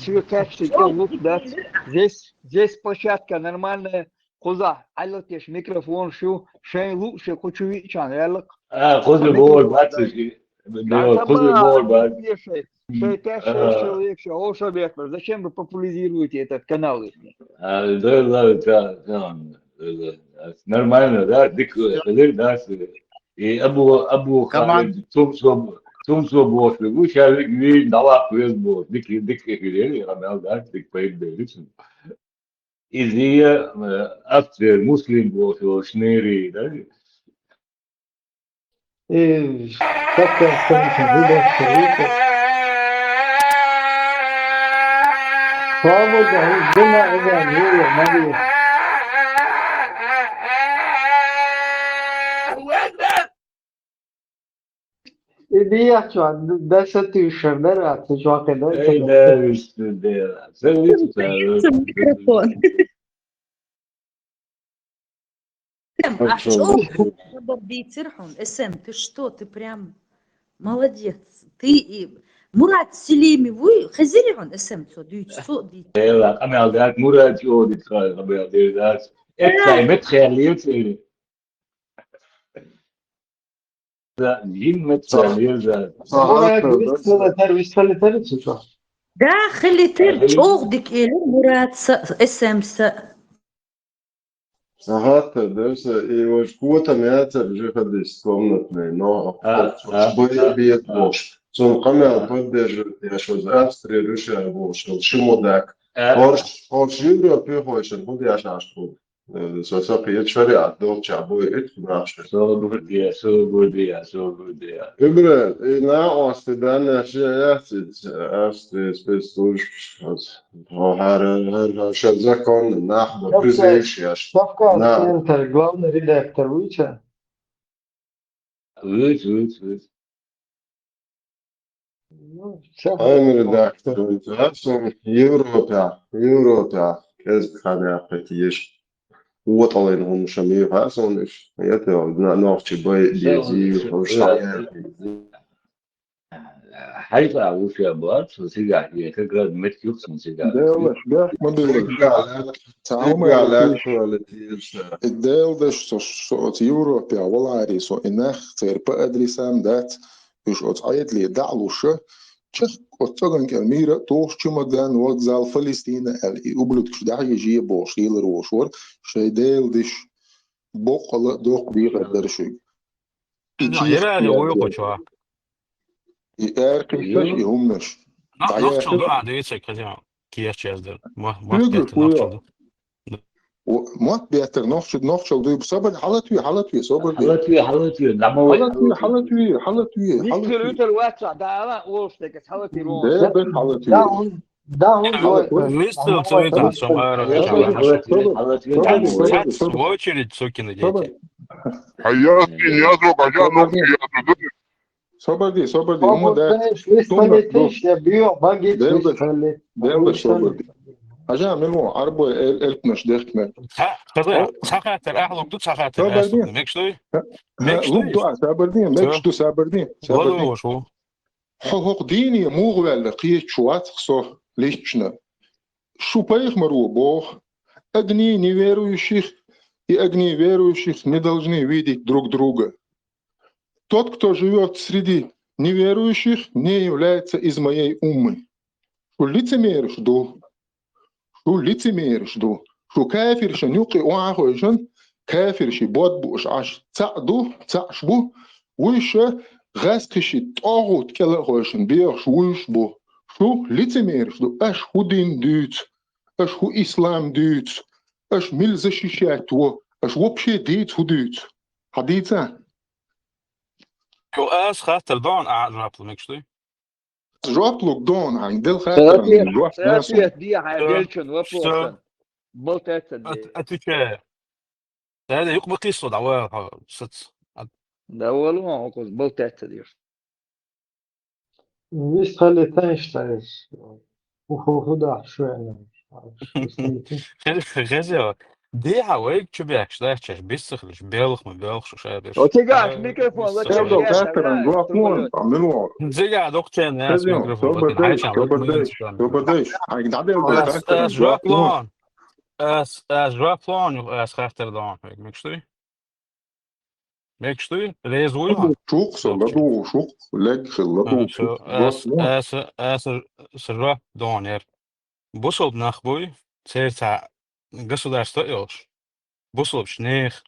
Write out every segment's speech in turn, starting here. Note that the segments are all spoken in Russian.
Еще качество, лук, да. Здесь площадка нормальная. Куда? Айлотеш микрофон, шей лучше, хочу вичан, ялок. خذ بول باتسي خذ بول بات. Шей теж 6 человек, о, шабекла. Зачем вы популяризируете этот канал? Нормально, да? Дик, да? И Абу Команд. Халид, Тумсо Бош, сейчас ви дала фейсбук, дик эфирели, рамел, да, дик поебдели. Изия, автор, муслим Бош, шнери, да? Как видео сервисы. Свобода, дина, Мария. İyi şu an. Ders düşüyor. Nerede? Şu an kadar. Эй, да, да. Боится микрофон. А что? Бейтерхон, СМ, ты что? Ты прям молодец. Ты и Мурат Селими, вы хазирихон СМ, что дьют. لا أنا قاعد مراد يودي تخيل قبل هذه ذات إكثر متخيلين ذا جين متخيلين ذات Виспалитер şu. Да, خليتر شوغدك إيه Мурат СМ Ага, дальше. И вот кого-то мяться уже ходишь комнатный, но будет больше. Сон камера поддерживает, я что за Австрию решаю больше. Шимодак. Орш Европе хочешь, буду я шашку. Сосок я чаря, долча будет наше. سو بوديا Übre, na Austrien Австрия спецслужб. Her şey zakon, nahbo, призываешь. Kafkas Center, главный редактор, выйти. ويت I'm редактор. Европа. Кез хана петиш. Вот ален он шамир хасон иш. Это нахчи бай дези хошая. حاجة وش أبغى سيجار هي كقرد متيوكسن سيجار Да, модель. الدال ده صوت يوروبيا والعري سو إنخ تربى أدريسام دات يش أتعيد لي دعلوشة تشخ أتغن كالميرة توش تمدان وغزال فلسطين الإي أبلوتكش دع يجي بوشيل روشور شي دال دش بوقل دوق بيغ درشي Yere uyku çuha. إيركش يهمنش Nakçıldı ha diyecek hocam. Kiyerçezdir. Lügür kuyu. Mat beter nochçul duyup sabır halatüye sabır diye. حلوتي نعمل halatüye. Lütfen WhatsApp, daha oluştuk, halatı ron. ده بين halatüye. Листил цвета, что в очередь сукины дети. А я yazıyor, hocam Sabır diye. Ama da Виспалитер işte büyük. Bak git sabır. Hocam memo araba elpmiş dehme. Sakatır, ahluk tut sakatır. Sabır diye. Mekştoy? Lub dua sabır diye. Mekştu sabır diye. Valla şu. حقوق ديني مو ولا قيت شوات خصو ليشنا شو بايخ مرو بوخ أغني неверующих и огни верующих не должны видеть друг друга. Тот, кто живет среди неверующих, не является из моей уммы. Шо лицемеришь ду? Шо кафирши нюки уахойшан, кафирши бодбуш аш цашбу, выше غاسكشي طاغوت كلا خوشن بيخ شويش بو شو لتميرش دو اش هو دين دوت اش هو اسلام دوت اش ملزشي شاتو اش وبشي ديت هو دوت حديثا شو اس خاطر دون اعرف مكشتوي جواب لوك دون عن دل خاطر Саатият дия хайделчен въпросен. Болтецен. اتوكا هذا يقبل قصه دعوه ست Да, والله окоз болтецен diyor. Виспалитер işte. Uhu da şu yani. غزه دي هوايك شبيك شلاش بيسخلش بيلخ ما بيلخش شادش وتقاش ميكروفون لا تبدأ تشجع كاتر عن جوا فون عملوا زيجا دكتور ناس تزيون ميكروفون سوبر لكن ديش عايش سوبر على ديش سوبر ديش هاي عدل ده اس كاتر عن اس جوا فون جوابلون اس جوابلون اس خاطر دون هيك ميكشتري ميكشتري ليز ويهان شوق صلدو شوق لك خلدو سو شوق جوا اس فون اس سرا دون ير بوصل بنخبوي سيرتا государство još بوصل بشنيخ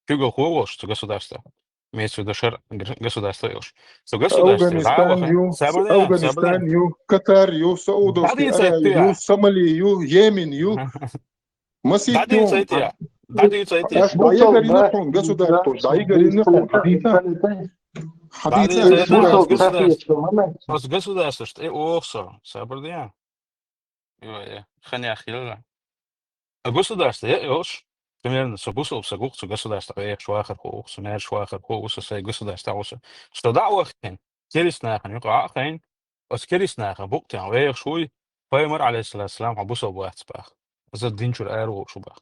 كيغو خوش تو государство имеется в виду шер государство još то государство أفغانستان دعوة يو سابردين أفغانستان يو قطر يو سعودوسكي بعدين عربي يو سيتيا صومالي يو يمن يو مسيح بعدين يوم سيتيا بعدين سيتيا أش داية قرينكم قصدارتو داية قرينكم حديثة بعدين حديثة سيتيا قصدارتو государство что и осо сабардин خليني اخي государство još примерно собусал сагух государство я швахар хо сумер швахар хо сосай государство осо что دعوة كريسنا يقع خين بس كريسنا بوقت يعني شوي بايمر عليه السلام عبوسه بواحد باخ از الدين شو الأرو شو باخ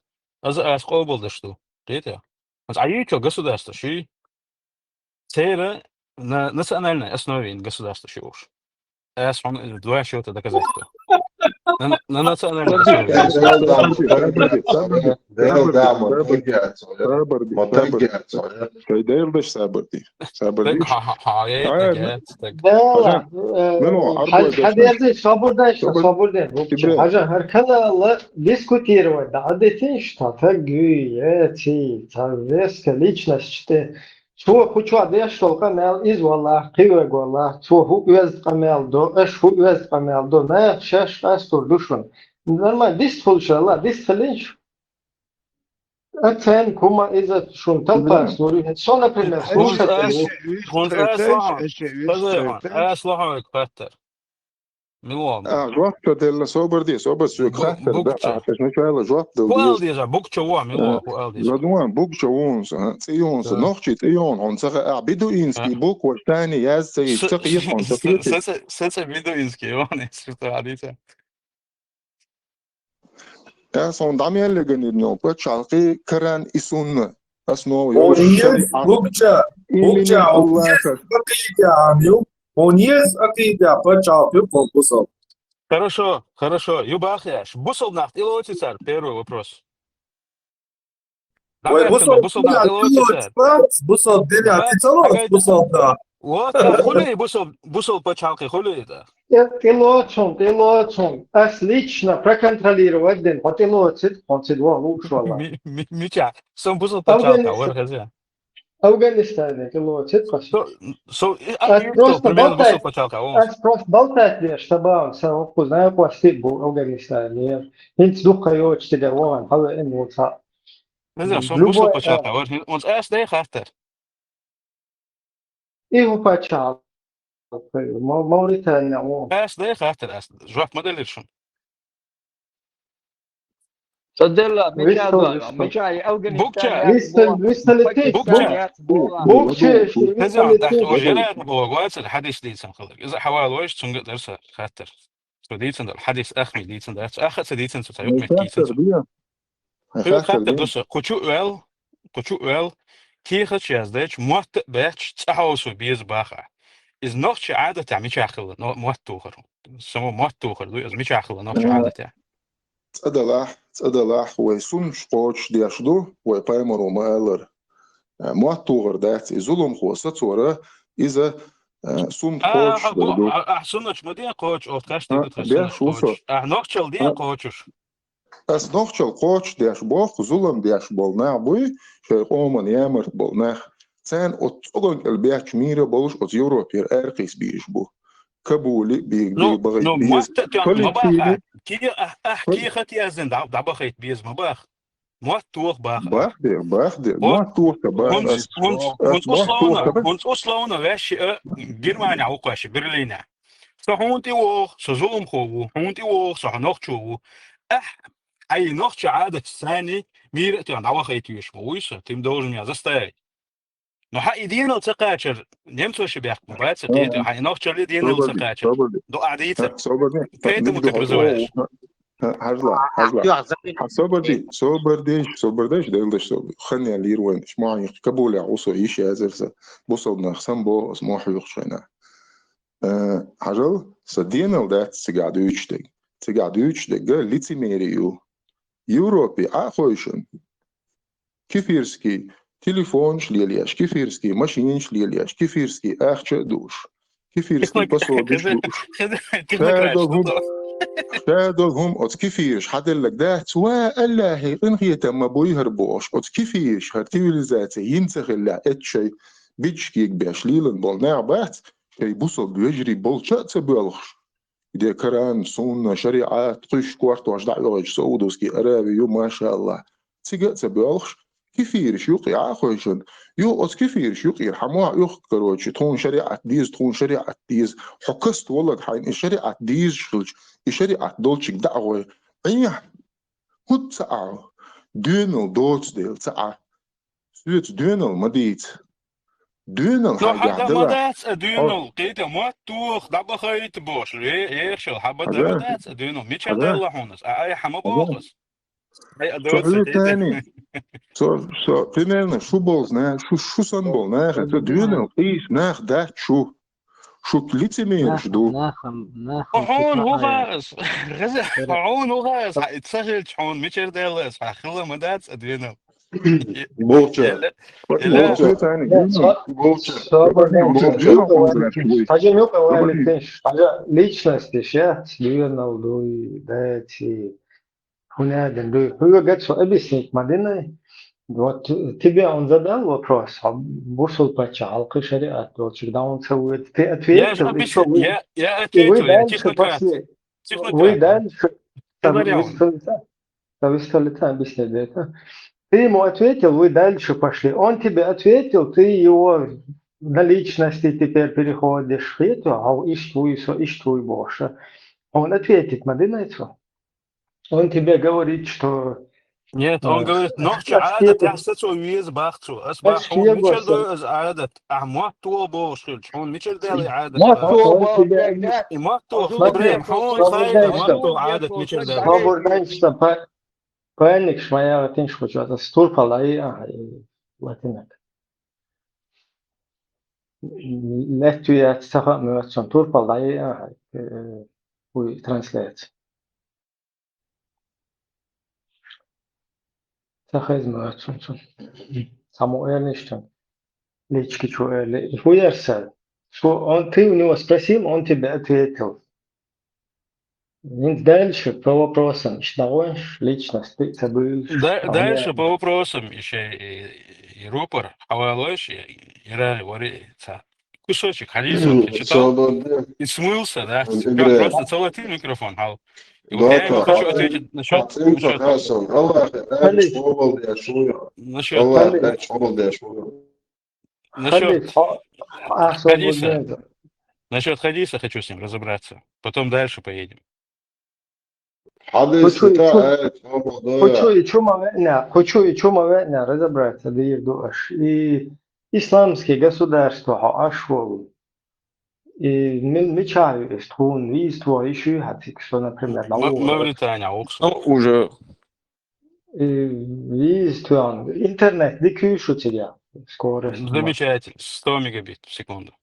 از قابل داشتو قيتها بس عييتو государство شي تيرا نسألنا أسنوين государство شي وش أسمع دواء شو تدكزتو أنا سألنا أسنوين ديل دا متقعد سابردي متقعد كي داير باش سابردي سابردي تك هاي تك لا منو أربعة حد يرضي صبر ده تبرع حاجة هركنا الله ديسكوتير وده عادتين что تجي эти تavesta личность شو хочу одеш толка мел из вала киве гола شو هو يز قمل دو اش هو يز قمل دو نه شش استور دушон нормально дис фулшала дис флинч أتين كوما إذا شو تلقى سوري شو например слушайте كنت أصلحه كتر ملوام جوابتو ديلا سوبردي سوبر سو خاطر ده بوكتشا عشان نشوف جوابتو هو ألدي جا بوكتشا هو ملوام هو ألدي لدوان بوك جوونس سيونس نوختي تيون هون سخ عبيدو إنسكي بوك والثاني ياز سي تقيت هون تقيت سنسا بيدو إنسكي واني شفت عديثة يا صون دامي اللي جنيدنو بتشالقي كران إسون أسنو Bukça, الله он есть акида, почалки конкурсов. Хорошо. Юбахяш. Бусол нахт. Илоти царь. Первый вопрос. Ой, Бусол нахт. Илоти царь. Бусол деля, ты целовал бусол да. Вот, хули бусол почалки, хули это. Ты ас лично проконтролировать день, потелочит, он седьмой лучше. Мича, сам бусол почалка, вархазя. Афганистане, телочит, просто бусол почалка. просто болтать лишь, чтобы он сам узнал, что стиль был в Афганистане. Инт духа его чтили, он, а вы не узнал. Сам бусол почалка, он SD хастер. Его почал. Мauritania, он. SD хастер, жвак моделишн. صدق مشاي بوكشا الحديث ديتسن خلق إذا حوال ويش تنقل درس خاطر ديتسن الحديث أخمي ديتسن درس أخذ ديتسن تسايق متكيسن خاطر بس كوتشو ويل كي خش يزدش موت بيتش تحوسو بيز باخع إذ نوخش عادة تعمل شاخل موت توخر سمو موت توخر دو إذا مش شاخل نوخش عادة تصدلاح ويسون شقوش دياشدو ويبايمرو مالر مواتوغر دات إزولهم خوصت ورا إذا سون قوش دو أحسنش مدين قوش أو تكاشتي تحسنش قوش نوخشل دين قوشش أس نوخشل قوش دياش بوخ زولم دياش بولنا بوي شي قومن يامر بولنا سان أتوغن البياش ميرا بولش أت يوروبير أرقيس بيش بو كابولي نو ما مباخ كي ختي أزن دعبا خيت بيز مباخ ما توخ باخ باخدر ما توخ باخ هونس أصلاونا واش جرمانيا عوقاش برلينا صحونتي وخ سزولم خو هونتي وخ صحنوخ شو أي نوخ عادة ثاني مير دعبا خيت يش مويس تيم دوجن يا زستاي No ha idino تقاشر نمتو شبيك مبات سقيت ha نوخ لي دينو تقاشر دو عديت كيت متبرزواش هرجع صبر ديش ديلدش صبر خلني لير وين شمعي كبول عوصو إيش يازرسا بوصل نخسن بو اسمو حيوخ شينا هرجل صدينا ودات تسقعدوش دق ليتي ميريو يوروبي آخويشن كيفيرسكي تليفون شليلياش كيفيرسكي ماشين شليلياش كيفيرسكي آخشة دوش كيفيرسكي بصودش دوش شادوهم أت كيفيش حدل لك ده سواء الله إنغي تم بويهر بوش أت كيفيش هرتيل ذاته ينتخل لا إتشي بيجكيك باشليلن بولناع بات شي بوصل بيجري بولشات بيلخش إذا كران سون شريعات قش كوارت واش دعوج سعودوسكي أرابي يو ما شاء الله تيجات بيلخش كيفيرش يوقي عاخوشن يو أت كيفيرش يوقي الحموع يوق كروتش تون شريعة ديز حكست والله حين الشريعة ديز شلج الشريعة دولتشك دعوة أيه هو تسعة دينل دوتس ديل تسعة سويت دينل مديت دينل لو حاجة حدا عدلة مدات ادينو قيتا ما توخ دابا خيط بوش يخشل حبدا مدات ادينو ميشل هذا ديلا هونس اي حما بوخس اي شو ادوت حلو قيتا تاني شو примерно شو بولز شو سنبول ناخ دينل قيس ناخ ده شو ليتمير دو حون هو غاز غزا حون هو غاز تسهل حون ميشل ديلا خلا مدات ادينو بولشا لا شو بولشا تاني لا دينل بولشا صبر بولشا Скажи, ну личность, я сливно дайте хуняден, говорит, что объяснить Мадина, вот тебе он задал вопрос, а бушел почалка шариат, вот когда он целует, ты я же ответил, и что объяснил, я и вы ответил, я дальше технократ, пошли, вы технократ, я. дальше, Кадаряун. вы стали объяснять это. Ты ему ответил, вы дальше пошли. Он тебе ответил, ты его на личности теперь переходишь. Это, а ищ твой больше. Он ответит, Мадинайцу. Он тебе говорит, что Нет, он говорит, нохчи أشكي عادة تحسسوا ويز باختو أصبح هون ميشل دو از عادة أحمد تو بوشل هون ميشل دالي عادة ما با تو он тебе... بابا إماتو Смотри, إبراهيم هون خايدة ماتو عادة ميشل دالي свободно, что паник шмая тиншку что-то стурпала и латинок. Lähtüjät saha myös on turpalla i kui translate. Sahez myös on. Samuel Ничтон. Лички чуэли. Хуярса. Ты у него спросил, он тебе ответил. Дальше по вопросам. Считаешь личность, ты забыл. дальше по вопросам еще и рупор хавалош и вори кусочек хадисов читал и смылся, да? Просто целый микрофон хал. И вот я ему хочу ответить насчет хадиса. Насчет хадиса хочу с ним разобраться. Потом дальше поедем. Хочу и чума разобраться, да и дуаш. И исламские государства ашвол. И мечаю струн, виство, еще хатик, что, например, Мавритания, Оксфорд. Ну, уже. Виство, интернет, дикюшу тебя, скорость. Замечательно, 100 мегабит в секунду.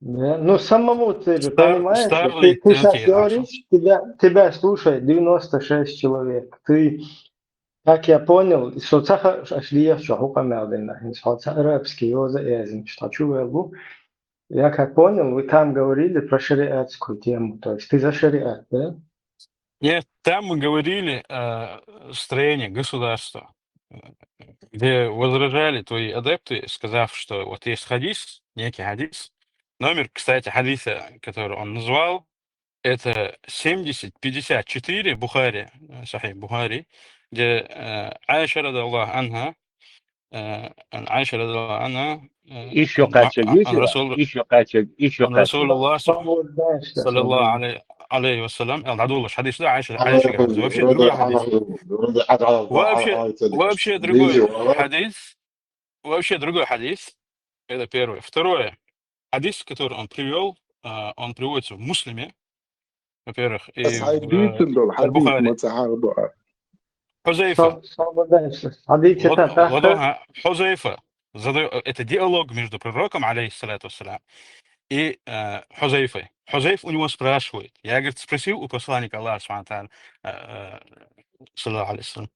Да? Ну, самому ты же понимаешь, Starlink ты сейчас 10, говоришь, тебя слушает 96 человек. Ты, как я понял, что цаха шлия шахука мелдина, что арабский язык, что чувствую. Я как понял, вы там говорили про шариатскую тему, то есть ты за шариат, да? Нет, там мы говорили о строении государства, где возражали твои адепты, сказав, что вот есть хадис, некий хадис. Номер, кстати, хадиса, который он назвал, это 7054 Бухари, Сахих Бухари, где Айша радаллаху анха, Айша радаллаху анха, Еще качек есть? Еще качек. رسول الله صلى الله عليه وسلم العدو الله حديث ده عايش قاعد вообще другой حديث вообще другой حديث это первое. Второе, хадис, который он привел, он приводится в Муслиме, во-первых, и بس حديث دول حديث البخاري متعارض. حذيفة. Хузайфа это диалог между пророком, алейхиссалату вассалям, и Хузайфой. Хузайф у него спрашивает. Я, говорит, спросил у посланника Аллаха, саллаллаху алейхи вассалям.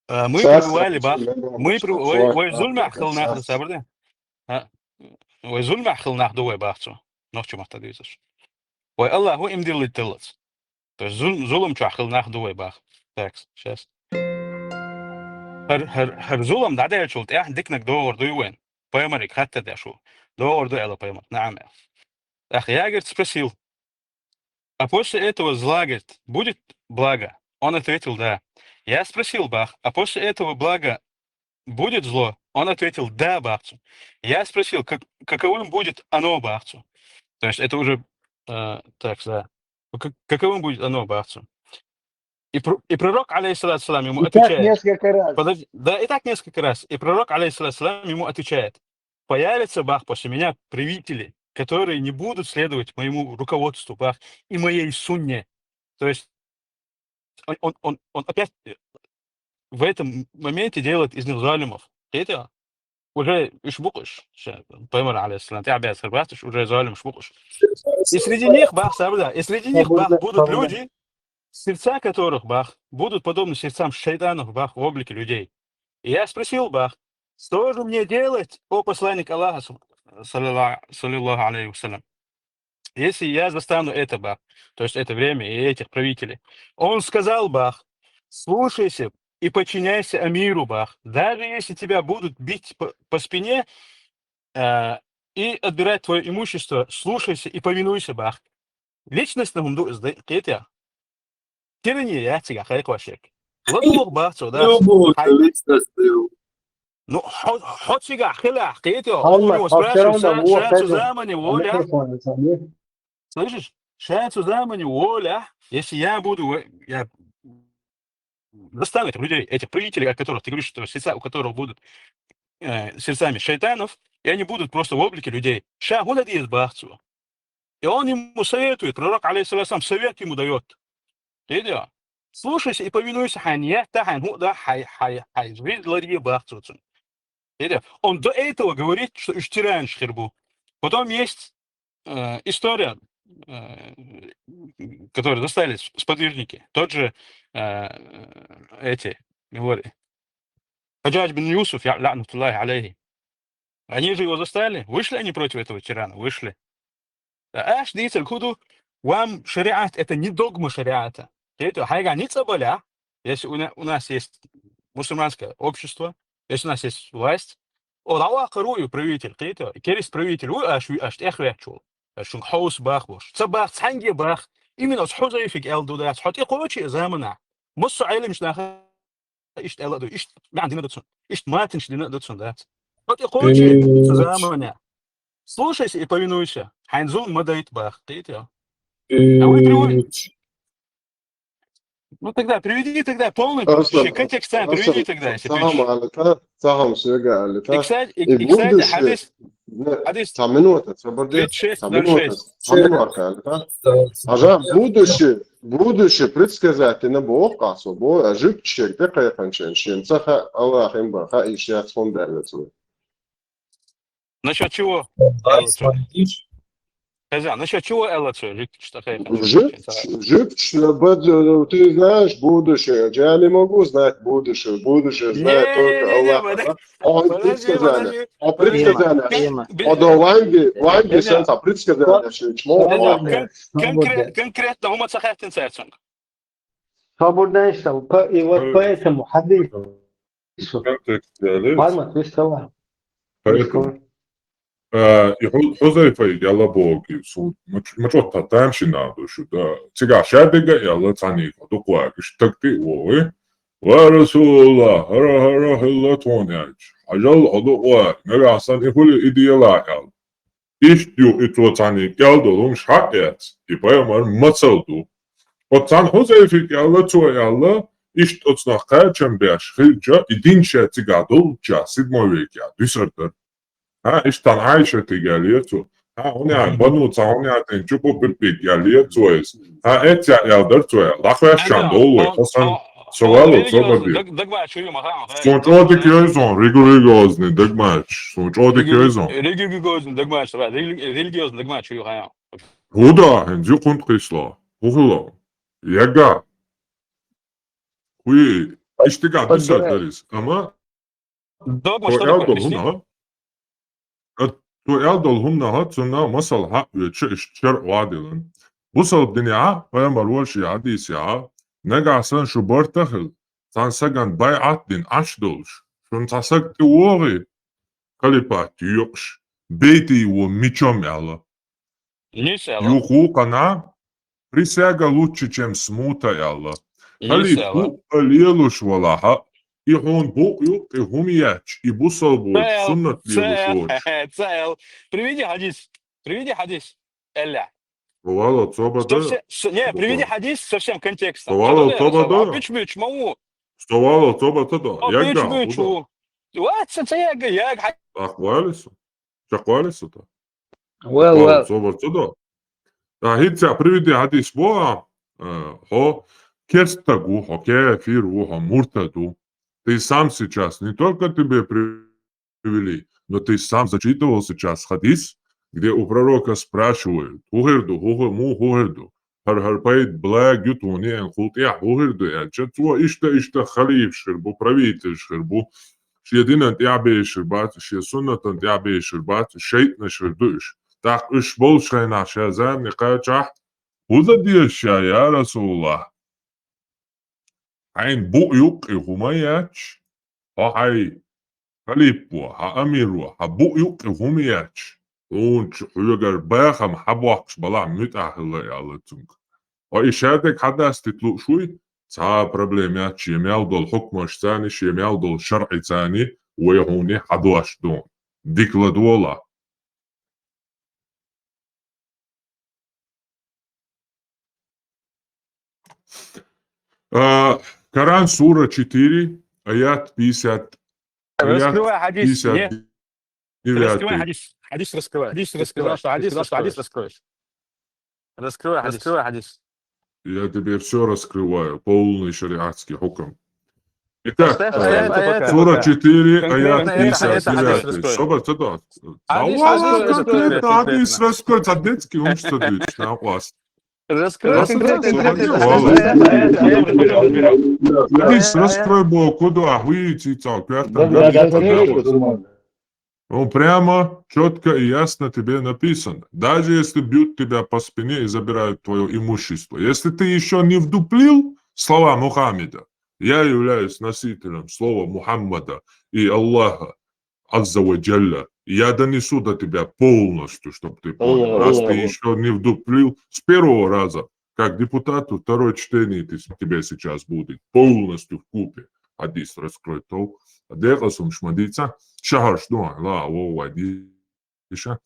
Мы пребывали, бах, мы пребывали, ويزول أخلنا دوي بحثه نحكي محتاجيزش والله هو إمدي اللي تلت то есть зулум чё أخلنا دوي бах текст сейчас هر зулум да я чулт я дикнак доор дуйвен поэмарик хатта да шо доор дуэла поэмар наам ах я говорит спросил а после этого зла говорит будет благо он ответил да я спросил бах а после этого блага будет зло? Он ответил, да, бахцу. Я спросил, каковым будет оно, бахцу? То есть это уже, так, да. Каковым будет оно, бахцу? И пророк, алейхиссалату вассалам, ему отвечает. Так несколько раз. Подожди, да, и так несколько раз. И пророк, алейхиссалату вассалам, ему отвечает. Появятся, бах, после меня правители, которые не будут следовать моему руководству, бах, и моей сунне. То есть он опять в этом моменте делает из них залимов. Это уже ишбукуш, поймар алейхиссалам, ты обязан хрбастыш, уже залим ишбукуш. И среди них, бах, сабда, и среди них, бах, будут люди, сердца которых, бах, будут подобны сердцам шайтанов, бах, в облике людей. И я спросил, бах, что же мне делать, о посланник Аллаха, саллиллаху алейхи вассалям, если я застану это, бах, то есть это время и этих правителей. Он сказал, бах, слушайся и подчиняйся амиру, бах. Даже если тебя будут бить по спине и отбирать твое имущество, слушайся и повинуйся, бах. Личность на гумду издает. Тирания, я тебя хайквашек. Лодух, бах, сюда. Ну, хоть сега, хила, кейтё. Он у него спрашивает, шанцу замани воля. Слышишь? Шанцу замани воля. Если я буду, достану этих людей, этих правителей, о которых ты говоришь, что сердца, у которых будут сердцами шайтанов, и они будут просто в облике людей. Шагулади из бахцу. И он ему советует, пророк, алейхиссалам, совет ему дает. Ты идешь? Слушайся и повинуйся, ханья, тахан, худа, хай, зридлади бахцу. Он до этого говорит, что иштиран шхирбу. Потом есть история, которые достались сподвижники. Тот же говори. Хаджадж бин Юсуф, ла'натуллахи алейхи. Они же его застали. Вышли они против этого тирана? Вышли. Аш дицель худу, вам шариат, это не догма шариата. Это хайганица боля. Если у нас есть мусульманское общество, если у нас есть власть, Олава харую правитель, это керис правитель, аш эхвячул. Шун хаус бахбош. Цабах цанги бах. Именно с Хузайфик элдуда, с хотя кочи замана. Муссу айлим шнаха ишт элду, ишт ما عندنا دتسون. ишт матинш дина датсун, да. Хотя кочи замана. Слушайся и повинуйся. Хайнзун мадает бах, это. А вы приводите. Ну тогда приведи тогда полный контекст, приведи тогда, если Сахам сюга, и кстати, хадис там минута, свободен, там минута, будущее предсказать на Бог, а собой, жив человек, такая конченщин, цаха Аллах им баха и сейчас фондерлицу. Насчет чего? Насчет чего Эллацу? Жив, ты знаешь будущее. Я не могу знать будущее. Будущее знает только Аллах. Он предсказание. А предсказание. Ланги сенса предсказание. Конкретно ума цахатин сердцем. Свободно что. И вот поэтому хадис. Ладно, ты сказал. Хузайфа яла боги су мачота таншинадо шуда цига шадега яла цаника дуквагиш такти ой ва расулуллах хара хилла тоняч ажал адуа нагасан ихули идеала ял иштю итро цаник ял долум шаят и поэмар мацалду вот цан Хузайфа яла то яла ишт оцнаха чамбяш хилджа идинша цигадул джа сидмовек я дисартер اشتغل عايشة تجاريته он я банут, он я тен чупу пипик я лецоис. Эти я дерцоя. Лахвешан долой. Хосан совало собади. Дагмач уйма ха. Сончоди кёйзон, ригоригозный дагмач. Сончоди кёйзон. Религиозный дагмач, религиозный дагмач уйма. Худа, хензю кунт кисло. Хухло. Яга. Хуи. Иштига дусар дарис. Ама Догма то что такое? элдол Объясни. хуна. То элдол хуна цуна масал ха чер вадилан. Бусал дня паямар воши адис я. Нега сан шубартахл. Сан саган байат дин ашдолш. Шун тасак туори. Калипа тюкш. Бейти его мечом яла. Не села. Юху кана. Присяга лучше, чем смута яла. Не Кали села. ту алелуш валаха. И он бою, и гумияч, и бусал бой, суннат лелуш воч. Цел. Приведи хадис. Приведи хадис. Элля. Бывало цоба да. Не, приведи хадис со всем контекстом. Бывало цоба да. Бич, мау. Бывало цоба да. Яга. Бич. Вот, це яга. Ахвалису. Чаквалису-то. Well, Цоба да. А хитя приведи хадис боа. Хо керстагу, хо кефиру, хо муртаду. Ты сам сейчас, не только тебе привели, но ты сам зачитывал сейчас хадис, где у пророка спрашивают, хугерду, хугерду, харпайт благ ютуни, энхулт, я хугерду, я чатво, ишта халиф шербу, правитель шербу, шединан тябе шербат, шесунатан тябе шербат, шейтна шердуш. Так уж больше наша земля, кача, удадиша, я Расулаллах. Ein bu'yuk e humayach, ha hay kalipwa, ha amirwa, ha bu'yuk e humayach. Und huyagar bayakam habwaks bala mütahilla yalatung. O işaretek hadas titlu şuy, ta problemya çiyemyal dol hukmaş tani, çiyemyal dol şar'i tani, ve huni hadwaş don. Dikla duola. Коран, сура 4, аят 50. Раскрывай хадис. 59. Раскрывай хадис. Хадис раскрывай. Хадис раскрывай. Хадис раскроешь. Раскрывай хадис. Я тебе все раскрываю. Полный шариатский хукм. Итак, сура 4, аят 59. Собор, это хадис раскроет. Адетский умствует. На вас. Раскрывай. Хадис раскрой Бог. Куда? Выйти так. Он прямо, четко и ясно тебе написано. Даже если бьют тебя по спине и забирают твое имущество. Если ты еще не вдуплил слова Мухаммеда, я являюсь носителем слова Мухаммада и Аллаха, Азза ва Джалля, я донесу до тебя полностью, чтобы ты понял. Раз ты еще не вдуплил с первого раза, как депутату, второе чтение тебе сейчас будет полностью в купе. Хадис раскрой то. Дехасум шмадица. Шахар что? Ла, о, вадиша.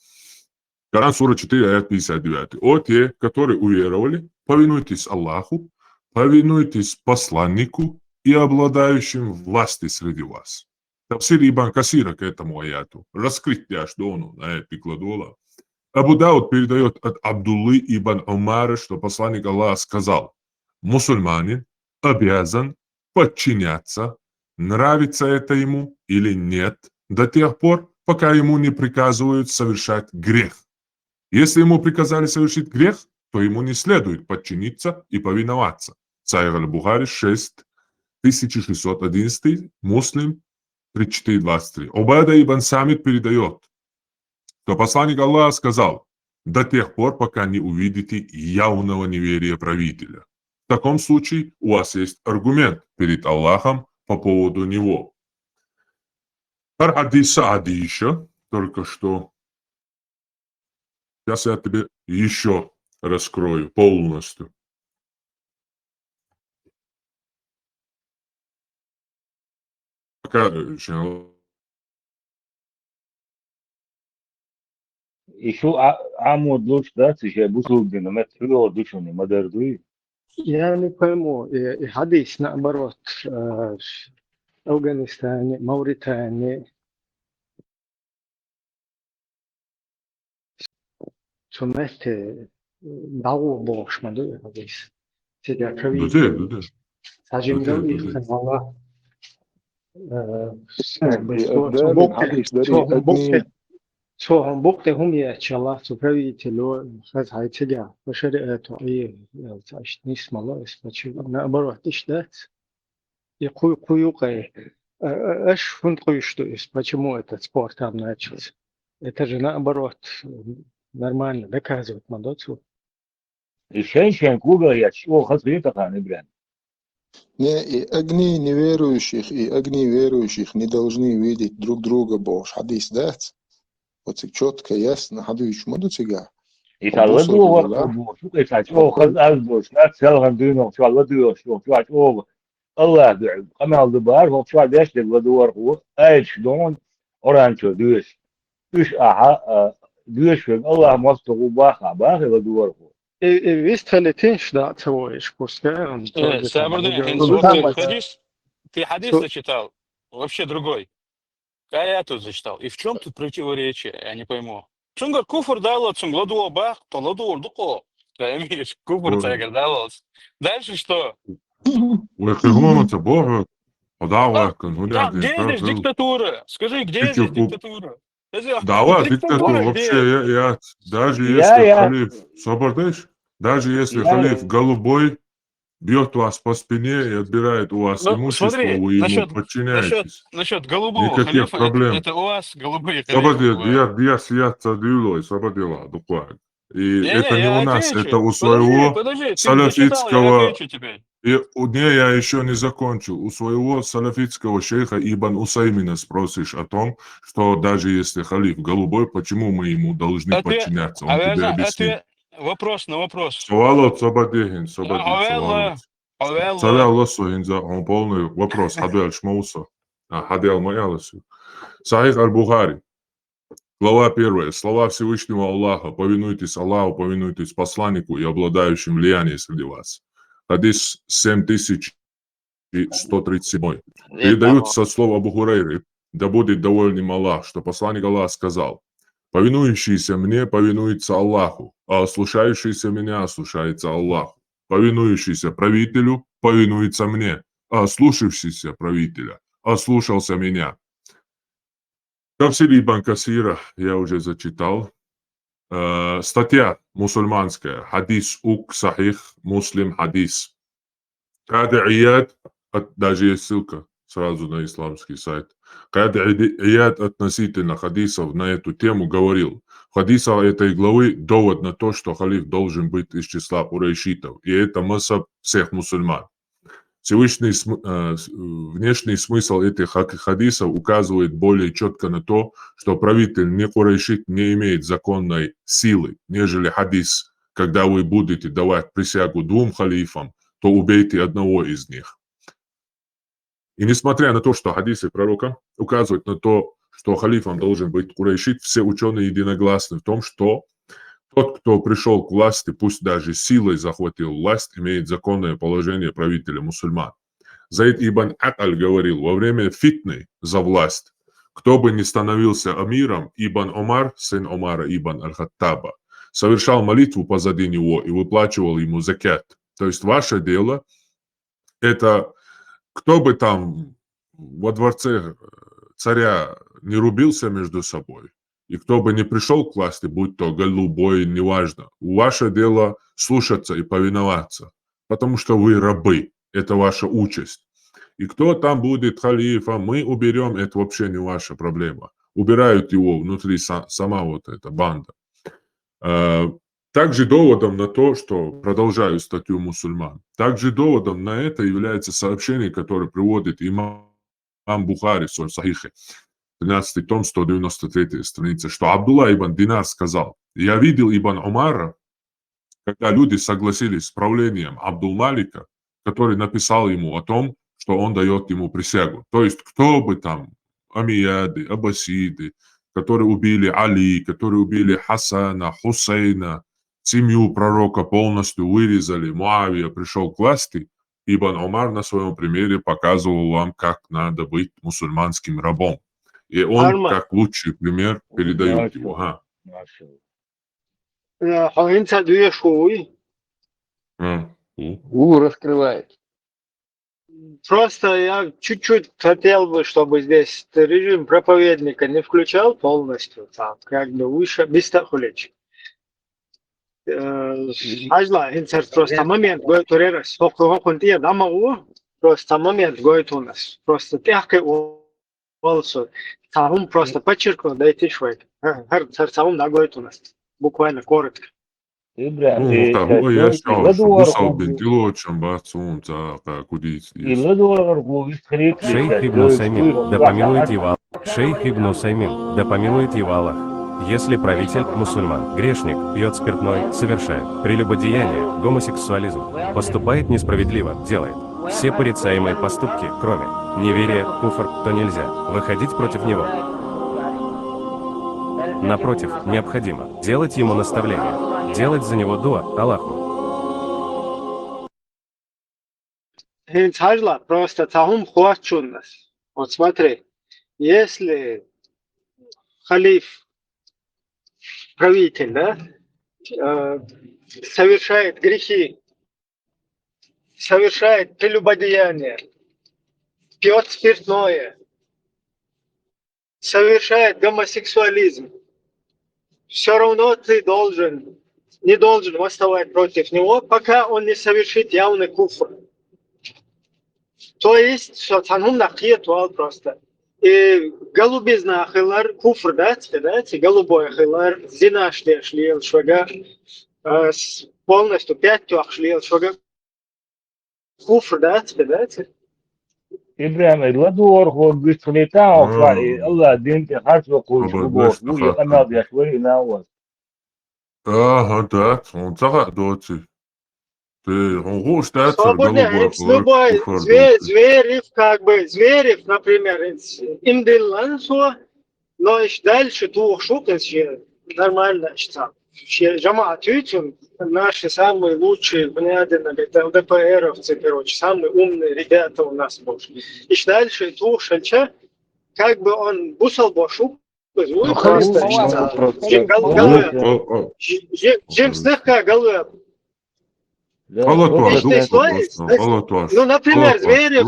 Коран, сура 4, аят 59. О те, которые уверовали, повинуйтесь Аллаху, повинуйтесь посланнику и обладающим власти среди вас. Тафсир Ибн Касира к этому аяту. Раскрыть Яшдону на аят прикладула. Абу Дауд передает от Абдуллы ибн Умара, что посланник Аллаха сказал: мусульманин обязан подчиняться, нравится это ему или нет, до тех пор, пока ему не приказывают совершать грех. Если ему приказали совершить грех, то ему не следует подчиниться и повиноваться. Сайх аль-Бухари 6611, Муслим 3423. Убайда ибн Самит передает, что посланник Аллаха сказал: до тех пор, пока не увидите явного неверия правителя. В таком случае у вас есть аргумент перед Аллахом по поводу него. Хадиса Адиша, только что. Сейчас я тебе еще раскрою полностью. Пока Еще амод луч, да, сейчас бусулдина, метро душони, мадардуи. Я не пойму, хадис наоборот, в Афганистане, Мавритании. цумете дагу бошмаду хадис. Сега Дуде, правитель дуде. сажингал Дуде, и дуде. хазала الدابن حديث دري أدني هم بوقت هم يتشالله правитель خز هاي تجا بشريعته أي تعيش نسمع الله اسمه أنا أبغى تشتات يقوي قوي ايش فهمت что есть почему этот спорт там начался это же наоборот нормально доказывать надо И шен куга я чего хасрита ханы брен. не и огни неверующих и огни верующих не должны видеть друг друга Бог حديث дать вот четко ясно حديث ما دوتيга И талладу варку бу, шука та чего хазар бу, шна цел гандуно, шо алладу, шо чего Allah du'u. Kamal dubar, ho çwa deş de vaduar hu. Ayç don oranço düş. Düş aha düş ve Allah mastu baha baha vaduar hu. весь летин что твоешь пускай Сабрды, ты хадис зачитал, вообще другой. А я тут зачитал. И в чем тут противоречие? Я не пойму. Чунга куфр дало, цунгладу обах, то ладу урдуко. Ты имеешь куфр цегар дало. Дальше что? ويخرجون بوه ودعوة كان Да, هولي где здесь диктатура? Скажи, где Тільки здесь в- диктатура? Дава диктатура где? вообще, даже Я. если халиф, свободишь, даже если Я. халиф голубой бьет вас по спине и отбирает у вас Ну, имущество, смотри, вы ему подчиняетесь. насчет голубого Никаких халифа, проблем. это у вас голубые халифы Свободил, бывают. я сият цадилой, свободила, буквально. И это не я у нас, отвечу. это у своего Подожди, ты зачитал, я салафитского. отвечу тебе. И не, я еще не закончил. У своего салафитского шейха Ибн Усаймина спросишь о том, что даже если халиф голубой, почему мы ему должны подчиняться? Он тебе объяснит. Вопрос на вопрос. Суало Собадегин, Собадегин. Царя Сохинза, он полный вопрос. Хадуэль Шмауса. Хадел Маяласу. Сахих Аль-Бухари. Глава 1. Слова Всевышнего Аллаха. Повинуйтесь Аллаху, повинуйтесь посланнику и обладающим влиянием среди вас. Хадис 7137. Передают со слов Абу Хурейры, да будет доволен Аллах, что посланник Аллаха сказал: повинующийся мне повинуется Аллаху, а ослушающийся меня ослушается Аллаху. Повинующийся правителю повинуется мне, а ослушавшийся правителя ослушался меня. Тафсир Ибн Касира я уже зачитал. Статья мусульманская. Хадис Ук Сахих Муслим Хадис. Кади Ияд, даже есть ссылка сразу на исламский сайт. Кади Ияд относительно хадисов на эту тему говорил: в хадисах этой главы довод на то, что халиф должен быть из числа курайшитов, и это масаб всех мусульман. Внешний смысл этих хадисов указывает более четко на то, что правитель не курайшит не имеет законной силы, нежели хадис: когда вы будете давать присягу двум халифам, то убейте одного из них. И несмотря на то, что хадисы пророка указывают на то, что халифом должен быть курайшит, все ученые единогласны в том, что тот, кто пришел к власти, пусть даже силой захватил власть, имеет законное положение правителя мусульман. Заид ибн Акаль говорил: во время фитны за власть, кто бы ни становился амиром, Ибн Омар, сын Омара ибн Аль-Хаттаба, совершал молитву позади него и выплачивал ему закят. То есть ваше дело – это кто бы там во дворце царя не рубился между собой, и кто бы не пришел к власти, будь то голубой, неважно, ваше дело слушаться и повиноваться, потому что вы рабы, это ваша участь. И кто там будет халифом, мы уберем, это вообще не ваша проблема. Убирают его внутри сама вот эта банда. Также доводом на то, что, продолжаю статью мусульман, также доводом на это является сообщение, которое приводит имам Бухари в своем Сахихе, 13 том, 193 страница, что Абдулла ибн Динар сказал: я видел Ибн Омара, когда люди согласились с правлением Абдул-Малика, который написал ему о том, что он дает ему присягу. То есть кто бы там, амияды, аббасиды, которые убили Али, которые убили Хасана, Хусейна, семью пророка полностью вырезали, Муавия пришел к власти, Ибн Омар на своем примере показывал вам, как надо быть мусульманским рабом. И он, как лучший пример, передает его. Хавинца дуешуй. Раскрывает. Просто я чуть-чуть хотел бы, чтобы здесь режим проповедника не включал полностью, там, как бы выше, без такулечи. Ажла, инцерт просто момент, гой турерас, сколько контия, дама у, просто момент гой у нас, просто тяжкий волосу, самым просто подчеркну, дайте швейк, самым да гой у нас, буквально коротко. هو يشعر شو بوصل بنتلو شمباتسون تا كوديس Шейх Ибн Усаймин, да помилует его Аллах. Шейх Ибн Усаймин, да помилует его Аллах. Если правитель, мусульман, грешник, пьет спиртной, совершает прелюбодеяние, гомосексуализм, поступает несправедливо, делает все порицаемые поступки, кроме неверия, куфр, то нельзя выходить против него. Напротив, необходимо делать ему наставление, делать за него дуа Аллаху. Ажла, просто самым хочу нас. Вот смотри, если халиф, правитель, да, совершает грехи, совершает прелюбодеяние, пьет спиртное, совершает гомосексуализм, все равно ты не должен восставать против него, пока он не совершит явный куфр. То есть, что санум нахиетуал просто. И голубизна ахилар куфр, да, голубой ахилар, зина шлил, швага, полностью 5 шлил, швага, куфр, да. إبراهيم الودور هو بيسخنيتا وفاري الله دين حرف وقوش كبوش ويا أنا بيشوي ناوس هذا он цагаа дооци. Он гуш таац Свободно, любой Зверев, например, им диллансо, но и дальше тух шутес нормально что. Жамаатюцун наши самые лучшие внятно, это ЛДПРовцы, короче, самые умные ребята у нас больше. И дальше тух шальча, как бы он бусал бошу, Жим слегка головы. Ну, например, Зверев,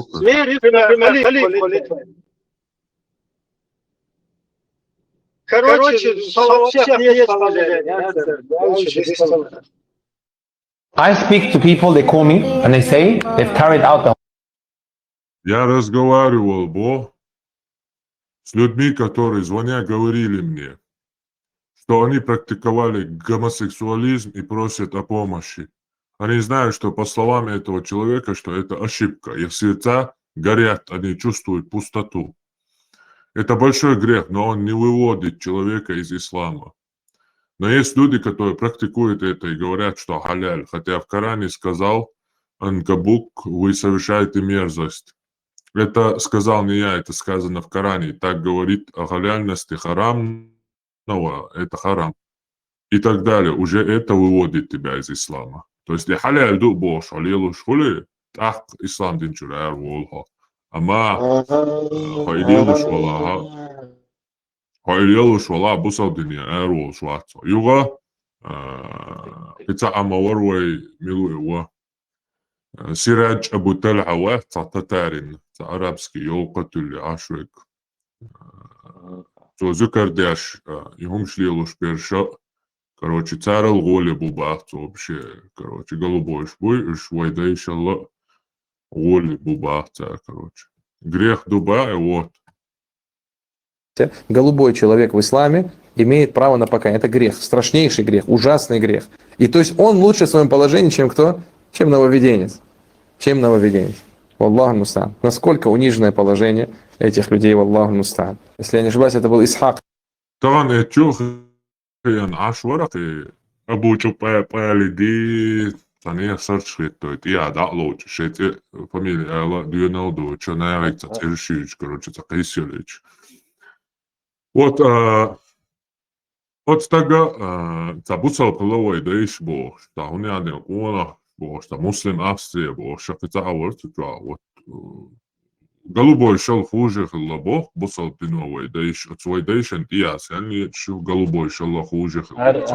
короче, всех есть положение. I speak to people, they call me, and they say they've carried out the... Я разговаривал, с людьми, которые звонят, говорили мне, что они практиковали гомосексуализм и просят о помощи. Они знают, что по словам этого человека, что это ошибка. Их сердца горят, они чувствуют пустоту. Это большой грех, но он не выводит человека из ислама. Но есть люди, которые практикуют это и говорят, что халяль. Хотя в Коране сказал Анкабук, вы совершаете мерзость. Это сказал не я, это сказано в Коране. Так говорит о халяльности харамного, это харам. И так далее. Уже это выводит тебя из ислама. То есть, я халяль ду бош, алилу шхули, так ислам динчурар волха. Ама хаилилу швала бусал диния ар вол шварцо. Юга, это амаварвай милуева. Сирач Абу Таль'ава, татарин, арабский, йолкатулли ашвек. То зукардяш, им шлилуш перша. Короче, царил голе бубахцу вообще. Короче, голубой шбуй, швайда иншалла голе бубахца, короче. Грех дуба, вот. Голубой человек в исламе имеет право на покаяние. Это грех, страшнейший грех, ужасный грех. И то есть он лучше в своем положении, чем кто? Чем нововведенец. Валлаху муста'ан. Насколько униженное положение этих людей, валлаху муста'ан. Если я не ошибаюсь, это был Исхак. Ашварахи Абу Чупали Тания сърчвит той. Тия да лоч. Шете фамилия ела Дюналду, че не ректа цершич, короче, така исилич. Вот тага табусал паловой дэйш бо, что он не одел, бо, что муслим Австрия, бо, что это аворт, вот голубой шел хуже хлебов, бусал пиновый, да еще свой дейшен и я, они шел голубой шел хуже хлебов.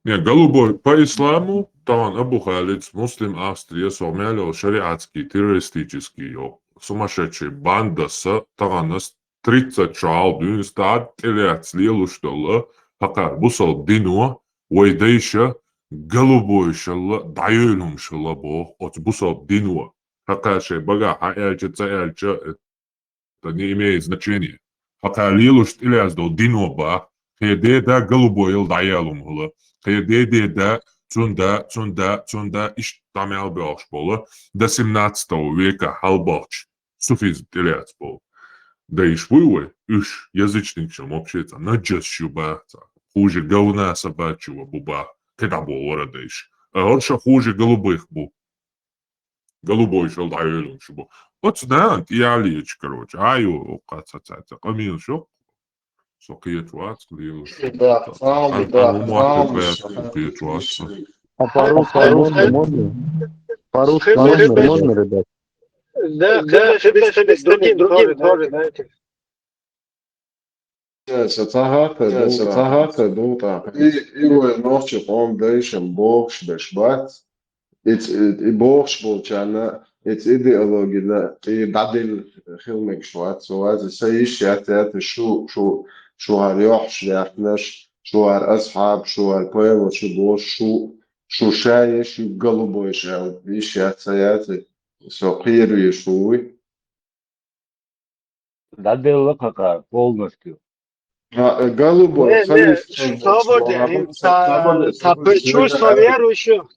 Не, голубой по исламу, там Абу Халид, муслим Австрия, сомяли шариатский, террористический, сумасшедший банда с таганас 30 чал, дюн стад, телят слилу что ли, пока бусал динуа, уйдейша, голубой шалла, даюлум шалла бог, от бусал динуа. Пока ше бага, это не имеет значения. Пока лилу штиляс до динуа ба, хеде да голубой ил даялум хла. Хеде цунда иштамял бяш бола до 17 века халбач суфизм телец бол. Да и швуй уж язычник чем общается наджас шубаца хуже говна собачьего буба когда был вородыш. А он что хуже голубых был. Голубой шел даёлом шубу. Вот знаешь, я лечь, короче, аю кацацаца. Камил шо? Сокиет вац, клеил. Да, А по-русски можно? По-русски можно, ребят? Да, другие тоже, знаете. Сатаха, дута. И вы ночью он дышим богш бешбат. И богш болчана. It's ideology. И дадил хилмек шват. So سيش يعتاد شو هاليوح شليحناش شو هالأصحاب شو هالبويم شو بوش شو شاي شو قلبو يشعل إيش يعتاد سو قيرو يشوي. Дадил лакака полностью. Голубой.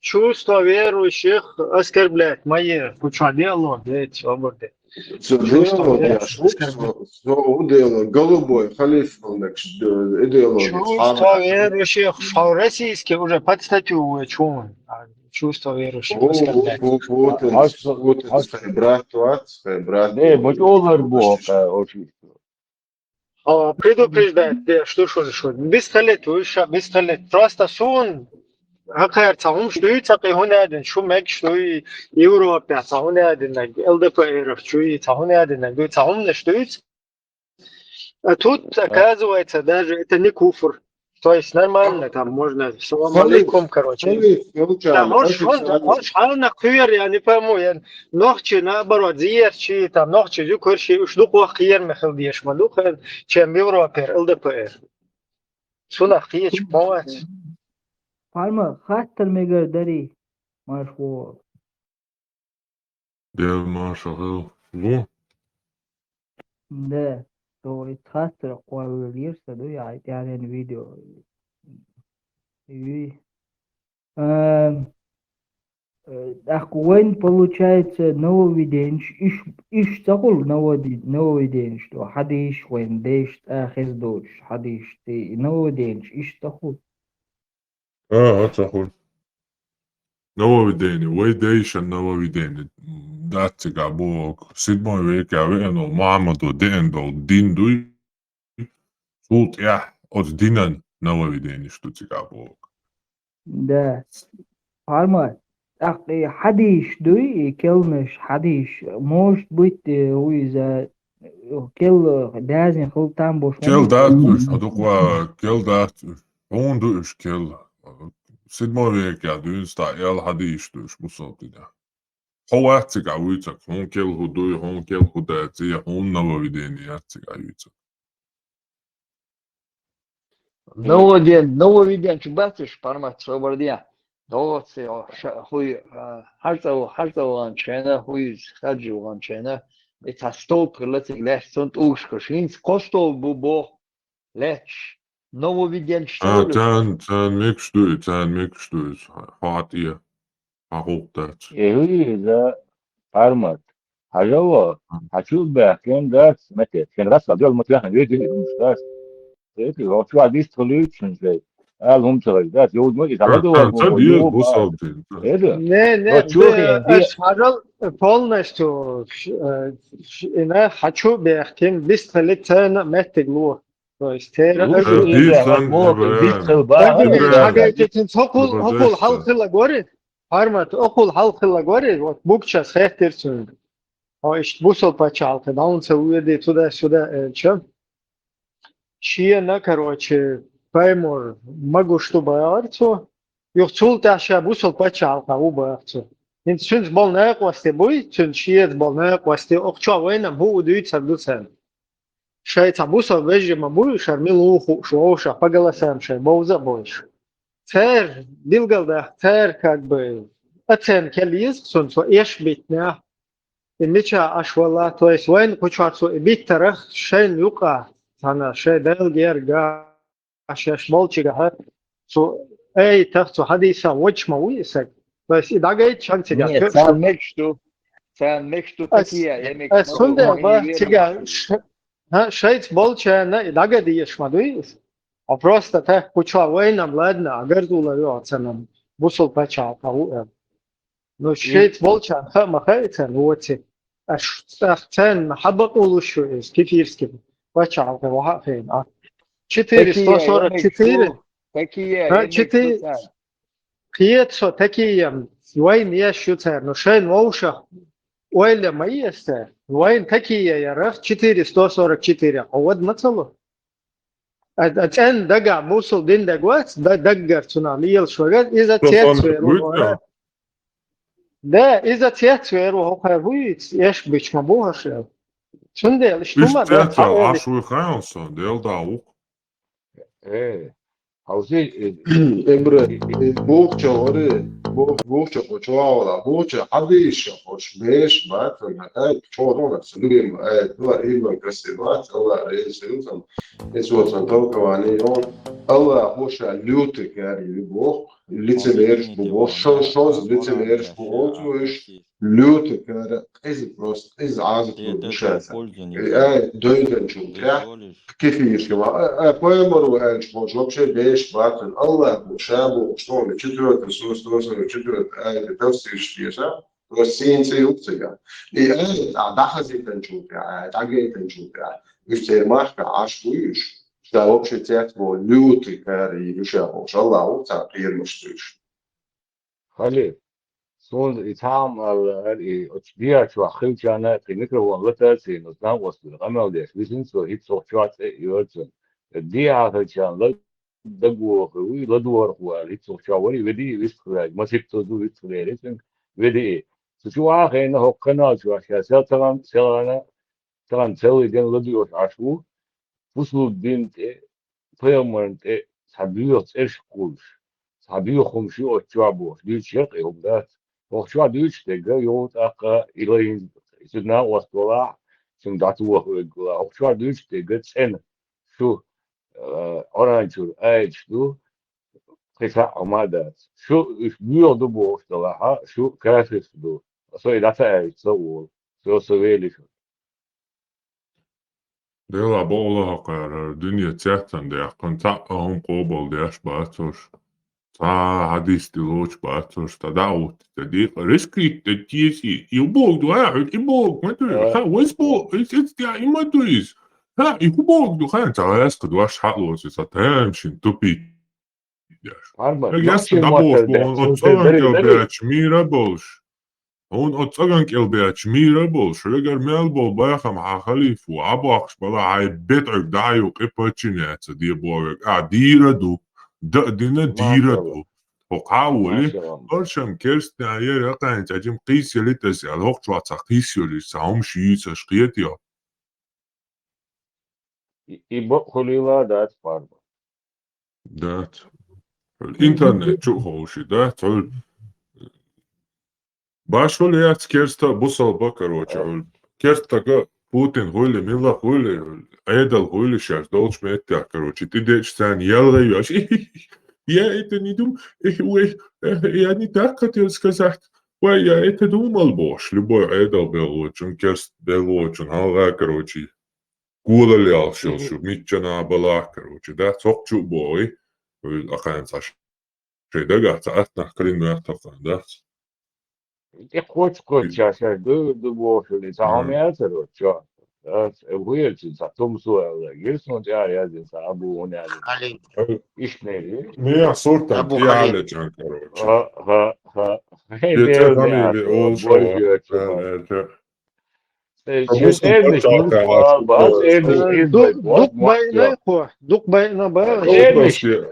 Чувство верующих оскорбляет мои. Что дело? Свободы. Голубой халиф. Чувство верующих российский уже под статью чего? Чувство верующих оскорбляет. Не, будь олар бог, очень. Предупреждает, что быстолет, быстолет. Просто сон. Hakikaten tamam şuyu takı hunadın şu mek şuyu Avrupa tahunadın LDPR şuyu tahunadın bu tamam ne şuyu тут оказывается даже это не куфр. То есть нормально там можно салам алейкум, короче. Там он шална куер, я не пойму, я ночи наоборот зиерчи, там ночи зюкурши, ушлук вахир мехалдиш, мадухан, чем Европа, ЛДПР. Сунах хиеч помать. Palma, حتى المجردري مشهور. ده ما شغال. ليه؟ ده تو يتخسر قواليرسا ده يعني فيديو. Ахуен получается нововведение. Иш такой нововведение, что хадиш вен деш ахез доч хадиш ты нововведение. Иш такой. صحون нововведение, ويديشن нововведение. Датига бог, седьмой век, я вену, Мухаммаду, дин дуй, султ я, от динан нововведение, что тига бог. Да. Парма, хадиш дуй, келнеш хадиш, может быть, уиза, кел дазин хултан бош. Кел датуш, адуква, кел датуш, он душ кел. Седьмой век, я дюнста, ел хадиш душ, мусолти да. Хоуатик авуицак, он кел худуй, он кел худати, он нововведение, ятик авуицак. Нововведение, чубатиш, пармат, свободия. Довоцы, хуй, хартау анчена, хуй, хаджу анчена. Это стол прилетик леч, сон ушкашинс, костол бубо леч. Нововведение, что ли? Тан микштует, хатия, хахуктат. إذا أرمت حجوا هشوف بحكم داس متى كان راس قبل ما تلاقي يجي مش داس إيه هو شو عادي solution زي قال هم شغال داس يود ما يتعرضوا Тадиет бусалдин. إيه ده Не, шагал полностью, хочу бехтим быстро летен метегло. То есть тера Лучше Бит или хан отмотай, бит ибран. хелба, агайтин хокул халхила гори армат окул халхила гори вот букчас хехтерсун иш бусол пачалка даунца уеди туда-сюда чё чьена короче поймор могу чтобы арцу юхцул таша бусол пачалка убарцу ин чунс болная кости буй чун чиет болная кости окча война бу удует сардуцен шайца бусол вежима буй шармилуху шоуша поголосам шай боуза больше цер дилгалда цер как бы оцен келиз сунцо еш битня имича ашвала то есть войн кучарцу биттарах шейн юка sana şey delgerga aşaş molçiga so ey tahtsu hadisa watchma uysak bas idagay chantiga Нет, sen mektu takiye yemek sunde ba tiga шейц болча на идага диешмадуис а просто так куча войнам ладно агардула yoцанам бусол пачалка но шейц болча хама хайцан воти аш цен محبق улушу из кефирский пачалка вахфин 444 такие 4 500 такие войн яшуцер но шейн воуша Ойля маиесте, войн такие ярах 444. А вот мацало. Ацен дага мусул дин дагвац даггар цунами ел швагат иза цецверу. Да, иза цецверу хохар хуиц еш бичма бухашев. Чунде лиштума да. Цецел ашу хаянса дел даук. Hausi Emre, buğça ori, buğça koçuağla, buğça hadişa, hoş beş bat, ay çoğuna sülüm, ay duvar ilmen kasibat, Allah reisiyuzam, esvosan tavkavani yon, Allah hoşa lütü kari buğ, лицемериш buğ, şoz лицемериш buğ, tuş lütü kari, ez prost, ez azit buğşasa, ay döyden çünkü, كيفيش كما поэмору эльч мож вообще беш батен Allah bu şabu что ли четвертый сустроен четвертый это тавсиштиса росинцы юцега и это дахазитен чука тагетен чука иште машка ашкуиш что вообще текст был лютый кари вишабо Allah уца пирмштиш Халид сон итам ال отбия чва хилчана киникро латаси но знам вас гамал деш висин со хит со чат йорцен диа хилчан ла дагу хуи ладуар хуа хит со чавори веди вискрай масик то ду вискрайсен веди со чва хена хокна чва ша талан целый день ладуар ашу пусу бинте пемонте сабиот эшкулш сабио хумши отчабо дичек иобдат وشو عدوش تجا يوت أقا إلين سدنا وصولا سن داتوه وجلا وشو عدوش تجا سنة شو أورانجور أيش دو قصة عمادات شو إيش بيو بوش دلها شو كافيس دو سو إدافع أيش سوول سو سويلي شو ديلا بولا قار الدنيا تحتن دي كنت هم قوبل ديش باتوش حديث دلوش باتوش تداوت تديق ريسكي تتيسي يبوك واحد يبوك ما تدري ها ويسبوك it's دي ما تدريس ها يبوك دو خان تعالى قدواش حقلوس ستامشن توبي يس دابوش بون أتصغن كالبياتش ميرا بولش هون أتصغن كالبياتش ميرا بولش رجر ميل بول بايخم حخليف وعباقش بلا عاي بيتعك دايو قيباتشنات دي بوغك ديرا دو دينا ديرا دو وقاولي برشم كيرست نعير يقعن تجيم قيسي لتسي على هوق شوات قيسي لساهم شيئة شقيتيا يبقى خليلا دات فارما دات الانترنت شو هوشي دات باشو ليات كيرستا بوصل بكروچ كيرستا Путин хуйли, мила хуйли, Эдал хуйли сейчас долж метя, короче, ты дечь сань ялгаешь. Я это не думал, я не так хотел сказать. Ой, я это думал, бош, любой Эдал белочен, керст белочен, халга, короче, гула лял шилшу, митчана бала, короче, да, цокчу бой, ахан саш, шейдага, цаатна, клин да. Ты хочешь сейчас, да, бош, или сам я это, что? ويلتي توم سوى جيرسون جاي هذا أبو هنا علي إيش نيري مية صورتم أبو تي خليل على جان كروتش ها هي بيتر دير همي أول شو بورجيت أبوس إيرنش البرشا نوسوال باس إيرنش إزبك دوق بينا موت خو دوق بينا باش إيرنش صورتم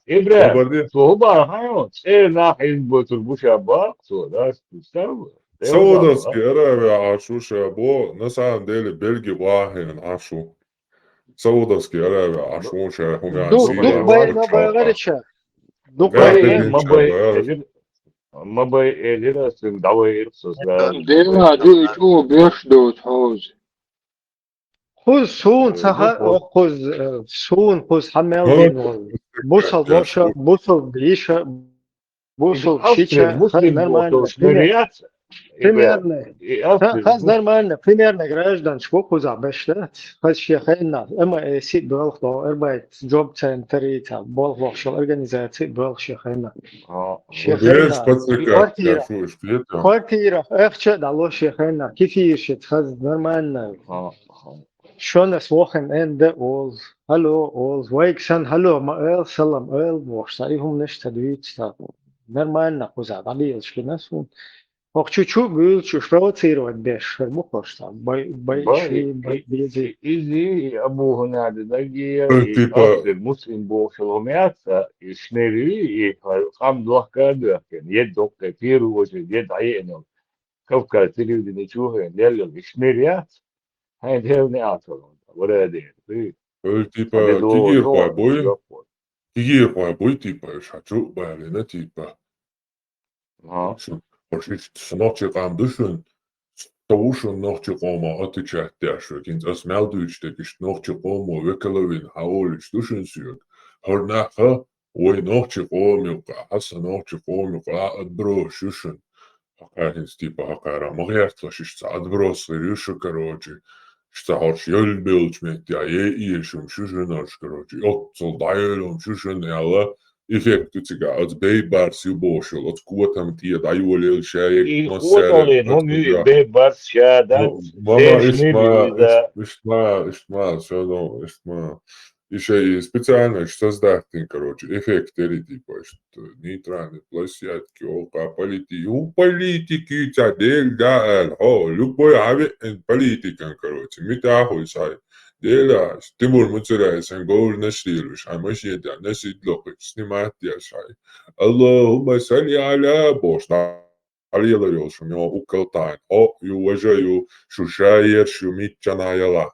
إبراهيم خبردي سو هو هايون إيه ناحية بوتربوش أبا سو ده تستوى سوداسكي أنا عاشوش أبو نسعى ديلي بلجي واحد عاشو سوداسكي أنا عاشوش هم دوق عزيزي بينا بغيرش دوق قاعد بينا بدين شغال ما بي إدينا سندوي إرسوس ديما دي شو بيشدو حوز خذ سون سها خذ سون خذ حمل دين بوصل بوشة بوصل بريشة بوصل شيشة خذ نرمان примерно خذ نرمان примерно граждан شو забештат خذ شيخنا اما سيت بالخ اربعت جوب центри та بالخ شو организации بالخ شيخنا وديش باتريكا كافوش بيتا كوارتيرا اخشى دالو شيخنا كيف يشت خذ نرمان Schönes Wochenende, Ols. Hallo, Ols. Waiksan, hallo, Mael, Salam, El, Worstayhum nicht tadwitz, Нормально, кузат, алиел, шкинасун. Ох, чуть-чуть был, чуть провоцировать беш, мухошта, бойчи, бойчи. إيزي أبو هنا دقيقة تيبا أصل المسلم بوشلوميات إشنري خام دوح كادو كان يدوك كثير وجه يد عينه كوكا تريد نشوفه نيل إشنريات هاي هيرني أعطون ولا دين تيبا تيجي خوي بوي تيجي خوي بوي تيبا شاتشو بالنا تيبا شو وش سنوتشي قام دشن توشن نوتشي قوما أتيشات داشو كنت أسمع دوش تكش نوتشي قوما وكلوين حاولش دشن سيوك هرناخا وي نوتشي قوم يقع حسن نوتشي قوم يقع أدبرو شوشن هكاهنس تيبا هكارا مغيرت لشيش أدبرو صيريشو كروجي شتاهرش يلبيلش مهتيا يشم شوشنرش كروجي أتصل دايلهم شوشن يلا إفكت تيجا أت بيبار سيبوشل أت قوتهم تيا دايوليل شايك إخوتولين هم بيبار شادات ماما اسمع شادو اسمع إشي специально что создать, короче, эффект типа, что нейтральный площадь, киока, политики, у политики тядель да, любой авиан политикан, короче, метахуй сай. ديلا تمر متراي سنقول نشيلش عمشي دا نشيد لوقت سنمات يا شاي اللهم صل على بوش علي يلا شو ميو وكلتاين او يوجيو شو شاير شو ميت جنايلا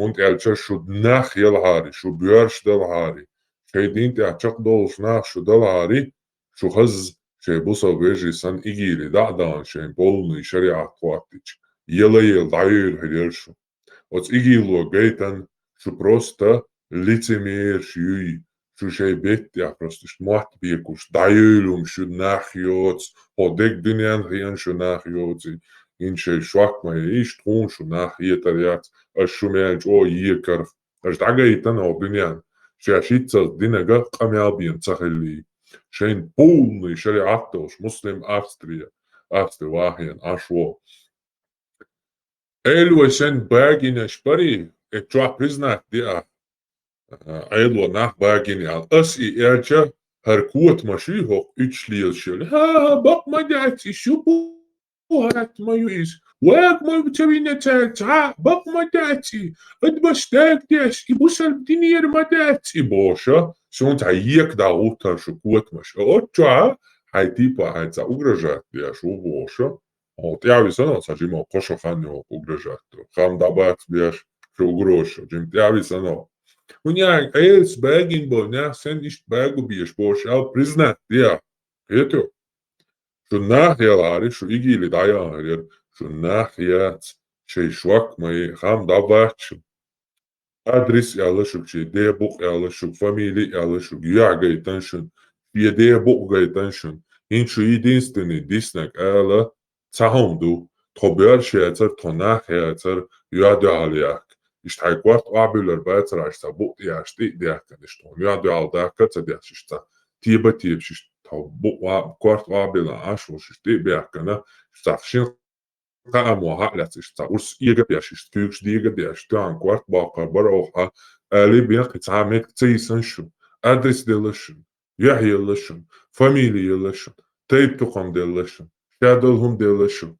und شو دناخ يلهاري شو بيرش دلهاري شي دين تعشق دولش ناخ شو دلهاري شو خز شي بوصو بيجي سن إيجيلي دعدان شي بولني شريعة قواتيش يلا يل دعير هيرشو Вот игило гейтан, что просто лицемер, что шей беття, просто что мат бекуш, даюлум, что нахьёц, одек дынян хиян, что нахьёц, иншей швак май, иш трун, что нахьетарят, аш что мянч, о, екарф, аш да гейтан, о, дынян, что ашица дынага, камялбиен цахели, шейн полный шариаттош, муслим Австрия, вахиян, ашво. Elvesen bagina spari, etwa priznat dia. Elvo nach bagina al asi erja her kuot mashi hok üçliel şöyle. Ha bakma dati şu bu hayat mayu is. Wak mayu tevine ta bakma dati. Adbastak des ibusal dinir madati boşa. Sunt hayek da utar şu kuot mashi. Otwa hay tipa hay za ugražat dia şu boşa. Вот я висано, сажимо кошо ханё угрожато. Хам дабат биаш шо угрошо. Джим я висано. Уня элс бэгин бо ня сен ишт бэгу биаш бош ал признат я. Это шо нахьялари шо игили даяр шо нахьяц шей швак май хам дабат адрес яла шо че де бук яла шо фамилия яла шо я гайтаншн. Я де бук гайтаншн. Иншо единственный диснак яла цахомду тобер шецер тонах хецер яде алиак иштайкварт абулер бацер ашта бу яшти диакан иштон яде алдакат цадяшишта тиба тибшиш тоб бу кварт абила ашуш ти биакана стахшин قاموا هقلتش تاورس يجبياش تيوش دي يجبياش تان كوارت باقا بروحا اللي بيق تعامك تيسنشن ادرس ديلشن يحيى لشن فاميلي لشن تيب تقم ديلشن شادلهم ديلشن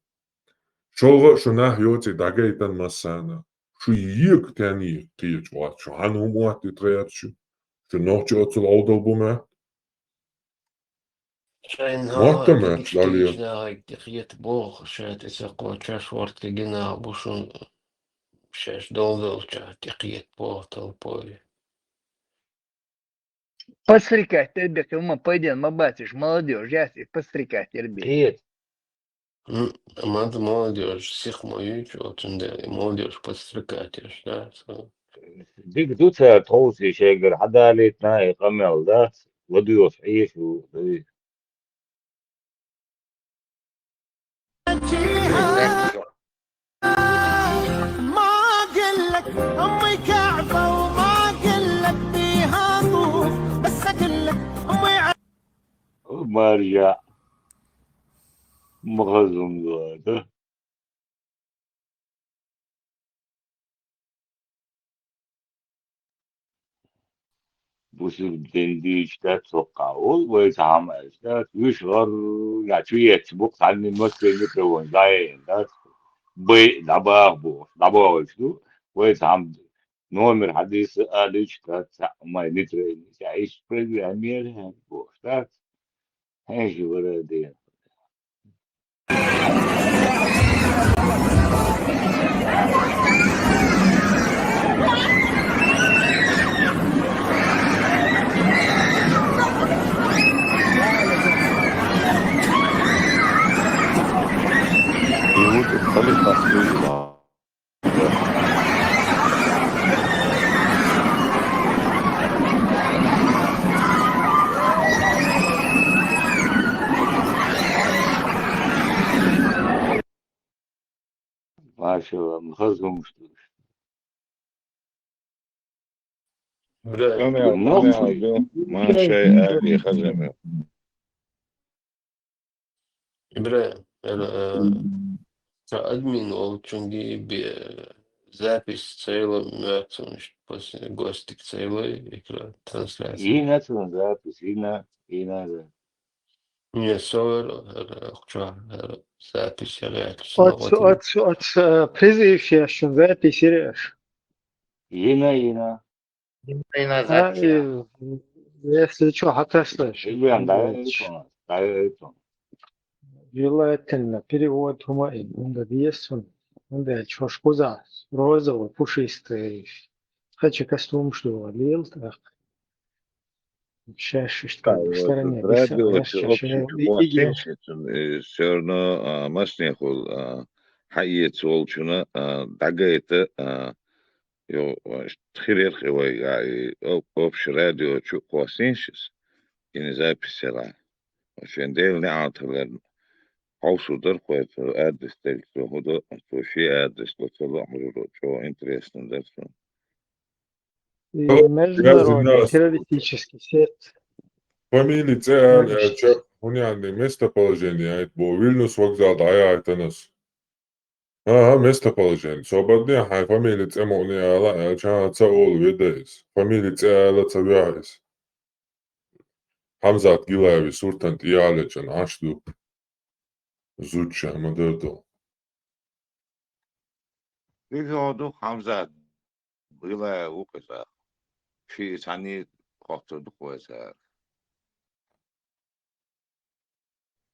شو شناه يوتي داجيتن مسانا شو يك تاني تيج وات شو عنهم وات يتغيرشو شو نوتي أتل أوضل بوما شاين ها مهتمة تجيش لاليا لا تخيت بوخ شات تسقو تشاش ورت جنا بوشون شاش دولدل شات تخيت بوخ تلبوي Пострекать, ребята, мы пойдем, мы батюш, молодежь, ясно, пострекать, ребята. قيت ما انت молодежь всех мою чё تندري молодежь подстрекаешь да ديك دوتا توسي شيء حدا ليتنا يقمل ده وديوس عيش ما اقول لك امي كعبه وما اقول لك بيها طوف بس اقول لك امي ما رجع مغزم ده بوسر دنديش ده توقعول ويتعام ده يشغر يعطيك بوق عني المسكين مترون زين ده بي دبا شو ويتعام نومر حديث قالش ده ما نترين يعيش بريد أمير هن بوش ده هنشي ولا دي يموت الخليفة حبيبي ما شاء الله مخزم ما شيء آلي خزمه إبراهيم админ олчунги запись целой мертвенность после гостик целой экран трансляции. И на запись, и на Не совер, запись От призывших запись реш. Ина. Если что, хотя слышишь. Желательно перевод хумаин. Он есть он чушкуза розовый, пушистый. Хочу костюм, что лил так. Шашечка в стороне. سيرنا مسنيخول حية سولشنا دقيت يو تخير خوي أوبش راديو شو قوسينشس يعني زي بسرعة عشان ديل نعطل حوصو در خوي أدرس تل هذا شيء أدرس لطلع مرور شو интересно درسون Международный террористический сеть. Фамилия цель, понятно, местоположение, бо Вильнюс вокзал, да я это нас. Местоположение. Свободные хай фамилия цемония, ала, ча цаол видес. Фамилия цель, цавяис. Хамзат Гилаеви, Суртан Тиалечан, Ашду. Зуча, модердо. يقعدوا حمزة بلا وكذا في ثاني قطر دكوزة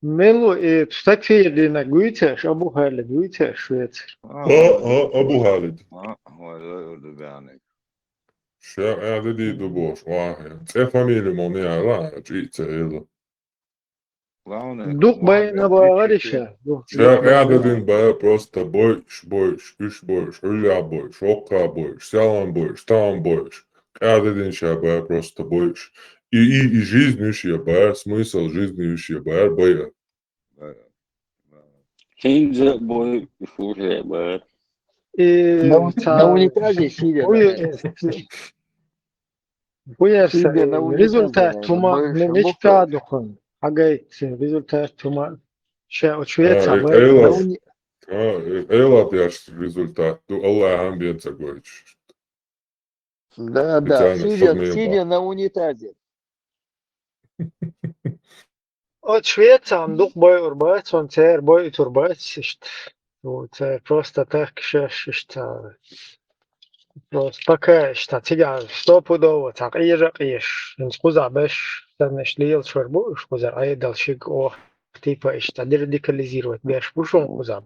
Мелу и статьи на Гуитеш, Абу Халид, Гуитеш, Швеция. أبو خالد. هو ده يعني شا عددي دبوش واحد. فاميلي مونيا لا جيت إله. Дух бай говориша. شا عددين بقى просто больше, إيش больше, Илья больше, Ока больше, Сялан больше, там больше. عددين شا بقى просто больше. И жизнь еще бая, смысл жизни еще бая. Кинза бой, фурия бая. На унитазе сидя. Результат тума не чадухан. Агай результат тума. Швеция. Элапиаш результат. Allah амбиенца гойч. Да, Специально, чтобы не сидя на унитазе. От Швециям дух бой урбац, он цер бой турбац, вот просто так что просто пока что тебя стопудово так ешь, скуза беш, танеш лил швербу, скуза ай дальшик о типа что радикализировать беш бушон куза.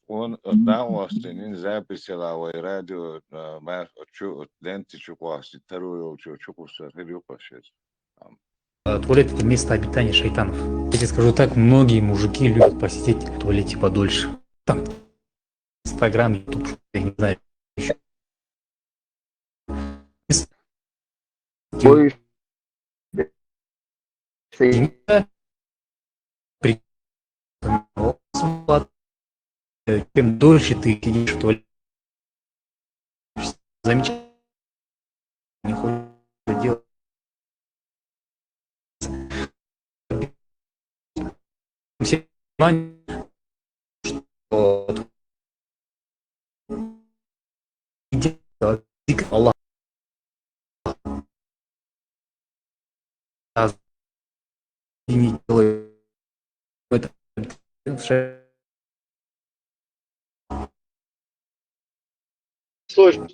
Он давостин записала радио мэр чу ленти чукваси вторую чукуса релюпашес. Туалет — это место обитания шайтанов. Я тебе скажу так, многие мужики любят посидеть в туалете подольше. Там Инстаграм, Ютуб, я не знаю. Чем дольше ты сидишь в туалете, замечательно, не хочешь делать. Все понимают, что Аллах не делает это. Сложно.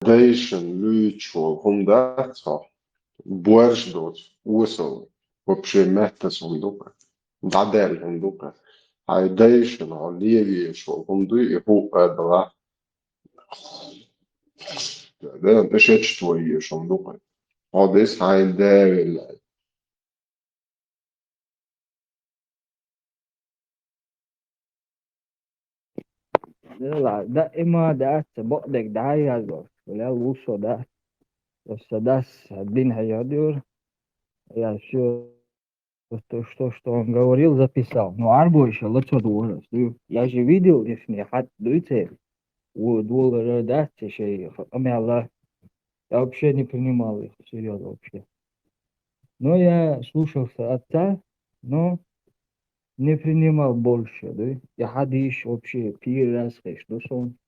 Дейшн, Лючо, Хундацо, Буэрждот, Усл, вообще мягко сундука, Дадель сундука, а Дейшн, Леви, шо, Хунду и Хупадла, да, тащить твои сундука, Одес, Хайдевил, لا دائما داس بقدك دعاية الوقت ولا وصو داس بس داس الدين هيادور я все что он говорил, записал. Ну, арбо еще лучше доллара. Я же видел, если не хат дуйте, у доллара даст еще, я вообще не принимал их, серьезно вообще. Но я слушался отца, но не принимал больше, да. Я ходишь вообще первый раз, что он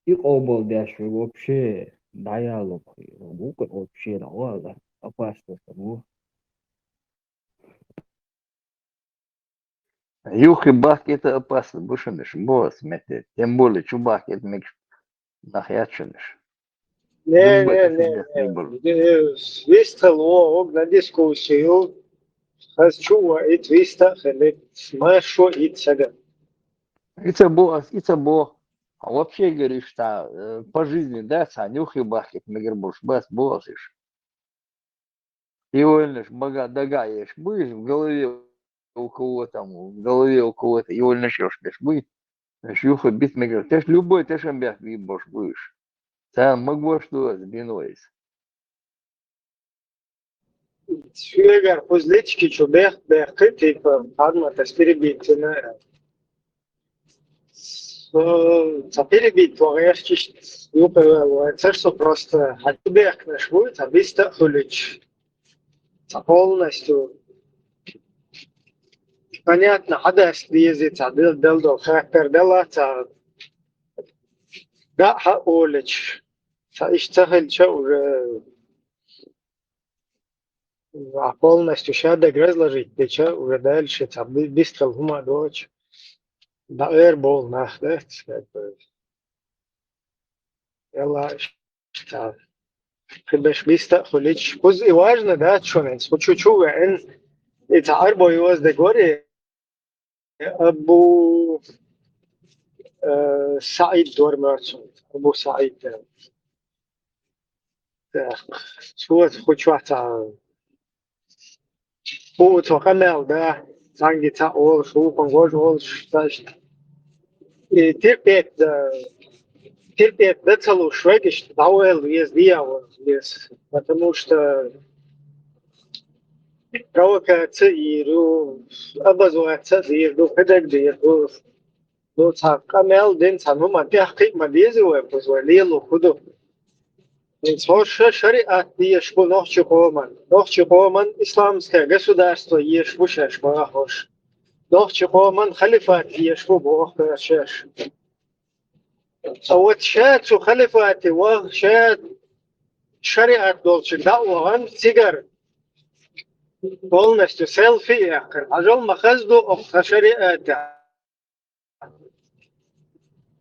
и обал дальше вообще диалог, вообще ладно, опасно того. Юх и бах это опасно, бушенеш, бос, мете, тем более чубах это мекш нахяченеш. Не, свистал на дискуссию, хочу и твиста, смешу и цега. Это бог. А вообще говоришь, что по жизни, да, санюх и бах это мегербуш, бос ишь. И вольнеш, бага дагаешь, будешь в голове у кого-то, и вольнеш ешь, будешь. Шюха бит мегер, ты ж любой, ты ж амбях вибош будешь. Сам могу что сбинуешь. Швегар позлички чубех бехты типа адма перебитина. Перебит твоящий юпе церсо просто отбех наш будет, а биста хулич. Полностью понятно, хадас лезет, дел до хакер дела, да хаулич. Ищтахал уже полностью шадок разложить, печа уже дальше, быстро гума дочь. Да эрбол нах, да, как бы. Ела, что хибеш быстро хулич. Пусть и важно, да, что не, чуть-чуть, это арбо и вас дегоре, Абу Саид Дормерсон, Абу Саид. شو хочу это Puto Kamel, da, Sangita, all, Shukon, Goj, all, such. Терпеть, да целую швегиш, дауэл, есть дьявол, есть. Потому что провокация и образуется дирду, педагог дирду. Ну, так, камел день саму матяхи мадезуэ, позволило худу. Инсоша шариат ешбу нохчухоман. Нохчухоман исламское государство ешбу шашмахош. Нохчухоман халифат ешбу бохашаш. А вот шат шо халифат его шат шариат долче дауан сигар. Полностью селфи яхр. Ажал махазду ох шариата.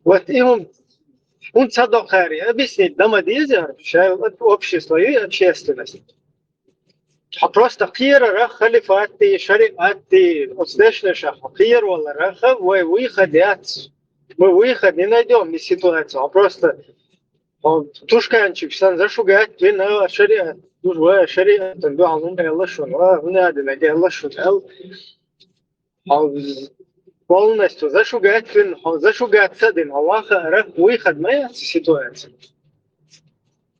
Вот им он садохари объяснить домодезер, что общество и общественность. А просто хира халифаты, шариаты, успешные хир вала раха, выходят. Мы выход не найдем из ситуации, а просто тушканчик сан зашугать, ты на шариат, душ шариат, да, он Аллах шун, он надо найти Аллах шун, полностью зашугаться, дин Аллаха выход моя ситуация.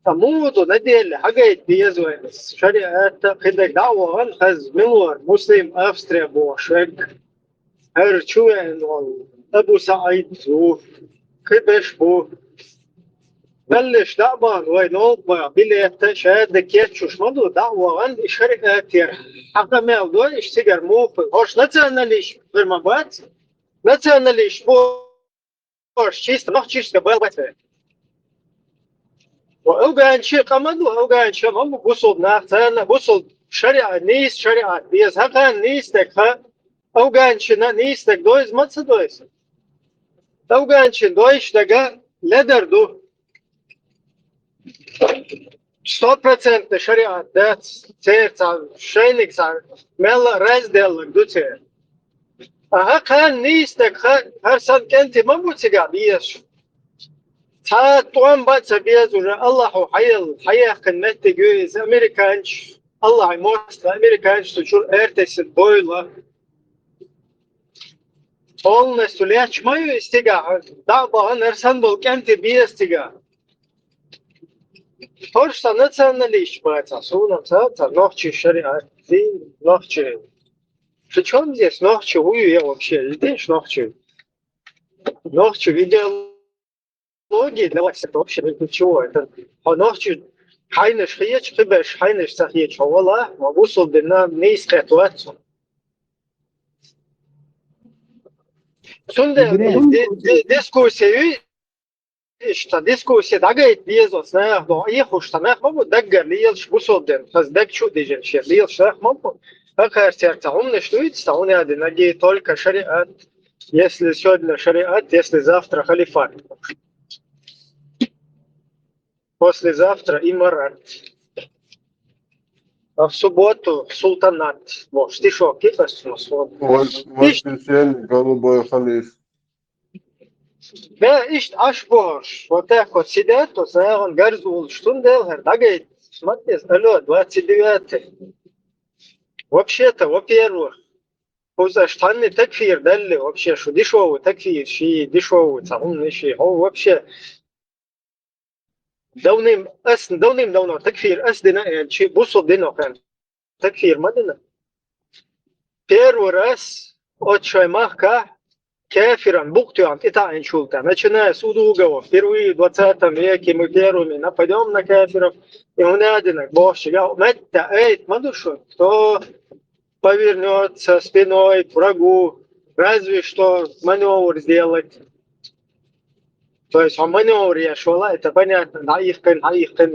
Тому то на деле, хагает безуэльность. Шариата, когда дауан хаз милуар, муслим Австрия бошек, эрчуэн он, Абу Саид зу, кибеш бу, بلش دعوان وينوبا بليت شاد كيتشوش مدو دعوان شركاتير حقا مالدو اشتغل موفي هوش نتسألناليش برمبات نتسألناليش بوش чисто نوح чисто بالبات وأوغان شي قمدو أوغان شي مم بوصل ناختانا بوصل شريعة نيس شريعة بيز هقان نيستك ها أوغان شي نيستك دويز متس دويز أوغان شي دويش دقا لدر دو 100% шариат, да, церца, шейникса, мела разделок дуце. Ага, хан нистек, хар сан кенти мамутига биеш. Та туан баца биез уже Аллаху хайл, хайях кенметти гюиз, американч, Аллах мост, американч, тучур эртесит бойла. Полностью ляч мою истига, да, баган эрсан был кенти биез тига. Точно националист, братья, сунам царца, ночи шариат, день, ночи. Причем здесь ночи, я вообще, здесь ночи. Ночи идеологии для вас это вообще ничего. Это ночи, хайнеш хиеч, хибеш, хайнеш сахиеч, Аллах, мабусул дина не искатуацу. Сунде, дискуссии, что дискуссия дагает безос, на их уж там маму даггар лиелш бусоден, хаз дагчу деженше, лиелш маму. Как сердце умный что видите, он один надеет только шариат. Если сегодня шариат, если завтра халифат. Послезавтра имарат. А в субботу султанат. Вот, стишок, кипас, воскресенье голубой халиф. Да, ишь, аж бош. Вот так вот сидят, то он гарзул, что он делает, дагает, смотри, алло, 29-й. Вообще-то, во-первых, штаны такфир дали, вообще, что дешевый такфир, ши дешевый, умный ши, вообще. Давным-давно такфир асдина, чи бусул динохен. Такфир мадина. Первый раз от Шаймахка кефиром буктюан итаин шулта. Начиная с удугова, впервые в 20 веке мы первыми нападем на кефиров, и он один, Бог считал, метта, эй, мадушу, кто повернется спиной к врагу, разве что маневр сделать. То есть он маневр решила, это понятно, на их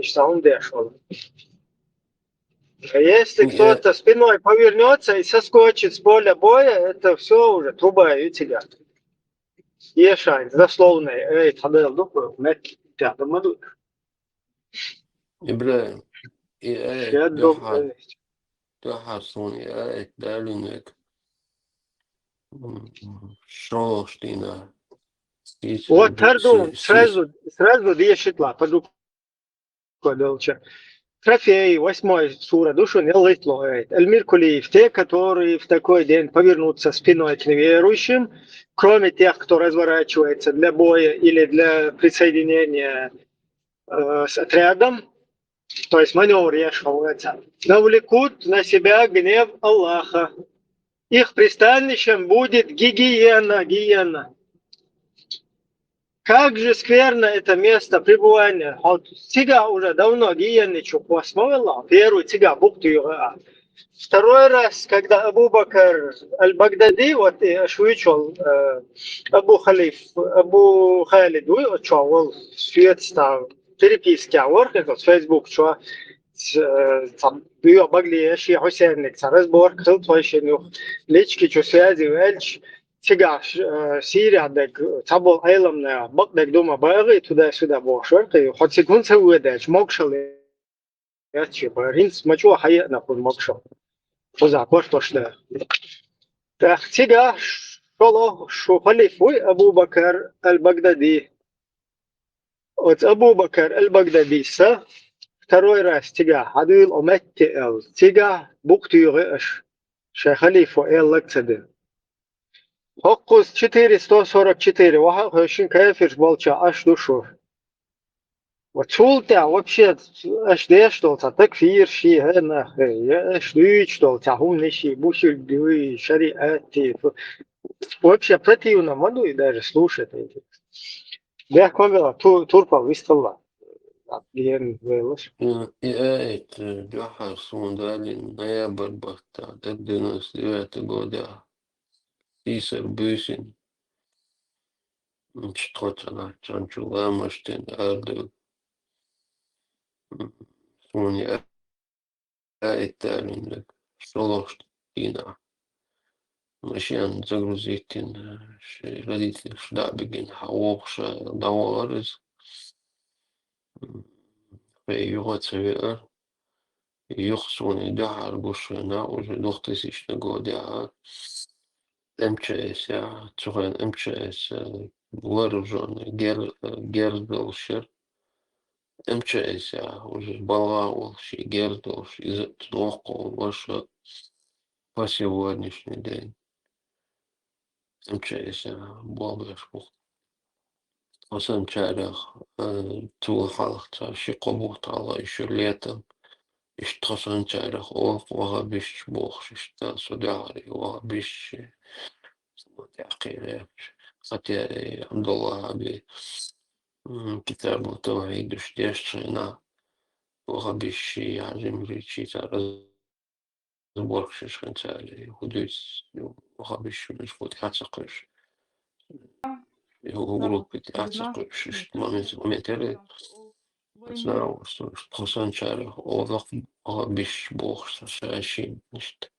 что он решил. А если кто-то спиной повернется и соскочит с поля боя, это все уже труба и тебя. Ешань, дословно, эй, тадел духу, метта, маду. Ибраим, Я думаю, تحصوني دالونك شروشتينا вот Тардун сразу решит ла, подруг Кодолча. Трофей, 8 сура, душу не лытлоет. Эльмир Кулиев, те, которые в такой день повернутся спиной к неверующим, кроме тех, кто разворачивается для боя или для присоединения с отрядом, то есть маневр Яшхауэца, навлекут на себя гнев Аллаха. Их пристанищем будет гиена. Как же скверно это место пребывания. Вот сега уже давно гиены чуквасмовала, первый сега бухту. Второй раз, когда Абу Бакр аль-Багдади, вот швычел Абу Халид, учел свет стал переписки, с Facebook, что там ее могли еще Хусейник, разбор, кто еще лички, что связи, вельч. Сега Сирия, табол айломная, бакдек дома баги туда-сюда бошер, ты хоть секунд сауэдач, мокшал я чипа, ринс мачо хая нахуй мокшал. Поза кошто что. Так сега шоло халифуй Абу Бакр аль-Багдади. От Абу Бакр аль-Багдади са второй раз сега адил уматти эл, сега буктюгыш, шахалифу эл лакцады. Хоккус 444, ваха хэшин кафир болча аш душу. Вот чулта вообще аш дештолта такфир ши хана аш дичтолта хунниши бушил дуи шариати. Вообще противно маду и даже слушать эти. Да комбела турпа вистала. Ген велос. это Джаха Сундалин, ноябрь бахта, 99 года. Исер Бюсин, Чтотана, Чанчула, Маштин, Арду, Суни, Айталин, Шолоштина, Машин загрузитин, родитель Шдабигин, Хаокша, Даварыз, Его Цевер, Юхсуни, Дахар Гушина, уже 2000 года. МЧС, цуган МЧС, вооруженный, Гердолшер, МЧС, уже Балаулши, Гердолш, из Тнохкова, ваша по сегодняшний день. МЧС, Балбешпух. Осан чарях, Тулхалхта, Шикобухтала, еще летом. Иштосан чарях, Вагабиш Бог, Шишта, Судари, Вагабиш. Хотя عبد الله بكتاب التوحيد اشتيشنا وغبيشي عجم ريتشيتا разборкшиш ханцали худусь وغبيش مشفوت حاسقش его группы حاسقش момент это знаю что خصوصا شارع وضق غبيش بوخ شاشين نشت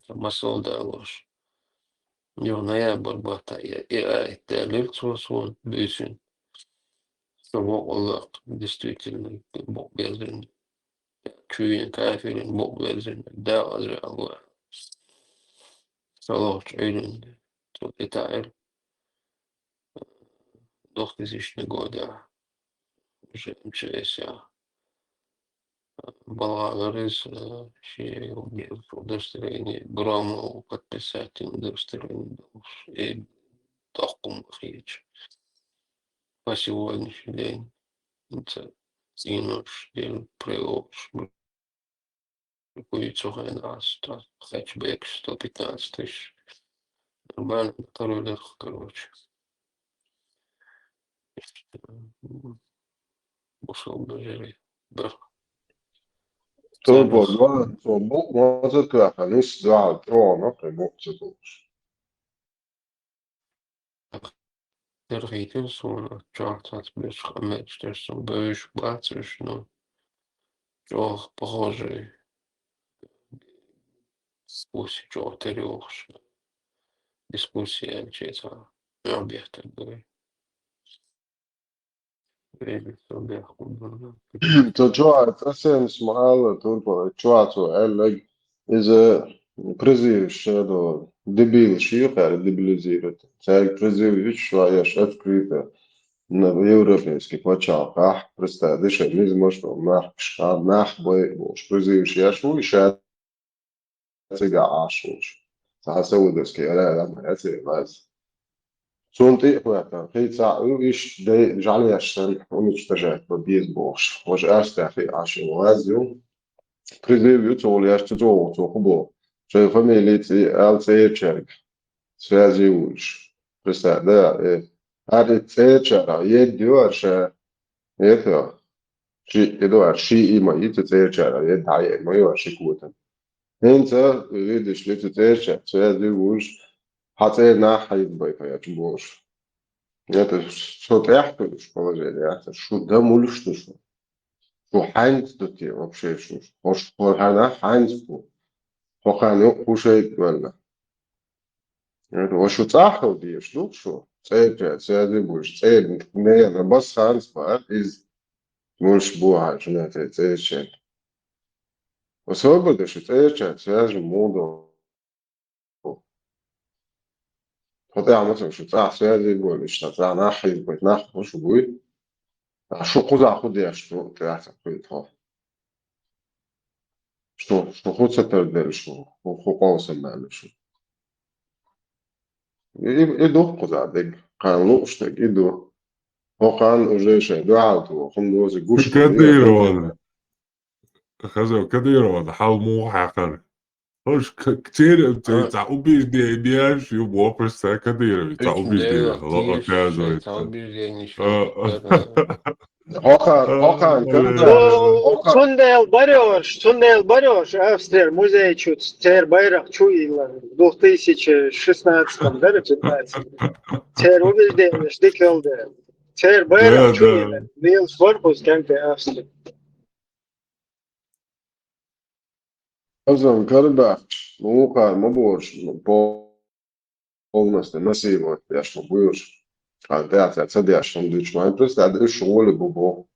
مسؤول دالوش يغنيا برباطا это лицо бюсин само Allah действительно Бог безден чуин кафирин Бог безден да азра Allah салах чуин тут это 2000 года уже МЧС Балагарыз удостоверение Громову подписать удостоверение и Тохкум Хич. По сегодняшний день это Инуш, день приош, будет нас, хэтчбэк 115 тысяч. Нормально, второй лет, короче. Ушел бы жили. Turbo mazat kļākā izsdāda tronu, ka mūcatūš. Terhītils un čārtāts bez хамечтers un bēžu bāceš, nu, čo похожий дискуссии, čo терёшь, дискуссия, чего объекты были. Tas ir smāla turpā, čvāco elleg, призыв шедо дебил шиёхар дебилизировать. Царь призыв шваяш открыто европейский почалках, представляешь, мы можем нах бой, призываешь я шо, еще цыга ашуш. Саудовский, я тебе вас. Сонты, это, хейца, иш, да, жалеешь, уничтожать, без бож. Может, астахи ашу лазю. Призываю, то я что то хубо. Что фамилии ЛЦЧ, связываешь. Представь, да, ЛЦЧ, едешь, это, ши има, и ЦЧ, да, мое шикута. Инца, видишь, ЛЦЧ, связываешь. Хотя нахуй байка чубош. Это что тряхту положение, это что да муль что. Что ханц тут вообще что. Хош хана ханц по. Хохану кушает вально. Это вот что цахал диешь, ну что. Цепь, ты будешь. Цепь, не, на бас ханц па из мульш буа, что на это цепь. Особенно что цепь, свяжем моду. خطير مثلا شو تاع سيادي يقول إيش تاع ناحي بيت ناحي وش بقول شو خذ خذ شو تاع بيت ها شو خذ ستر دل شو خو قوس ما شو يدو خذ عدك قال له إيش يدو هو قال وجه شيء دعاته خم دوز جوش كدير هذا خذوا كدير هذا حال مو حقر هوش كتير تعو بيش دياش يبغى بس كدير تعو بيش دياش الله كذا تعو بيش دياش Hakan Sundel Барёш, Австрия, музей чуть, теперь байрак чуила в 2016 да, 15. Теперь убеждение, что келде. Теперь байрак чуила, Нилс Корпус, кенте Австрия. أصلاً كلبة موقع مبورش полностью насиловать, я что будешь. А да, это я что дичь, мой просто это школы бобо,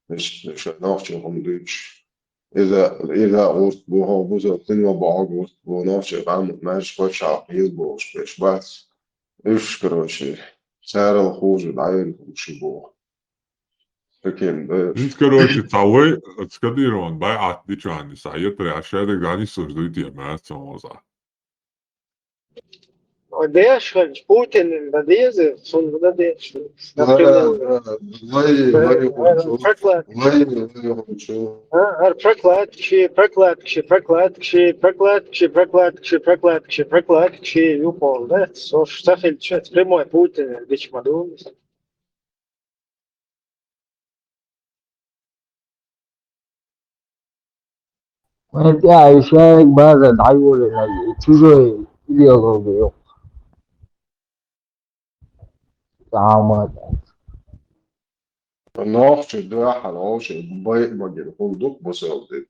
еще навчим дичь. إذا قلت بوها بوزا تنوى بعض ونافش قام ماشي بوش عقيل بوش بيش بس إيش كروشي سعر الخوج العين وشي بوها لكن انت كروشي تعوي تكديرون بايعات ديشو عني سعيتري عشانك عني سوجدويتي ما تسموزا Деш, Путин, да deze, сон да деш. Прокладки, юпол, да? Штафель, прямой Путин, дич мадун. انت عايشاك بهذا العيول تجي اليوم تعامل نافش دواح العوش بايق مجل خلدوك بسالدي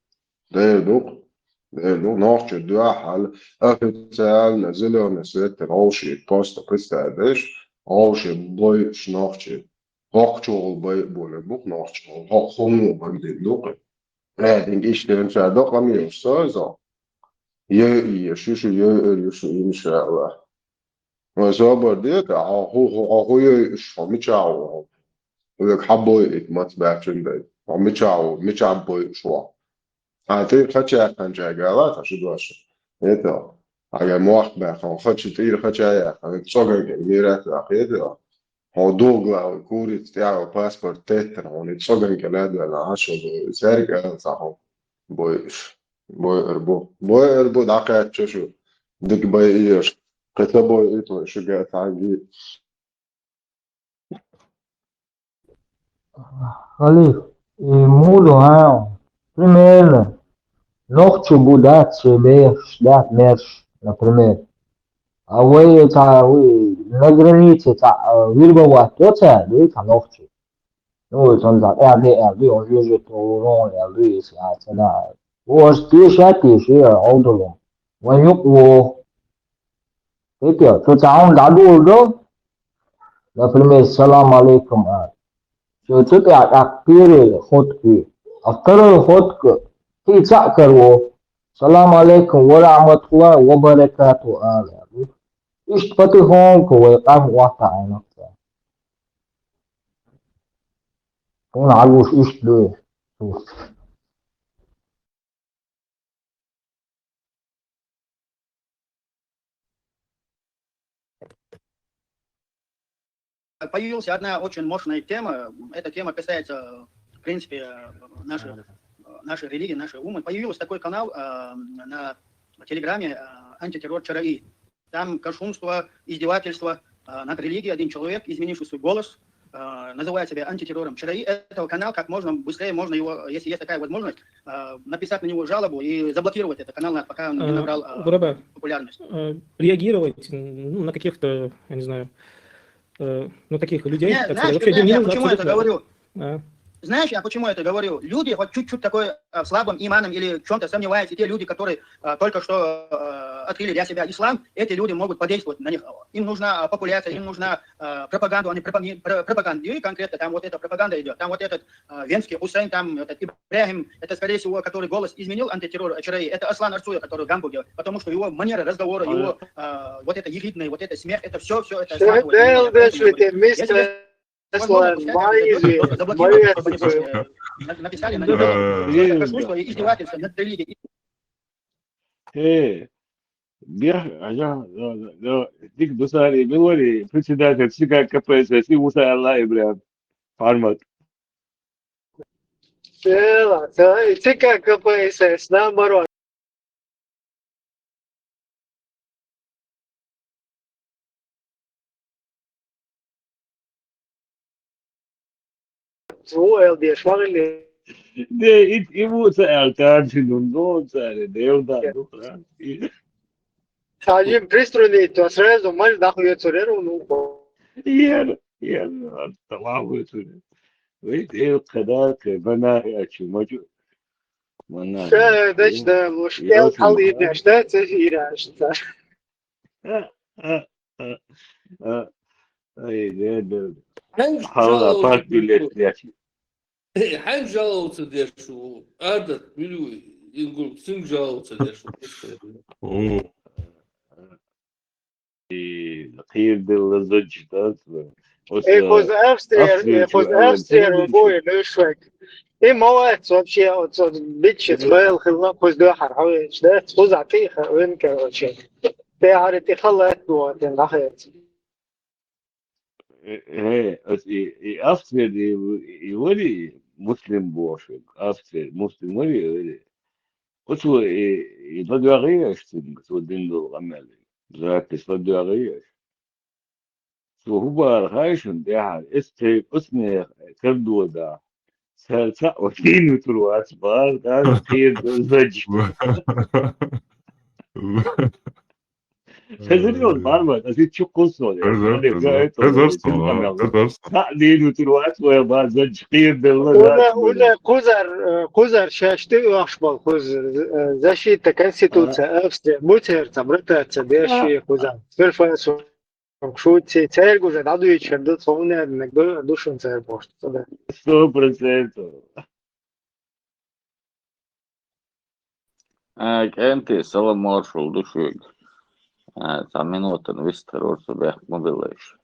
ده نافش دواح الأفتال نزله نسيت العوش بوست قستادش عوش بايش نافش هاقشول بايق بوله بوك نافش هاقخمو بگدید لوقه ردینگ ایش دیم شده قمی استازا یه شوشو یه inşallah. وزابر ديت هو يشفى متشاو ويك حبوي ما تبعتشن ده متشاو بوي شو عادي خدش كان جاغالات عشان دوش إيه اگر موقع بخوام خدش تیر خدش يا تصوغ ميرات اخيد هو دوغلا كوري تاعو باسبورت تتر هون تصوغ كلاد ولا عشو سارق صاحو بوي اربو دقات شو ديك باي ايش كتبوا ايتو شجعت عندي ali mudo primeiro norte budat dat мерш например а вы это вы на границе это вильбова тоца вы там норте ну это он да RD он же то рон RD это да вот ты аудоло ванюк это то там даду например салам алейкум जो चुके आखिरी खुद की अक्सर खुद की चाकर वो सलाम अलैकुम व रहमतुल्लाह व बरकातुहू इस पति हों को वो काम वाता है ना Он عالوش اشتلوه. Появилась одна очень мощная тема. Эта тема касается, в принципе, нашей религии, нашей умы. Появился такой канал на Телеграме «Антитеррор ЧРИ». Там кощунство, издевательство над религией. Один человек, изменивший свой голос, называет себя антитеррором ЧРИ. Это канал, как можно быстрее, можно его, если есть такая возможность, написать на него жалобу и заблокировать этот канал, пока он не набрал популярность. Реагировать на каких-то, я не знаю, таких людей. Знаешь, я почему это говорю? Знаешь, я почему это говорю? Люди вот чуть-чуть такой слабым иманом или в чем-то сомневаются, те люди, которые только что открыли для себя ислам, эти люди могут подействовать на них. Им нужна популяция, им нужна пропаганда, они пропагандируют конкретно, там вот эта пропаганда идет, там вот этот венский Хусейн, там этот Ибрахим, это скорее всего, который голос изменил антитеррор ЧРИ, это Аслан Арцуя, который в Гамбурге, потому что его манера разговора, его вот это ехидное, вот это смех, это все это написали на него кощунство и издевательство над религией. Дик Дусари, Милори, председатель ЦК КПСС, и Муса Аллай, бля, формат. ЦК КПСС, наоборот. Звуэл дешмагли. И Муса Алтарчинун, ну, царь, Девда, Сажим пристроили, то сразу мать дахует суреру, ну. Я, талаву это. Ведь когда бана я чумачу. Мана. Да, мушкел халид, что это фирашта. Ай, да. حنج Хала парк билет яки. حنج жаловаться дешу. Адат, милуй, ингул, син жаловаться дешу. И خير بالزوج ده. Хос Австрия, бой, лешек. И مواد вообще, битчет, вел, хилла, хос дохар, хавич, да, хос عتيخة, وين كروشة. تعرف خلت وقت نخيت. Австрия и вали муслим бошек. Австрия муслим вали. Вот что и подвигаешь, что диндол гамели. Запись подвигаешь. Что губар хайшен, да, este усне кардо да. Сердца очень утруат бар, да, ты зачем? Серьезно, барба, это что кусок? Дин утруат своя бар, зачем было? ولا قزر شاشتي وأخبار قزر защита конституция Австрия мутер там ротация деши قزر فرفاس شو تير قزر عدو يشدد صونا إنك دوشن تير بوش 100%. Enti sala maršalu dušīgi. Tā minūte un viss terors bija mobilējuši.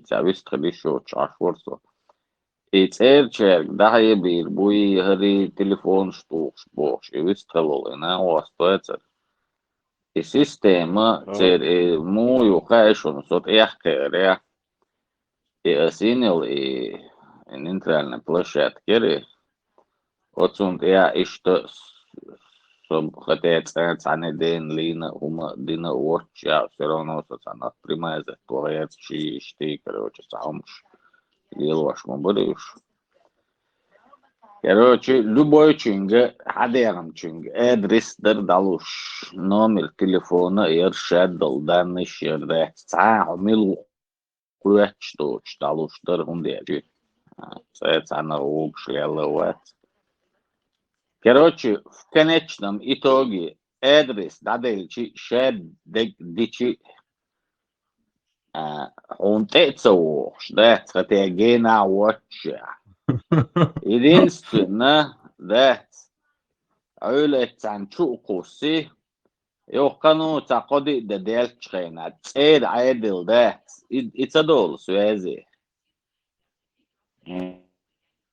Tā viss tradišo čāšvorso. I cerčēr, dahi bir, bui hari telefon stūks boš. I viss teloli, ne, oastu ecer. I sistēma cer mūju haišunu sot ehkēr, ja. I asinil i intrēlne plašēt keri. Otsunt, ja, ištas хотя цаны день лина ума дина орча все равно цена прямая за творец чисти короче самш делаешь мобилиш короче любой чинга хадерам чинга адрес далуш номер телефона иршад данный шерде цамил что далуш даргундеги цена укшеловат. Короче, в конечном итоге адрес дадельчи шеддичи хунтецо, да, хотя гена watcha. Единственное, да, أولئك شوقوسي يوقنوا تعقدي ددال شخينا تسير عادل ده يتصدول سوازي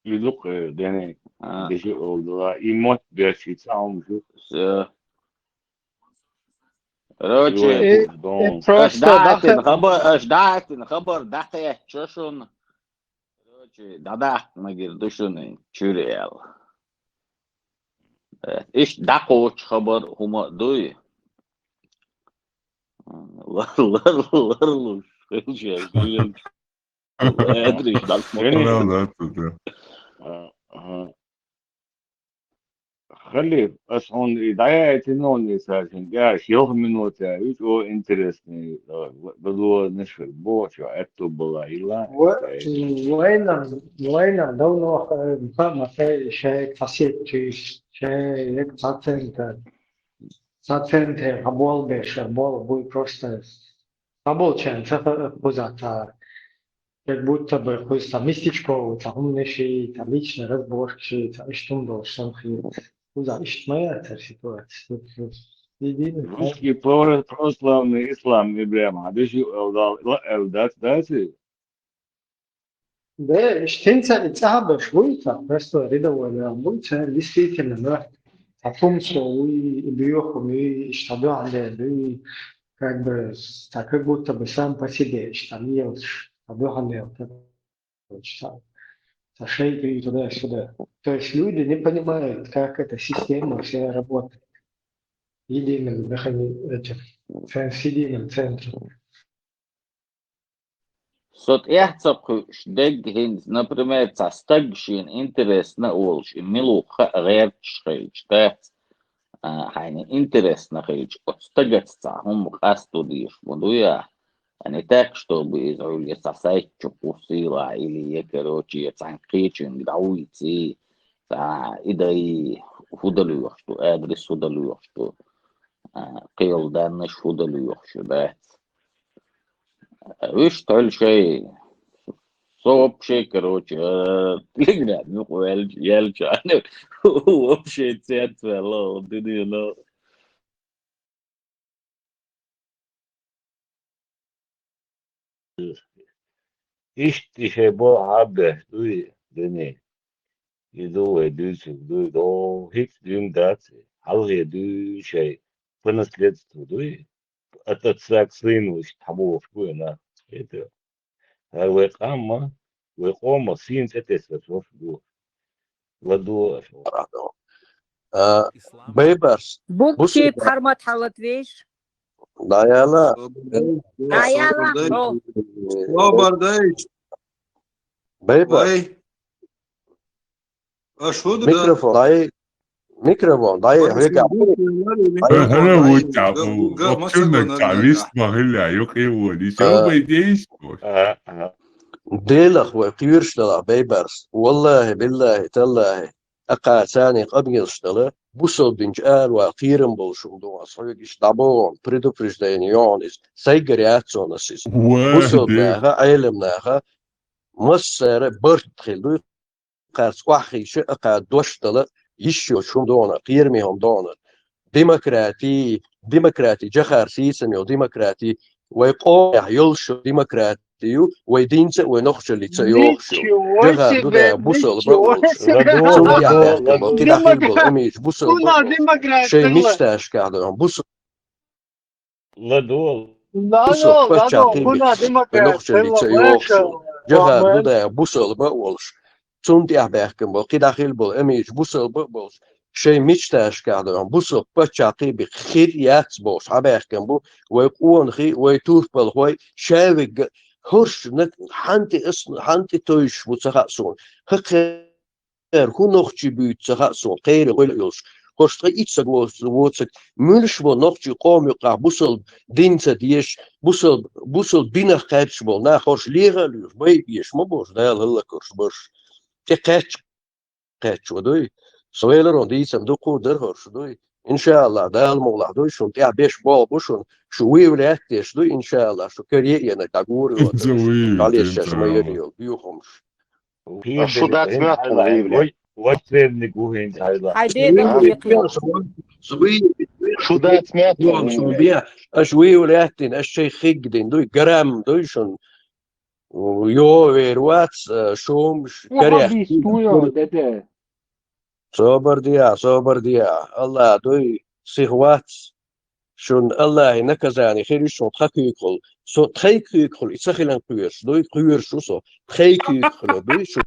يدق دني دشي oldular. İmot bir şey çalmışız. Короче, ождать خبر دحيح شوشون. Короче, дадах магир душуны чурел. إيش دقوش خبر هما دوي. لرلوش خيل أدري إيش دالك خلي أصلاً دعاية إنه ساشن جاش يوم من وتاعي أو إنترستني بدو نشر بوش وعدتو بلايلا وين دولة ما في شيء خاصية شيء ساتنت قبول بيش قبول بوي بروستس قبول чен позата как будто бы какой-то мистичко там неши там личный разборчик там что должен быть куда ишмая эта ситуация русский православный ислам Ибрахим hadisi evdat да штенца цаба швуйта просто рядовая мульта действительно Потомство и биохуми, что они как бы как будто бы сам по себе, что они объехали со шейки и туда-сюда. То есть люди не понимают, как эта система вся работает. Единым центром. Сот яхцапку шдеггин, например, цастагшин интересно олш, милуха герчхейч, да, хайне интересно хейч, отстагаться, хум астудиш, будуя, а не так, чтобы изрули сосайчу пусила или короче цанкичин, грауицы, и да и худалюх, что адрес худалюх, что قيل دانش худалюх, что да. Видишь, только вообще, короче, телеграм, ну, елча, вообще цвет, ло, ты не know. İşte şey bu abi, duy, يدو يدوس دو هيك دين دات حلقة يدو شيء فنسلت دوي أتتساكسين وش حبوه شوينا هيدا ويقام ويقوم سين تتسوس دو لدو بيبرس بوكشي بحرمت حلت ويش دايالا صابر دايش بيبرس أشهد ميكروفون داي هيك أنا وتعبو وكنا تعبيس ما هلا يوكي ولي شو بيديش ديلخ وقيرشتلا بيبرس والله بالله تالله أقا ثاني قبل يشتلا بوصل بنجال وقيرن بولشم دو أصحيح إشتابون предупрежденионис سيجرياتسونسيس بوصل بناها علمناها مصر برتخلو قاعد واحد شيء قاعد دوشتلا يشيو شوم دونا قيرميهم دونا ديمقراطي جخار سيسن يو ديمقراطي ويقوم يلشو ديمقراطيو ويدينس ونخش اللي تسيوخشو جخار دودا بوصل بقول كده حلبو اميج بوصل شيء مشتاش قاعدهم بوصل لا دول كنا ديمقراطي اللي تسيوخشو جخار دودا بوصل بقولش تونتي أحبكم بقول كده حلبو اميج بوصل بقولش شيء مشتاش قاعدهم بوصل بتشاقي بخير ياتبوش حبكم بو ويقون خي ويتوف بالخوي شاوق هرش نت حنتي تويش وتخصون خير هو نخشي بيت تخصون غير غلوش هرش إيش ووتك ملش بو نخشي قوم يقع بوصل دينتا ديش بوصل بينا خاتش بو نا هرش ليغا ليش بيش ما بوش دال هلا كرش برش قاتش ودوي سويلر دي صندوق درهرش دوي إن شاء الله دال مولا دوي شون تيا بيش بول بوشون شوي ولاتيش دوي إن شاء الله شو كريه أنا تقول عليه شاش ما يريول بيوهمش شو ده سمعت واترين نقولين شو ده سمعت شو بيا أشوي ولاتين الشيء خيقدين دوي جرام دوي شون ويو ويروات شوم كريخ صبر ديا الله دوي سيغوات شون الله نكزاني خير شون تخيكل سو تخيكل يسخلن قيرش دوي قيرش شو تخيكل دوي شو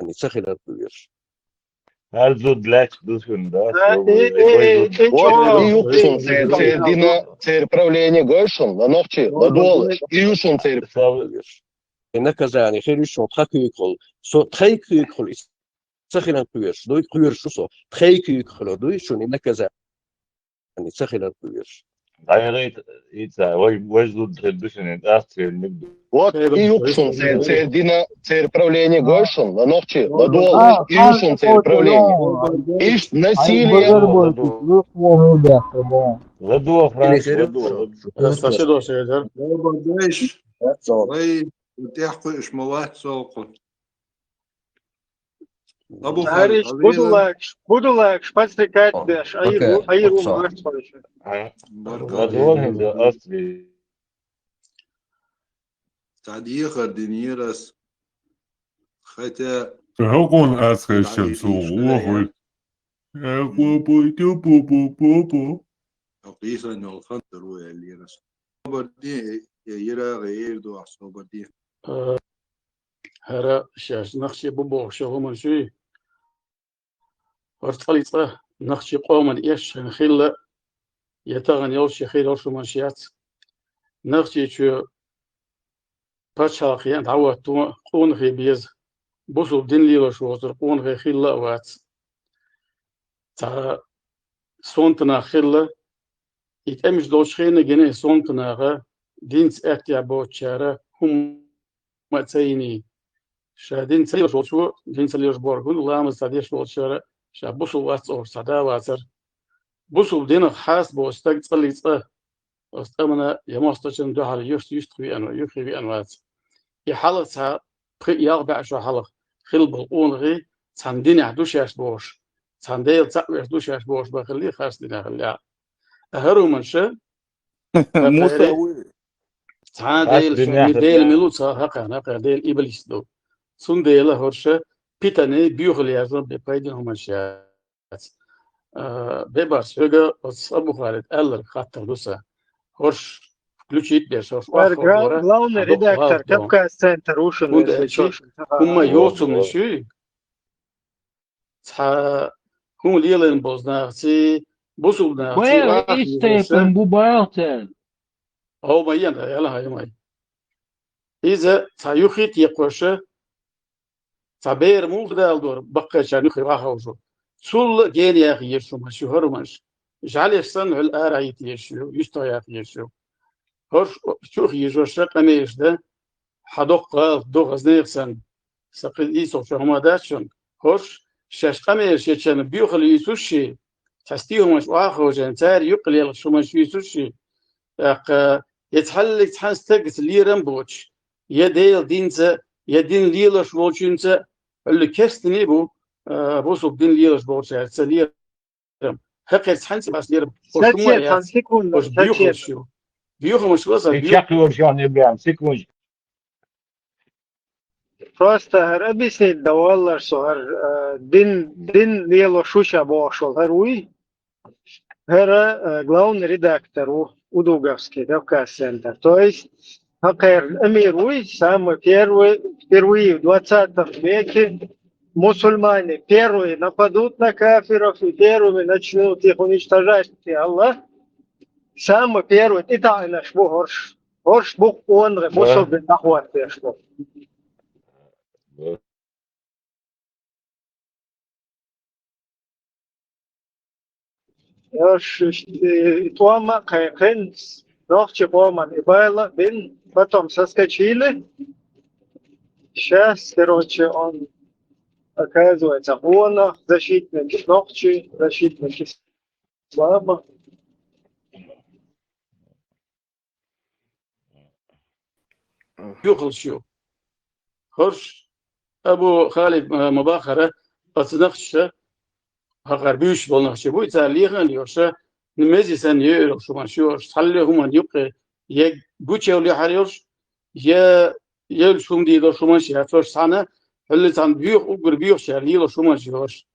يسخلن قيرش Also gleich duschen das. Юксун цердина церправление гойшун на ногчи ладолы юшун цер نكزاني خير شون تخيكل سو تخيكل يسخلن قيرش دوي قيرش شو تخيكل دوي شون نكزاني يسخلن قيرش Eigentlich ist was du duschen in das nigdu. Вот юксун цердина церправление гойшун на ногчи ладолы юшун церправление иш насилие Ладо Франц. Спасибо, Сергей. Бардайш. Ой, تحقق شموات سوق. أبو Ариш, будулак, шпацрикать деш, айру мартфальш. Ладо да Австрии. تعديق دينيرس хотя فهوكون أسخي الشمس وغوخي أقيس أن الخنطر ويليرس صبردي يرى غير دو صبردي هرا شاش نخشي ببوغ شغل من شوي ورتقليطه نخشي قوما إيش نخيل يتغن يوشي خيل ورشو منشيات نخشي شو باشا خيان دعوة قون غي بيز بوسو بدين ليلو شو قون غي خيل وات تا سونتنا خيل يتأمش دوش خينا جنيه سونتنا غا دينس احتيا بوتشارة هم متسيني شادين سليوش وشو دين سليوش بورغون الله مستديش وشارة شابوسو وات أو سدا واتر بوسو بدين خاص بوستق تصلي أستمنا يماستشن ده على يستوي أنا يخري أنوات يحلتها يربع شو حلق خلب الأونغي تندين عدوش يشبوش تنديل تقوي عدوش يشبوش بخليه خاص دينا خليها أهرو منشة تنديل ملوتها هقا ديل إبليس دو سنديل هرشة بيتاني بيوغلي يزن بقيدهم منشات بباس هجا أبو خالد ألر خاطر دوسا هرش включить бешос. Главный редактор Кавказ-центр Ушин. هم يوصل نشوي. هم ليلين بوزناغتي بوصلنا. Where is Stephen Bubarten? أو ما يلا هاي ماي. إذا سيخيط يقوشه تعبير مو بدال دور بقى شان يخي راحوجو. سول جين يا أخي يشو مشهور مش. جعل يصنع الآرايت يشو يشتايات يشو. هرش شو يجوش قميش ده حدق دوغز نيرسن سقل إيسو شو هما داشون هرش شاش قميش يتشان بيوخل يسوشي تستيهم مش واخو جان تاري يقلي شو مش يسوشي يتحلق تحس تقت ليرن بوش يديل دينتا يدين ليلش بوشينتا اللي كستني بو بوسو بدين ليلش بوش ليرم حقيقة تحنس بس ليرم وش بيوخل شو секунд. Просто объяснить давала, что дин лело шуша бошел, руи, главный редактор Удуговский, Кавказ-центр. То есть, Руи самый впервые в 20 веке мусульмане первые нападут на кафиров и первыми начнут их уничтожать. Аллах самый первый, и так наш Хорш бух он мусул бен Нахват перешло. Тома Кайхен ночью Оман и Байла бин потом соскочили. Сейчас, короче, он оказывается он защитник ночи, защитник ислама. يخل شو هرش أبو خالد مباخرة أتناقش هقربيش بالناقش بوي تعليقا يوشة نمزي سن يورو شو ما شو حلهم أن يبقى je Gucci Harrios, je шум die door soms je first sana, اللي عن بيوخ وقر بيوخ شاري له soms يوش.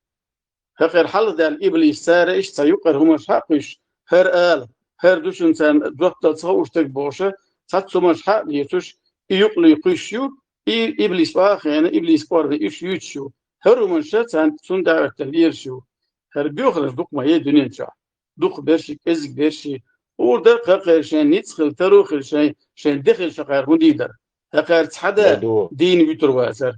هقر حل ده الإبليس سارة إيش سيقر هم حقش هر دوش إنسان دوقت تصوش تكبوشه صات soms حق يتوش يقلي يقشيو إبليس واخينا إبليس قارب إيش يتشو هر من شات عن سون دعوة تليرشو هر بيوخ لفدوق ما يدنين شا دوق برشي إزق برشي ورده قاقر شان نتخل تروخ شان دخل شقار هنديدر هقار تحدا دين بيتروازر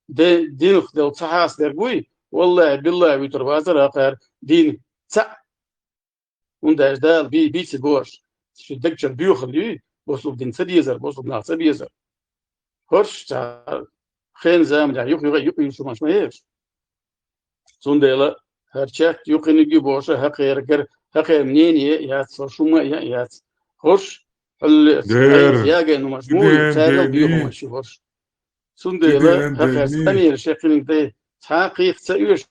دين خدل صحاس درقوي والله بالله بيتروازر هقار دين تسع ونداش دال بيتس بورش شو دكتور بيوخلي بوصل دين سديزر بوصل ناس سديزر هرش تا خين زام دا يقي شو مش ماهيش سونديلا هرشات يقي نجي بوشه هقير منين يات شو يات هرش يا جن مجموع ساقل بيهم مش هرش سونديلا هقير ثاني شكلين ده حقيقة سيوش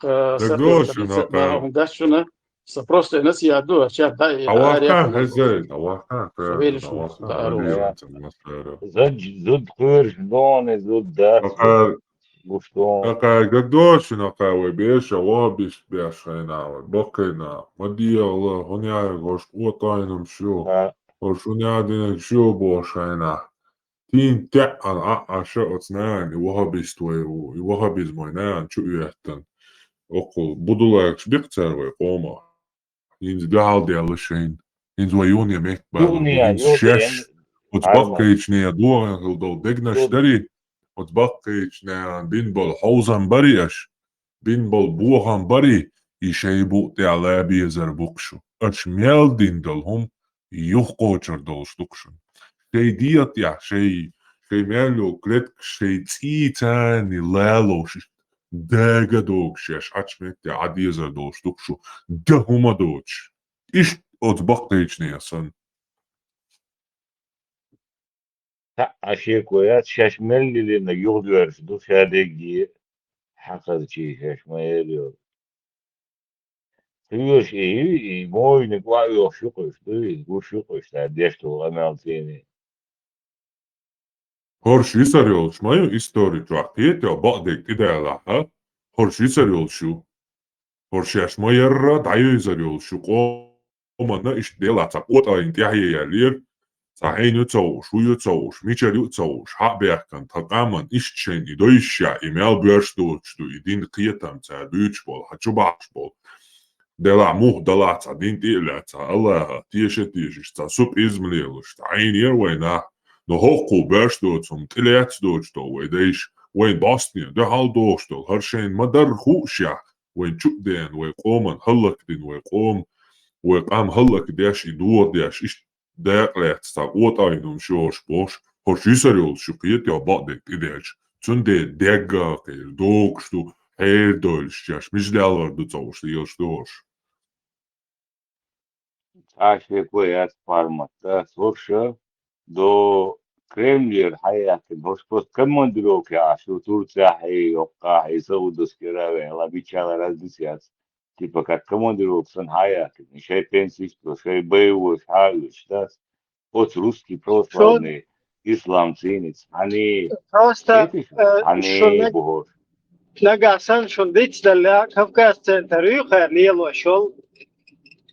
ما داشنا سبروست ناس يعدوا أشياء داي أواقع هزين أواقع زد خير دون زد داس قدوش نقاوي بيش وابيش بيشينا بقينا مدي الله هنيا غوش قوتاينم شو وشونيا دينك شو بوشينا تين تعن عشاء اثنان وهابيست وهابيز مينان شو يهتن أقول بدولاكش بيقتر ويقوما ينز بيعال دي علشين ينز ويونيا مكبال ينز شش وتبقيش نيا دورن دو دقناش دري وتبقيش نيا بينبال حوزن بريش بينبال بوغن بري يشيبو دي على بيزر بوكشو اش ميال دين دلهم يوخقوچر دولش دوكشن شي ديت يا شي ميالو كريتك شي تيتاني لالوش داغا دوكش ياش اچمت دي عديزر دولش دوكشو دهما دوش إيش أتبقيش نياسن عشيكويات شاش ملي لنا يغدوش دو شادقي حقد شي شاش ما يليو تيوش إيه موينك وايو شقش دوي وشقش تاديشتو غمالتيني هرش يسريول شمايو إستوري تراكتيت يا بقدك إدا لها هرش يسريول شو هرش يشما يرى دعيو يسريول شو قومنا إيش ديلا تقوت أين تيحي يالير صحين يتسوش ويتسوش ميشل يتسوش حق بيحكن تقامن إيش تشين إدويش يا إيميل بيرش دوش دو إدين قيتم تادوش بول حتشو باش بول دلع موه دلع تعدين تقلع تا الله تيش تا سوب إزمليلش تعين يروينا نهوقو بيرش دوتهم تلعت دوش دو ويديش وين باستنيا ده حال دوش دو هرشين مدر خوشيا وين شوك دين ويقومن هلك دين ويقام هلك دياش يدور دياش إيش داقلت تا قوت أينهم شوش بوش هرش يسريول شقيت يا بقدك إديش تندي ديگا قير دوكش دو هير دولش جاش مش دالر دو توش ديوش دوش عشيكويات فارمتا سورشا دو كريملير حياتي هوشبوس كمان دروك يا عشو تورتيا حي يوقع حي سودوس كراوي لا بيشالا رازدسياس تيبا كات كمان دروك سن حياتي شي بنسيستو شي بيوش حالش داس اوت روسكي православный ислам цинец они просто они بوهور نقاسن شون ديتش دلع كفكاس سنتر يخير ليلو شول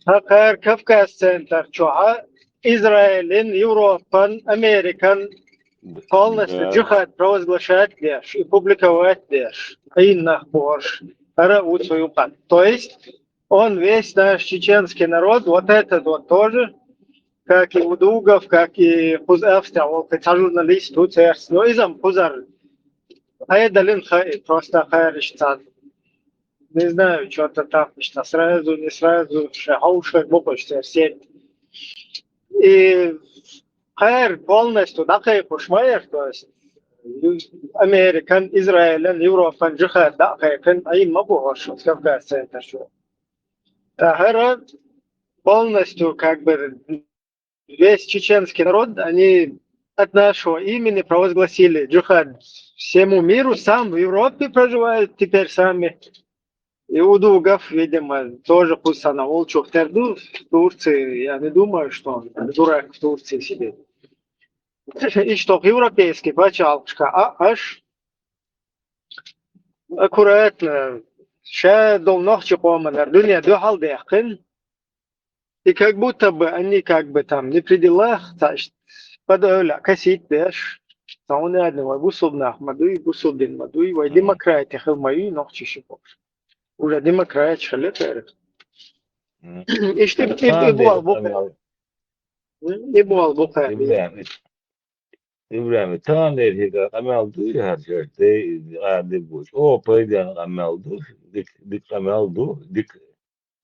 هقير كفكاس سنتر شوعا إسرائيل يوروبان أمريكان قالنا جخات провозглашать деш и публиковать деш и нахборш вот юкан. То есть он весь наш чеченский народ, вот этот вот тоже, как и Удугов, как и Хузевстя, вот хотя журналист тут церс, но изам Хузар, Хайдалин просто хайриштан. Не знаю, что-то там, что сразу, не сразу, шахаушек, мопочте, все. И хайр полностью, да, хайр пушмайер, то есть Американ, Израилен, Европан, Джихад, да, хайр, а им могу вашу, Кавказ центр, что. Хайр полностью, как бы, весь чеченский народ, они от нашего имени провозгласили джихад всему миру, сам в Европе проживают теперь сами. Иудугов, видимо, тоже Хусановул Чухтерду в Турции. Я не думаю, что он дурак в Турции сидит. И что европейский бачалка, аж аккуратно. Ща долнохчи помнер, дуня духал дехкин. И как будто бы они как бы там не при делах, подавля косить деш. Сауны одного гусубнах мадуй, гусубдин мадуй, вай демократия хилмаю нохчи шипош. Уже демократия шалетер. İşte bu al bu kadar. Bu al bu kadar. İbrahim tamam dedi ki amel du her şeyde adı bu. O paydan amel du dik amel du dik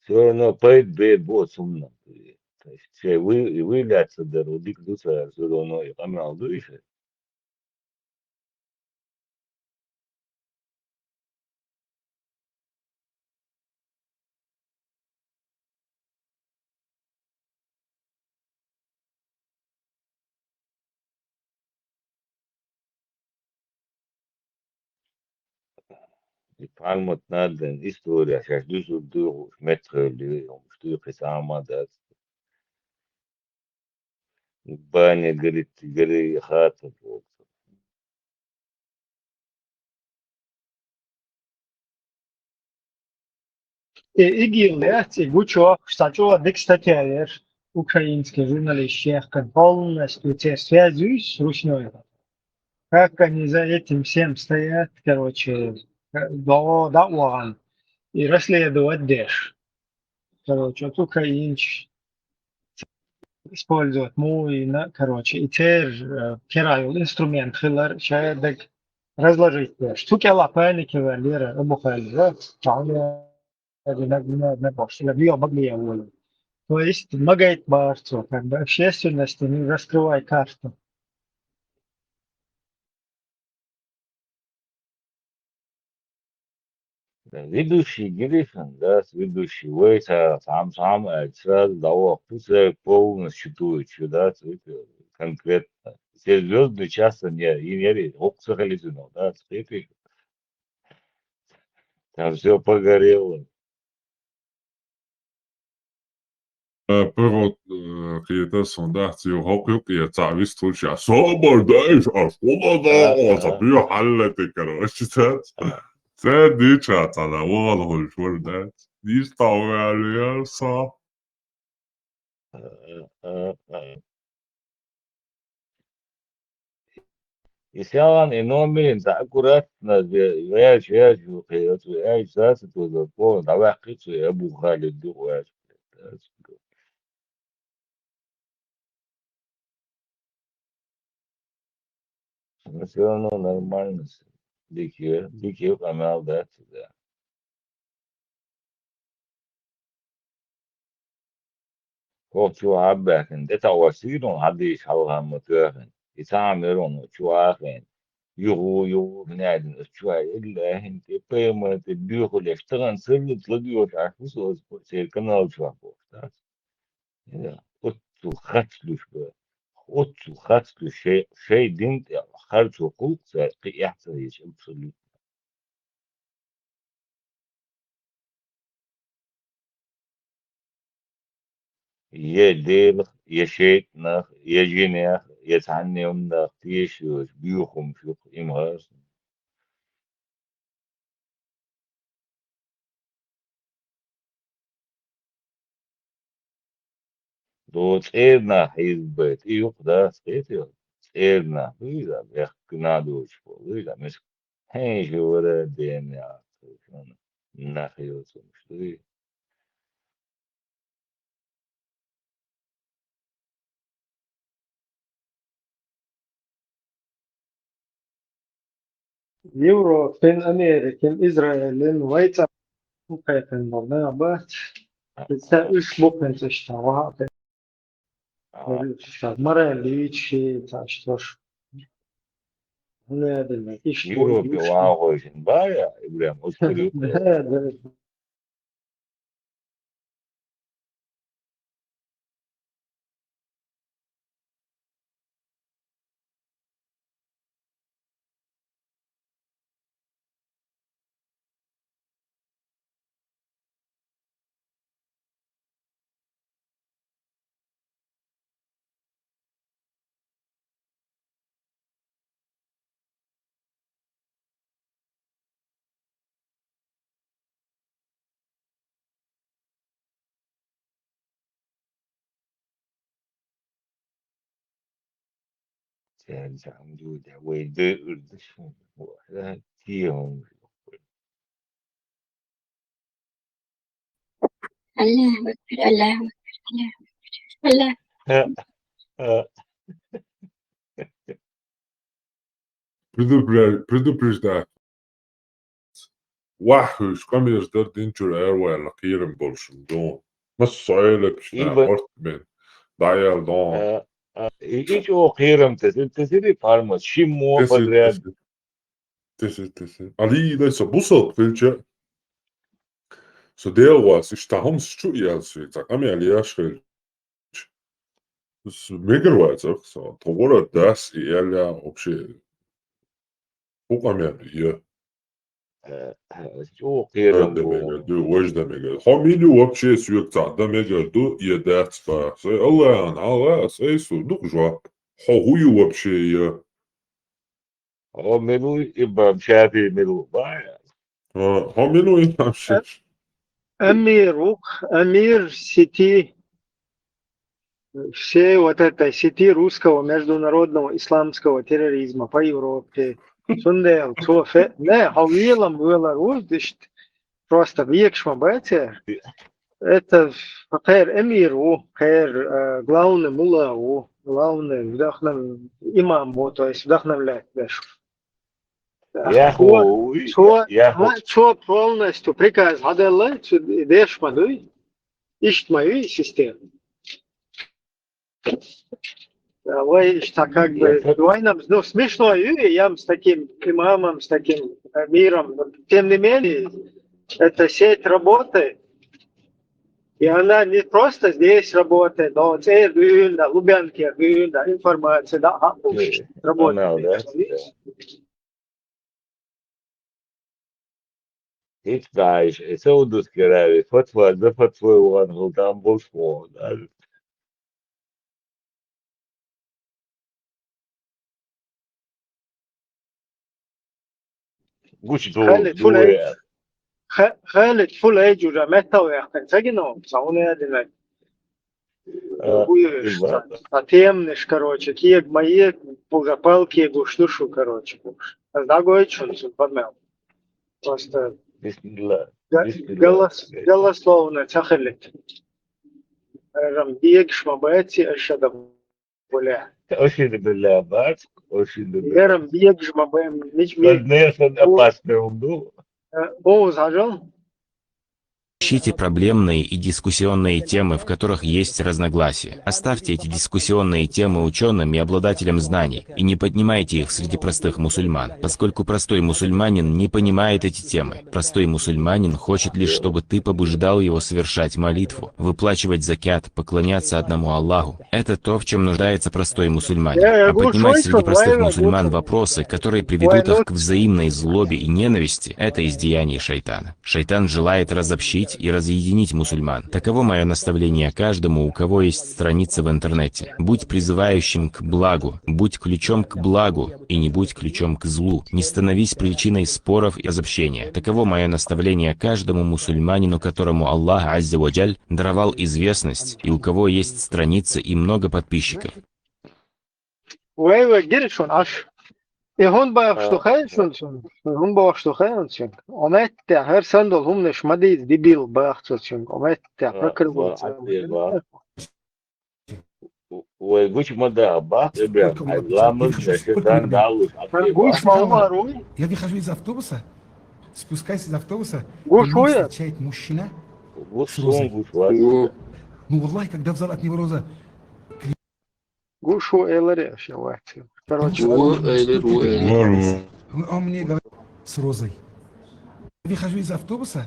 sonra payd be bu sunna. Şey виляться der o dik du sonra onu amel du işte. Palmot naden история сейчас du метрли что писама да баня говорит говорит хата. Игилы, Гучо, кстати, декстатер, украинский журналист, Чехкин, полностью те связью с ручной. Как они за этим всем стоят, короче, до Дауан и расследуют Дэш. Короче, вот украинч используют мой, короче, и теперь кирают инструмент, хилар, шаядок разложить Дэш. Туки лапальники валера, обухали, да? Не бош, я бил могли волю. То есть многое барцу, как бы общественности не раскрывай карту. Ведущий Гриффин, да, ведущий Уэйта, сам сразу дал пусть полностью читающий, да, конкретно. Все звезды часто не верят, окса халюцинал, да, цветы, там все погорело. Първо, където сондахци хокък и цави случая. Собър деш, а школа да, запия халлете, короче, це дича, це да вогал швърдет. Нищо вялия са. Если он иномин, так аккуратно, я сейчас это закон, давай хыцу, я бухали дух, но все равно нормально. Дикие канал, да, да. هو شو عباكن ده تواسيرون هدي شالها متاهن يتعاملون شو آخن يغو نادن شو إلا هن تبيما تبيخو ليشتغل سر تلاقيه مش عارف شو سير كنال شو عبوه أتو خاتلو شو أتو خاتلو شيء دينت خارجو قوت ساقي يحصل يشيل يدير يشيتنا يجينا يتعني ومنا تيشوش بيوخم شوك إمهاس دو تيرنا حزبت إيوك دا سيتيو تيرنا ويدا بيخكنا دوش ويدا مش هين شو ولا دين يا ناخيوتو مش Euro, fin Amerikan, İsrail'in, White House beraber işte üç bokun işte var. İşte Marelli şey taştır. Ne demek? İşte Европе вагойшин бая, Ибрям, ускорю. bu. sen samjuda wede urdishun wala tiyong الله أكبر الله أكبر الله أكبر الله Предупреждаю. Вахуш, камер дер динчур эрвел кирен болшун дон. Mas söyle işte apartmen. Dayal don. hiç o kıyırımtesi parma şimmo padriyad. Tesi. Ali da så busat vilja. Så det var işte ham şu yalsı. Takam ya liyaşıl. Så megawatt så trovara das i alla вообще. Покам ya diye. O kıyırım bu. Вожда мега. Хамилю вообще сюекта да мега ду и датспа. Сай Allah сай сундук жа. Хохую вообще я. O melu ibam şafi melu baya. Хамилю и вообще. Эмир сети, все вот этой сети русского международного исламского терроризма по Европе. Сундел, Софе, не, Хавилам было руздишь, просто векшма бате. Это хэр эмиру, хэр главный муллау, главный вдохновен имаму, то есть вдохновлять даже. Что полностью приказ Хаделла, дешмадуй, иштмаю систему. Ой, что как бы, ну, смешно, я с таким имамом, с таким миром, но тем не менее, эта сеть работает, и она не просто здесь работает, но на Лубянке, информация, да, работает. Hiç gayş, ese udus görevi, fatva olan huldan boş mu onlar? خالد فول ايج وجامعته ويحتاج سجنه صاوني هذا Темнеш, короче, киек мои палки гуштушу, короче. Дагойчун подмел. Просто голословно цахелит. Рамдиек шмабати اشهد بالله. اشهد بالله بس اشهد بالله. Рамдиек шмабаем Конечно, опасный умду. О, зажал. Ищите проблемные и дискуссионные темы, в которых есть разногласия. Оставьте эти дискуссионные темы ученым и обладателям знаний, и не поднимайте их среди простых мусульман, поскольку простой мусульманин не понимает эти темы. Простой мусульманин хочет лишь, чтобы ты побуждал его совершать молитву, выплачивать закят, поклоняться одному Аллаху. Это то, в чем нуждается простой мусульманин. А поднимать среди простых мусульман вопросы, которые приведут их к взаимной злобе и ненависти, это из деяний шайтана. Шайтан желает разобщить и разъединить мусульман. Таково мое наставление каждому, у кого есть страница в интернете. Будь призывающим к благу, будь ключом к благу и не будь ключом к злу. Не становись причиной споров и разобщения. Таково мое наставление каждому мусульманину, которому Аллах Азза ва Джаль даровал известность и у кого есть страница и много подписчиков. Hon bara что хайнсун, hon bara что хайнсун. Ометте her сандал humnеш мадиз дебил бахцун. Ометте прокрывается. Ой, гуч мода, бах, ребят, ламы, шедан далу. Гуч маумару. Я выхожу из автобуса, спускаюсь из автобуса, встречает мужчина с розой. Ну, валлахи, когда взял от него роза. Гушу эларе, шавати. Короче, он мне говорит с розой. Я выхожу из автобуса,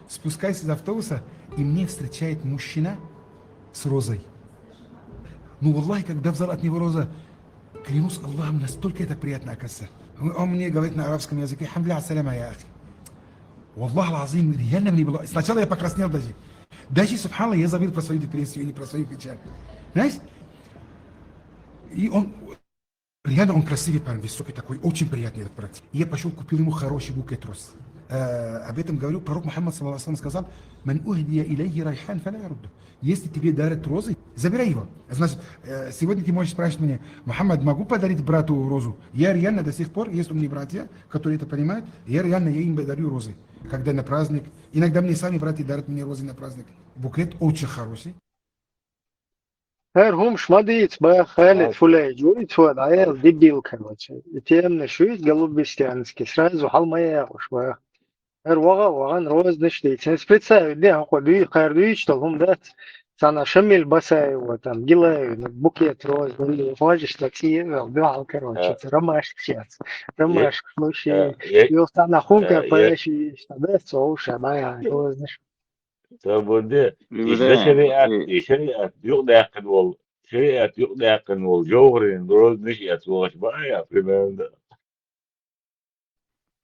спускаюсь из автобуса, и мне встречает мужчина с розой. Ну, валлахи, когда взял от него роза, клянусь Аллахом, настолько это приятно оказывается. Он мне говорит на арабском языке: «Хамдля ассаляма, я ахи». Валлах алазим, реально мне было. Сначала я покраснел даже. Даже, субханаллах, я забыл про свою депрессию или про свою печаль. Знаешь? И он... Реально он красивый парень, высокий такой, очень приятный этот парень. И я пошел, купил ему хороший букет роз. об этом говорил пророк Мухаммад, саллаллаху алейхи ва саллям, сказал: «Ман ухдия илейхи райхан фаля ярудду». Если тебе дарят розы, забирай его. Значит, сегодня ты можешь спрашивать меня: Мухаммад, могу подарить брату розу? Я реально до сих пор, есть у меня братья, которые это понимают, я им дарю розы. Когда на праздник, иногда мне сами братья дарят мне розы на праздник. Букет очень хороший. هم شماديت با خالد فولاي جويت فود عيال دي بيل كانوتشي تيم نشويت قلب بيستيانس كسران زحل ما ياخش با وغان روز نشتي سبيتسا دي قدوي قاردويش تلهم دات سانا شمل بساي وتم جلا بوكيت روز اللي فاجش تاكسي بيع كانوتشي رماش كشيات رماش كلوشي يوستانا خونكا بايشي اشتبست او شبايا روز نش تابودي إبراهيم شريعة يقداقن والجوهرين دروز نشيت وغش بايا في بلد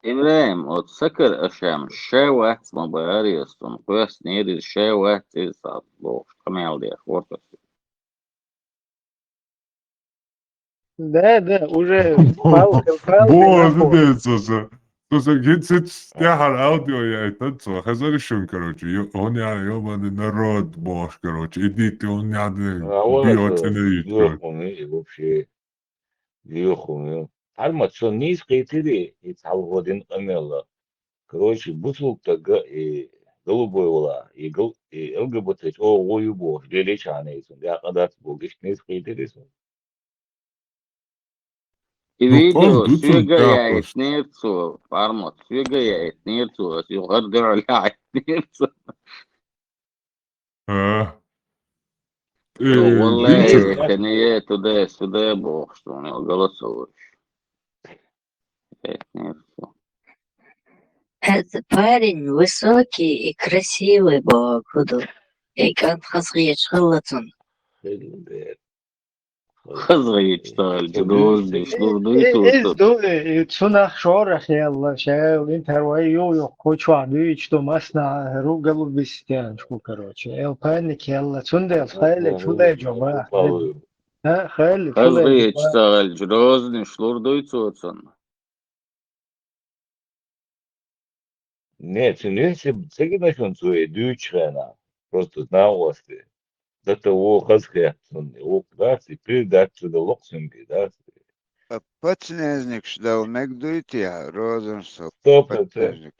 إبراهيم وتسكر أشام الشاوة مباري استنقاس نير الشاوة تسعة بوش كمال دي أخواتك ده уже фалк Боже, слушай, гид стяхал аудио, я это что, хазаришун, короче, он я ёбаный народ бож, короче, идите, он я бьёт энергию. يوخوني вообще يوخوني عالما تشون نيس قيتلي يتعوضين أميلا короче бутылка голубой вала и ЛГБТ о ойбош делечанейсун я кадат болгиш нис қийтелесун И видео сюгаяет нерцу фармот сюгаяет нерцу сюгардуляет нерцу والله كان туда сюда бог что у него голосовой Это парень высокий и красивый походу. И как хазгиет шхалатун. خزغي يشتغل جدوز يشتغل إز دو تسونخ شورخ يلا شاو انت رويو يو شوان يشتو مسنا رو قلب بيستيان شو كروتشي ال بانك يلا تسوندل خالد فولا جوبا ها خالد فولا خزغي جوبا يشتغل جدوز نشلور دويتسوتسن Нет, если всякий начнет свои дючена, просто на власти. До того хазхятсон, о классе, передачу до локсинги, да? Пацнезникш дал мегдуйте, розенсо. 100%.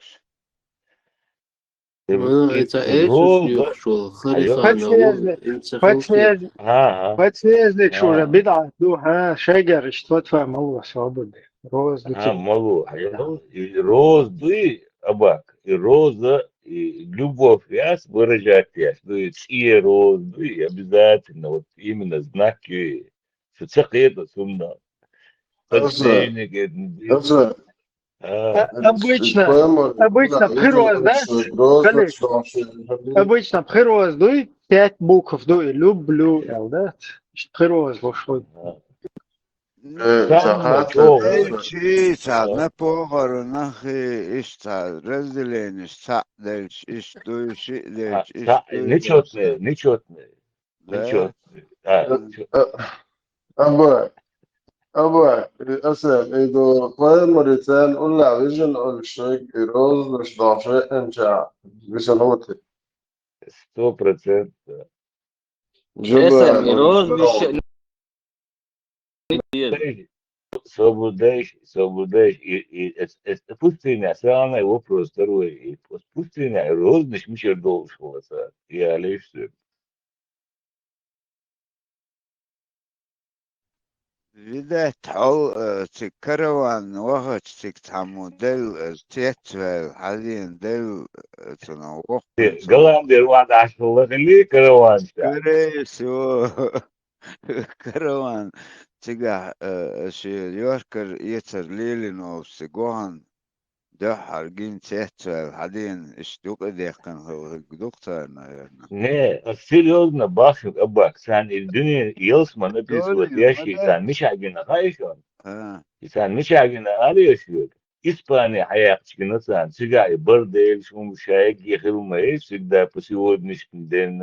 Пацнезник уже беда, ну ха шегер что твоя малу свободы. Роз малу, и роз дуй, абак, и роза, и любовь яс выражать яс, дует и роз дуй, обязательно, вот именно знаки, что это сумно. Пацнезник, обычно прирост, да? Обычно прирост дуй 5 букв дуй люблю, да? Прирост вошел. ساعة نبوغر نخي إشتا رزلين سعدلش إشتوش إدلش نشوتني أبا أسأل إذا قال مرتين ولا ويجن الشيء يروز مش ضعفة إنشاء بسنوتي 100%. اسم يروز مش Соблюдаешь, и пустыня, самый вопрос второй, и пустыня, розныш мишер должен было, я лишь Видать, تكروان وقت تكتمودل تيتفل حاليا دل تنوق قلان دير واحد عشر الله خليه كروان كريسو كروان تيجا شي يوركر يتر ليلينو سيغوان ده حرقين تيتفل حاليا اشتوق ديقن هو دكتور Не, серьезно, башек абак, сан الدنيا يلسما написывает, ящик, сан مشاعقنا خايشون, сан مشاعقنا عليشون, Испания حياتنا сан, сигай бардел, шум مشاعق يخلو ما всегда по сегодняшний день,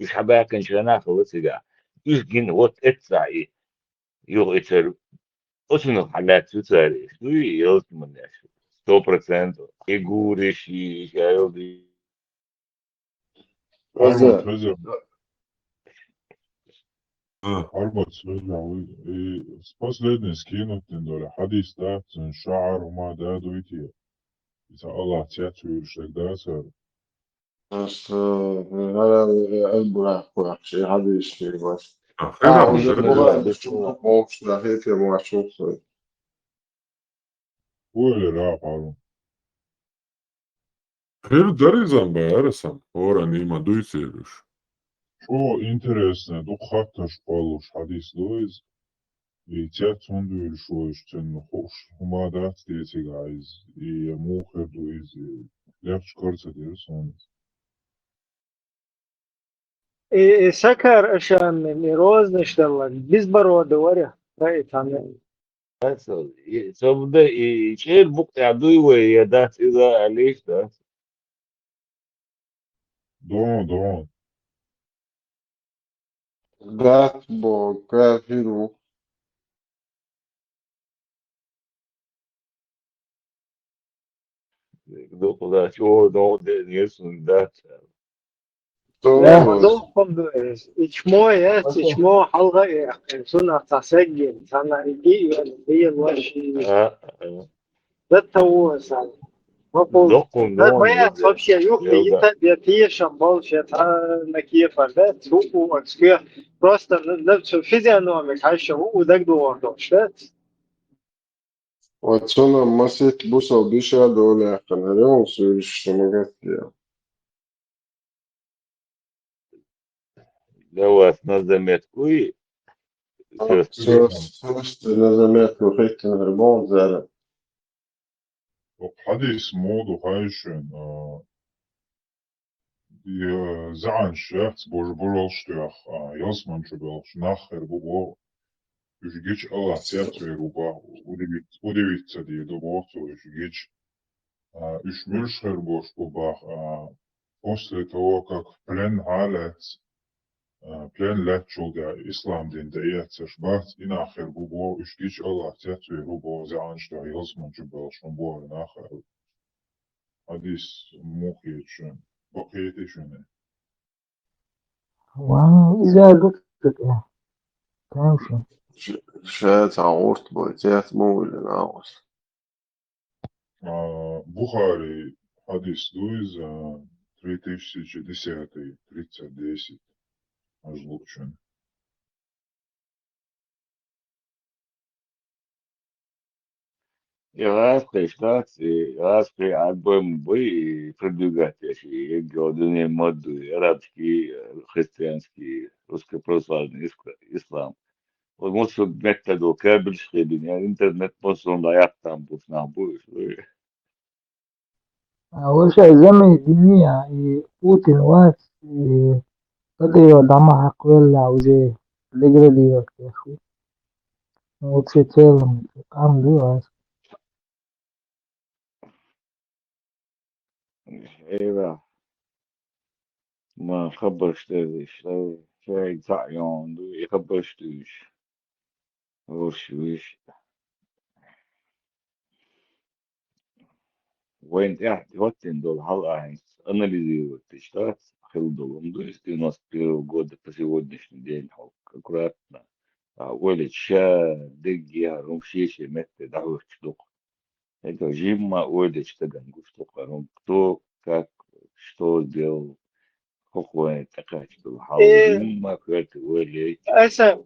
إيش حباك نشغنا خلص سигай, إيش جن вот это и يو إتر, أصلا حالات تساري, شو يلسما ناشو, 100%. И Гуриш, и Шайлди. Армат, Вазе, Вазе, Армат, Вазе, последний скинут, доля, хадис, да, шаар, ума, да, дуйти. إذا الله تياتو يرشك ده سر. بس هذا البراق براق شيء هذا يشتري بس خير وجه خير القرآن بشوف موش ده هيك ما شوف هو اللي راح على خير دريزان بارسان هو أني ما دوي سيرش شو интересно دو خاطر شقالوش حديث دويز يتياتون دويل شويش تن خوش هما دات ديتي غايز موخر دويز لفش كورتا ديرسون سكر عشان يروز نشتغل biz baroda var ya right hani So, ده شيء بقطع دوي يا دات إذا عليش ده. دون ذات بو كافيرو ده شو ده نيسون ده. لا توز دوقهم دوز içmo ya içmo halga ya suna taseggen sana iki هي الوشي ده توز مفروض دوقهم ده دون ما вообще юхта يلقى. это бетишам болшет на кефар да цуку акския просто нفسه физиономик حاجة هو ده دوردو شت واتسونا مسيت بوسا بيشا دولة قناريون سويش تمغاتيا ده نظمت كوي. سوست نظامات وخيت هربون زارة حديث موضوع هايشن زعن شخص بولش تياخ ياسمان شبالش ناخر بوبو يجيش الله تياتو يروبا وديبيت تدي دوبوتو يجيش إيش ملشخر бош بوبا после того, как плен халец, плен лечил да ислам дин да яцеш бахт и нахер бубо ишгич Allah тяту и рубо заанш да йосман жубал шумбо нахер hadis muhiyetшен бакиетшене وإذا قلت تمشي شات عورت بوتيات مول ناقص Бухари hadis дуиз 3010 3010 озвучен. Иракской штации, иракской альбом были продвигать, если гордыни моду, арабский, христианский, русско-православный ислам. Вот может методу кабель шхединя, интернет может даятам пусна будешь. أول شيء زمن الدنيا بوتين وات قدر دعم حق ولا وزي لقرا دي وقت يا أخي وتشتغل عم دي ايوه ما خبرش تدش شاي تعيون دو يخبرش تدش وش وين قاعد يوتين дол халайнс анализировать штат хилдолом то есть 91 года по сегодняшний день аккуратно ولد شا دقيقة رم شيشة متى دعوة شدوق это жимма ولد штаган гуштук ром кто как что сделал какой такая что хал жимма какой ولد Ese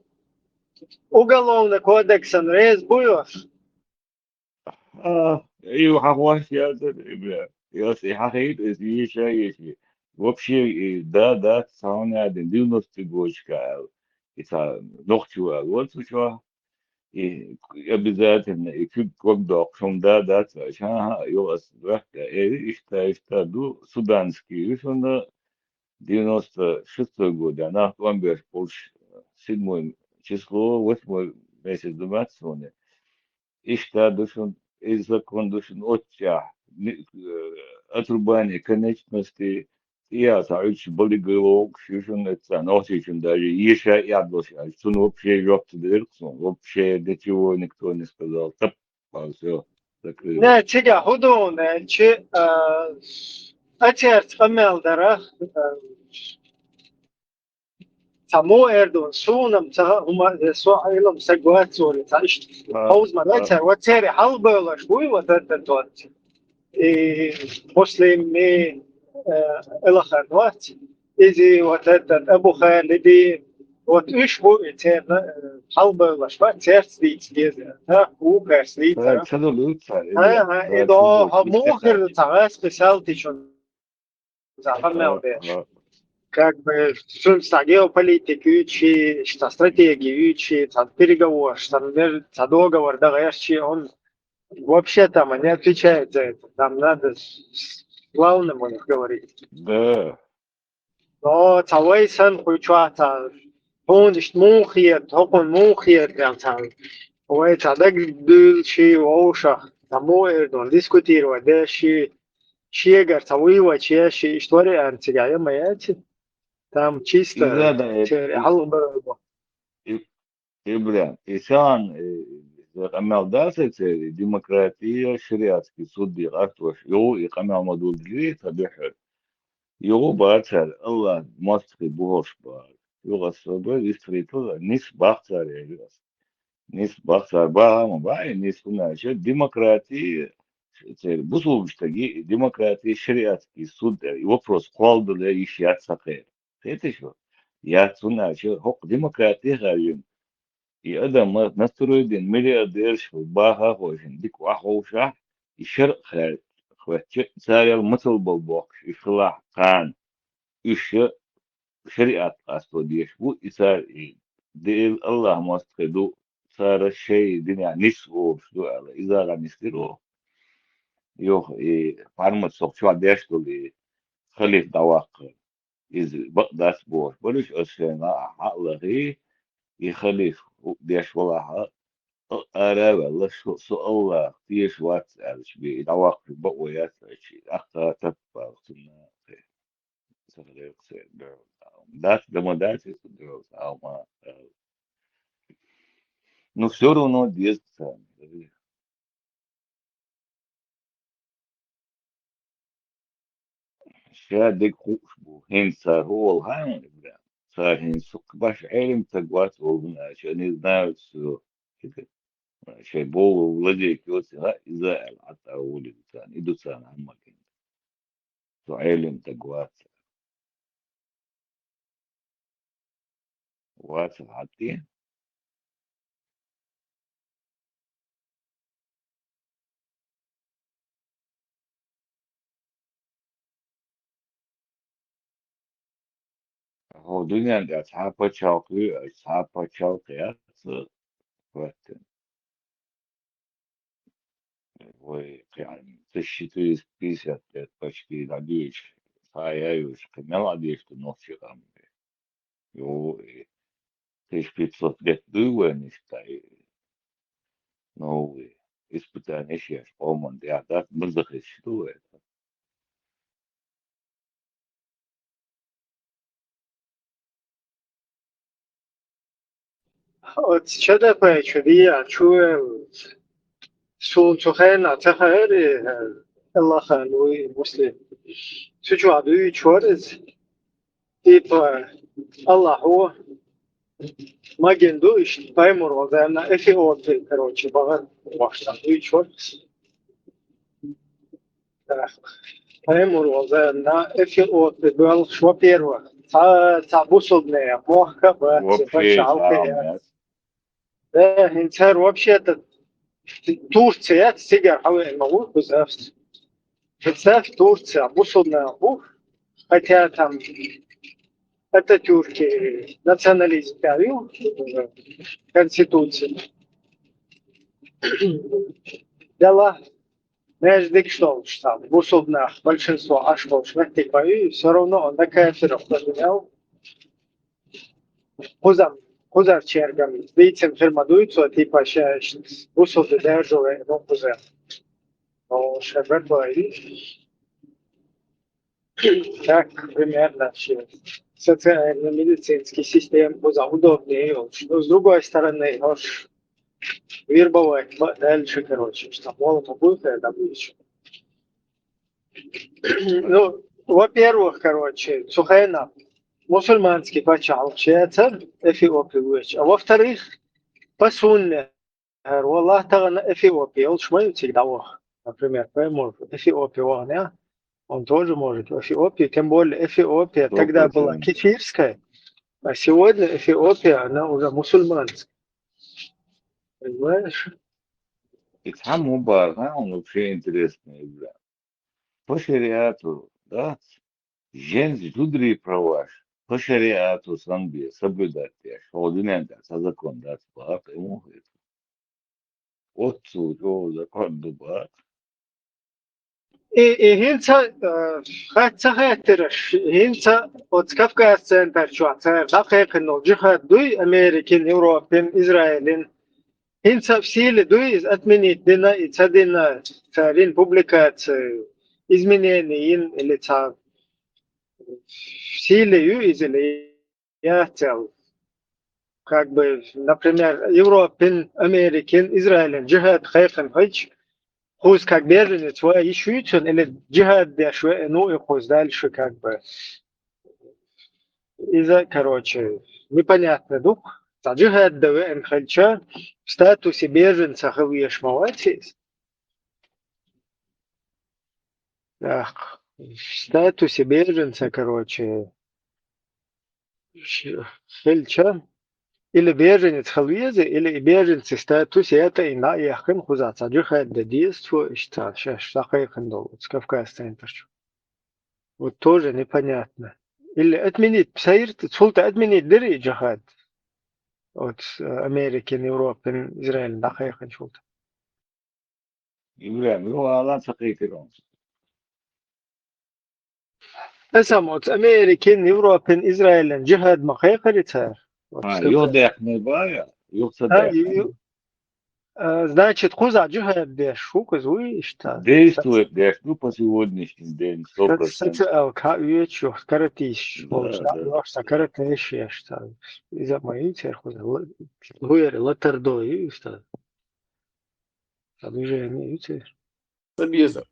ugolovni kodeksan reiz bujoš ايوه حواش يا ده يا سي حقيقة اسمي شيء вообще да самое один 90 годичка это ночью вот что и обязательно и чуть когда шум да ага юас вахта и ду суданский и он 96 год она ламбер полш 7 число 8 месяц 20 ишта душон из закон душон отча отрубание конечности я саюч болиголог шушон это носичен даже еще я доша что вообще ёпта дырксон вообще ничего никто не сказал так все закрыла. Не, тига худон, чи ачерт камелдара само Эрдон сунам та ума суайлам сагват зори ташт. Хауз маната ватери халбала шуй ватат тот. И после мы элаханват изи ватат Абу Халиди вот ишбу итер халбала шва терсвит гезе. Ха укерсвит. Цаду луца. إذا مؤخر تعال специалти чон запомнил как бы геополитику учи, что стратегию учи, переговор, что договор, договорчи, он вообще там не отвечает за это. Там надо с главным у них говорить. Да. Но того сан хочуата, он ишь мухиет, он мухиет прям там. Ой, тогда дульчи оуша. Тому Эрдон дискутировать, да, щегар, тавыва, чеши, история антигая маяти, там чисто халба. Ибрям, исан камел дасыцы демократия шариатский суд директор, его и камел мадудли табихер. Его бацар, Allah мастри бугош бар. Его особо истриту нис бахцаре. Нис бахцар баам бай нис уначе демократия. Бусулштаги демократия шариатский суд. И вопрос квалду ли еще отсакер. Это что? Я уначе хок демократия гаим. И адам настроен миллиардер шо баха хожин. Дик вахоша и шар хэр. Хватит царь мысл был бог. И шла кан. Еще шариат астодиш. Бу и царь. Дил Allah мастреду. صار الشيء دنيا نسبه شو على إذا غني يصيروا يوه فارمت صوت شو عديش تقولي خليف دواق إذا بقدر بوش بلش أشياء حقله هي يخليف ديش ولا أرى والله شو الله تيش وات على شبيه دواق بقويات شيء أخطأ تبقى سنة سهل يصير دات لما دات يصير أو ما Но все равно детство. شادك خوشبو هين صار هو الهان بلا صار هين سوق باش علم تقوات وغنا عشان يزناو سو كده شي بو ولدي كيوتي ها إذا العطا ولد ثاني إدو ثاني عمك انت سو علم تقوات وات العطين هو دنيا أصحاب شوقي أصحاب شوقي وقت ويعني تشتري سبيسات تشكي لديش هايوش كمل لديش تنوشي غام يو تشبي تصدق دوان يشتاي نو испытание сейчас по-моему я так мздахи что это Вот что-то поичуди, чуем, сулчухена, тахари, Аллаха, луи, муслим. Сучуаду чорез, типа, Аллаху, магенду, ишь, паймур, возможно, эфиоты, короче, баган, вашта, луи чорез. Паймур, возможно, эфиоты, был шо первое. Бусудная, мохка, бачалка. Да, инцер вообще-то Турция, сигар, хавай, могу бузавс. Представь, Турция, бусудная, хотя там это тюрки, национализм правил, конституция. Дела, между что там, бусудных, большинство ашков, шмехтикаю, все равно он на кафиров поднял. Кузар чергам, лицем фермадуются, типа сейчас бусов державы, но кузар. Но шербет бои. Так, примерно, социально-медицинский систем кузар удобнее. Но с другой стороны, вербовать дальше, короче, что мол, будет это будет. Ну, во-первых, короче, сухайна, мусульманский почал, чеца, эфиопия, а во-вторых, по сунне, Аллах Тагана Эфиопия, он шмает всегда, например, может, Эфиопия, он тоже может в Эфиопии, тем более Эфиопия тогда была кефирская, а сегодня Эфиопия, она уже мусульманская. Понимаешь? Ицхам Мубарак, он вообще интересный, бля. По шариату, да, женщины жудрые права, по шариату санбе соблюдать, один закон, да, сплав, ему говорит. Отцу, его закон дубак. И хинца, хотя хетерш, хинца от Кавказ центр чуатер, да хекно, джихад дуй Америкин, Европин, Израилин. Хинца в силе дуй отменить дина и цадина царин публикации изменений или ца в силе ю изели я цел. Как бы, например, Европин, Америкин, Израилин, джихад хекн хич. Хуз как беженец, свой ищущий, или джихад дешве, ну и хуз дальше как бы. Из-за, короче, непонятно, дух. За джихад даве энхальча в статусе беженца хавьеш маватис. Так, в статусе беженца, короче, хальча. Или беженец халвезе, или беженцы статусе это и на яхын хузаца. Джихад да действует, что шахайхан доллар, с Кавказ центр. Вот тоже непонятно. Или отменить, псаир, султа отменить дыри джихад от Америки, Европы, Израиля, да, хайхан шулта. Ибрахим, его Аллах сакитирон. Эсам от Америки, Европы, Израиля, джихад махайхарицар. Йодех не бая, йодех. Значит, хуза джихад деш, шука зуи, что? Действует деш, ну по сегодняшний день, 100%. Кстати, ЛК уечу, каратиш, каратиш, я что? Из-за моей церкви, гуэри, латердой, что? Движение, видите? Собьеза.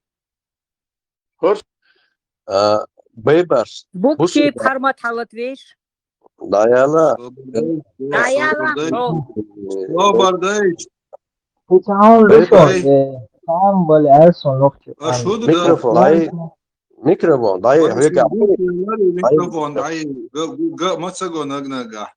Хорш? Бейбарс. Букчи пармат халат веш. Даяла. Даяла. Слободейч. Путаун лушон. Там были арсон лохти. Микрофон, дай. Микрофон, дай. Микрофон, дай. Мацаго нагнага.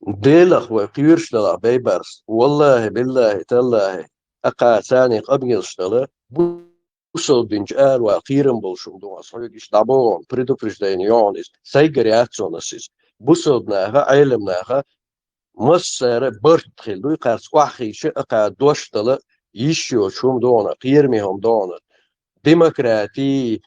ديلخ وقيرشتلا بيبرس والله بالله تالله أقا ثاني قبل يشتلا بوصل بنجال وقيرن بولشم دو أصحاب يشتابون بريدو بريجدينيون إس سايجرياتسون أسيس بوصل بناها علمناها مصر برت خلدو يقارس واحد شيء أقا دوشتلا يشيو شوم دونا قيرميهم دونا ديمقراطي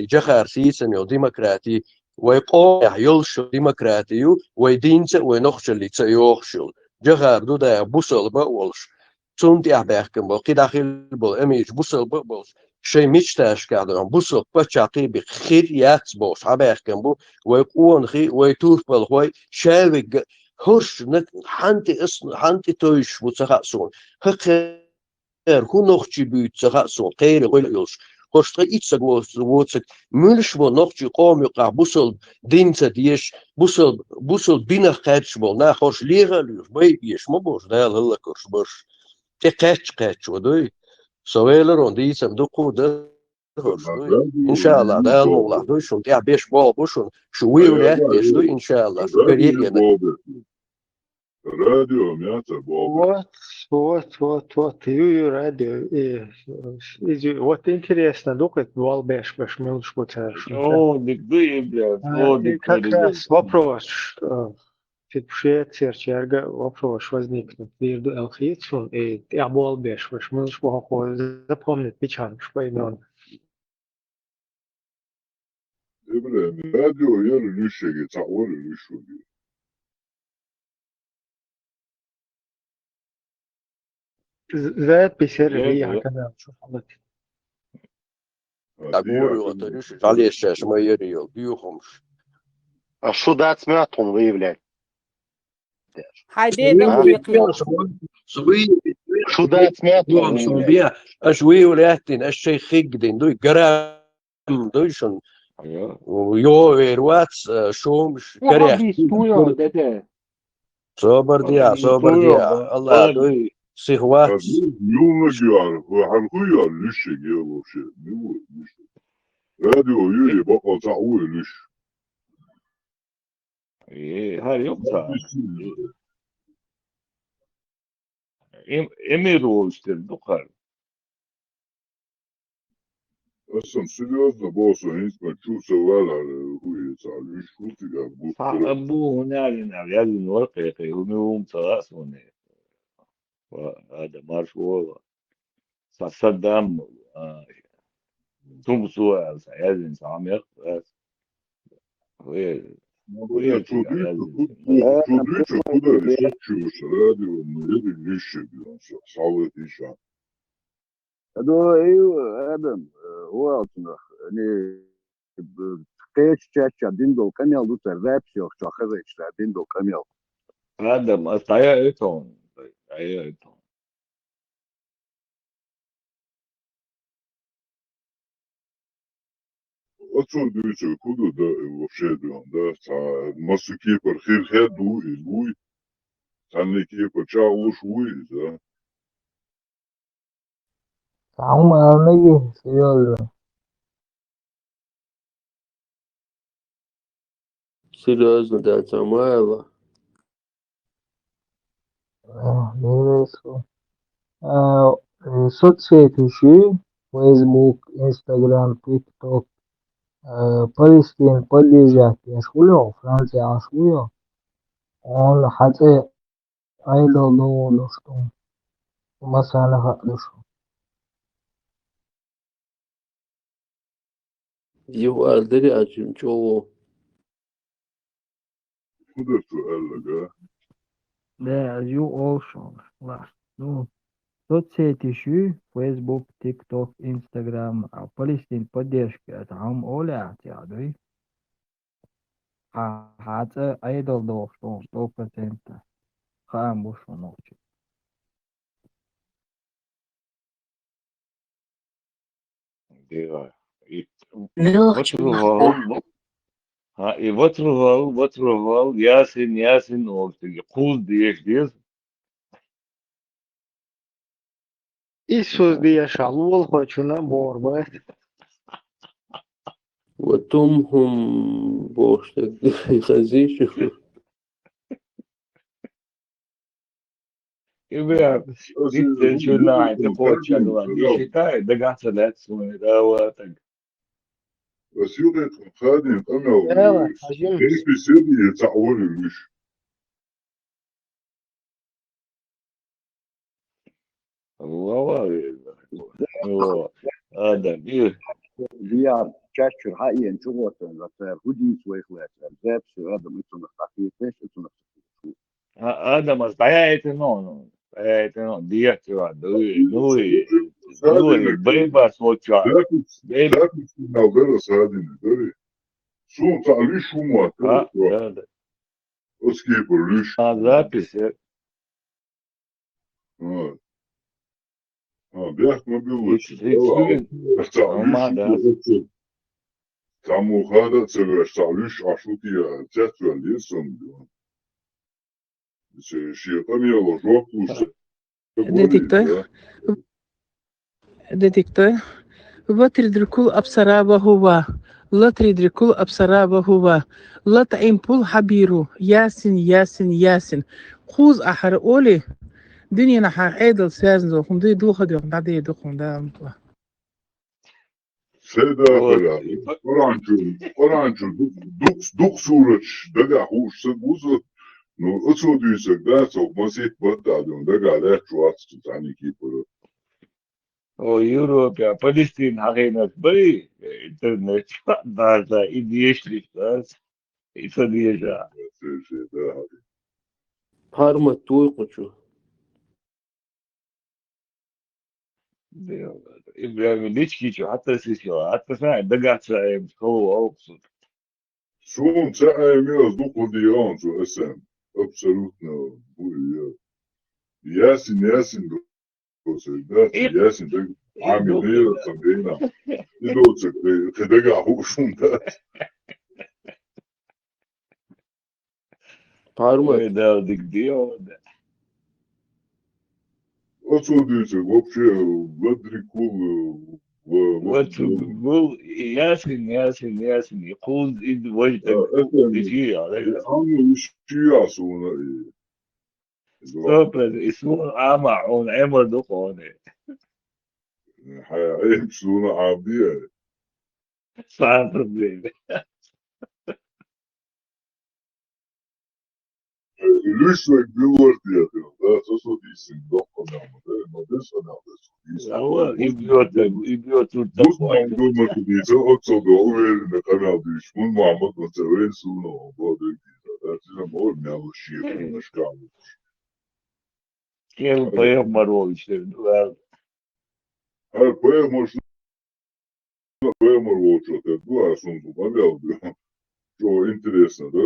جخار سيسميو ديمقراطي ويقوم يلشو ديمقراطيو ويدينسا وينخشل اللي تسيوخشل جغار دو دا بوصل بقولش تون دي أحباكم بقي داخل بول أميج بوصل بقولش شي ميشتاش كادران بوصل بچاقي بخير ياتبوش أحباكم بو ويقوان خي ويتوف بالخوي شاوك هرش حانتي تويش بوتسخاصون خير هو نخشي بيتسخاصون خير ويلش Koşta içsek olsak mülş bu nokçu qom yuqa busul dinse diyeş busul bina qatş bol na hoş liğalıyor bay yeş mo boş da Allah koş boş te qatş odoy soveler on diysem dokuda inşallah da Allah doy şun ya 5 bol boşun şu uyuya doy inşallah şu geriye Радио, мята, бога. Вот, Юю радио. Вот интересно, докать Валбеш, Башмилш, О, дикды, блядь, как раз вопрос, Фитпшет, Серчерга, вопрос возникнет между Элхицун и Абуалбеш, Башмилш, запомнит Печанш по имену. Радио, я рышеги, цаоры рышуги. Запись я канал, что حضرتك. أقول وتريش عليه الشاشة ما يريو بيوخمش. شو ده سمعتهم ويبلاد حيديدهم يقلوا شو ده سمعت شوي ولاتين الشيخ خيقدين دوي قرام دويشن ويو واتس شو مش قريح صبر ديا الله دوي سيخوات يوم جيار وحنخويا ليش جيار شيء نو ليش هذا يجي بقى تعوي ليش هاي يقطع اميرو استردقر اصلا серьезно босса не чувствовала хуйца лишь шутка ابوه هنا لازم ورقه يوم تراسوني هذا مارش والله صدام ثم سؤال لازم عميق Чудовище куда решить чушь радио или лишь صعوت إيشان هذا ايوه ادم هو يعني قيش تشا ديندو كاميال دو ترابسيو شو خرج ديندو كاميال ادم استعيتون Отсюда куда да вообще да массу кипр хир хеду и луй санни кипр чау шуй да Không mà mấy gì rồi Серьезно, да, Самойло. соцсети Facebook, Instagram, TikTok, Palestine поддержать ашгулё, Франция ашгулё, он хатэ айдолу что масана хатлуш. Его дыри açın çoğu. куда سؤال لك Да, you also. Ну, соцсети Facebook, TikTok, Instagram, Palestine поддержка. Там Оля, тядой. Хатэ айдолу что 100%. Хам бушу ночи. И вот рвал, ясен, ортиги, куз диеш. İsos diye şalval hoçuna borbat. وتمهم بوشتك خزيشو. يبقى جدا شو ناعي تقول شغلة شتاي دقعت ثلاث سنين راواتك بس يوغي خادم أنا يلا حجم كيف يصير يتعول ليش الله هذا بيه ديار تشاشر حقيقة شغوتن لتر هدي سويخلات زابس هذا مثل نخطيف ايش انتو نخطيف هذا ما استعيتنون ديت نوي بيبا سوتشا بيبا نوبر سادين دري شو تعلي شو ما هذا اسكيب ليش запись بيحكي ما بيقولش Тому хада цегрешталиш ашути цецвелисом. Шиетамиело жопуш. Детектор. Ватридрикул абсараба гува. Латридрикул абсараба гува. Латаимпул хабиру. Ясин. Хуз ахар оли. Динья на хайдал связан. Хунды духадёх. Надо духом да. Seda bela. Orancu duk suraç daga huş saguzu. No oto düysek da çok masit batadın daga da çuat tutani kipuru. O Европа, Палестина, Арена, Бри, интернет, да, и дешли, да, и содержа. Парма той хочу. إبراهيم ليش كيشو حتى سيشو حتى ساعة دقعت ساعة هو أوصل شو ساعة ميز دوكو ديان شو اسم Абсолютно. Ясен, да, ясен, да, عاملية صدقينا يدوسك تدقع هوشون ده Parmak. Да, где он? отсюда вообще вадрикул Вот был ясен, يقول إذ وجدك это بشيء عليها. عامل الشياس هنا سوبر اسمه عمعون عمر دقوني حيعيب سونا عادية صعب بيبي ليش بيورد يا أخي ده تصل يسندق نعمة ما بس أنا بس هو يبيوت بص موضوع ما تديسه أقصد أقول إن أنا ديش من معمد مسوين سونا موضوع ده ده تيجي بقول نعمل شيء مش كامل كيف طيب مروا يشتغل هاي بقى مش بقى مرة что-то было сумку побел что интересно да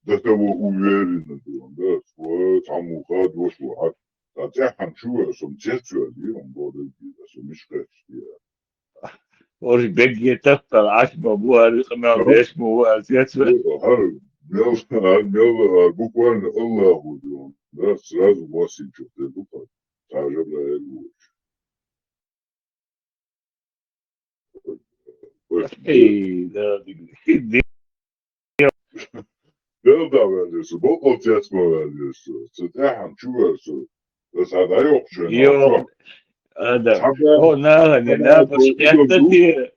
до того уверенно да вот саму ходу что хотя хочу сам честно он будет что мешкать وش بقي تفطر عشمة أبوها رقم ليش مو أساسا مел буквально الله будет да сразу восемь что-то буквально также ده verdiyse, bol bol yatma verdiyse. Sıdahan çuvarsa. بس هذا يوقف يوم هذا هو ناهن نافش يحتدي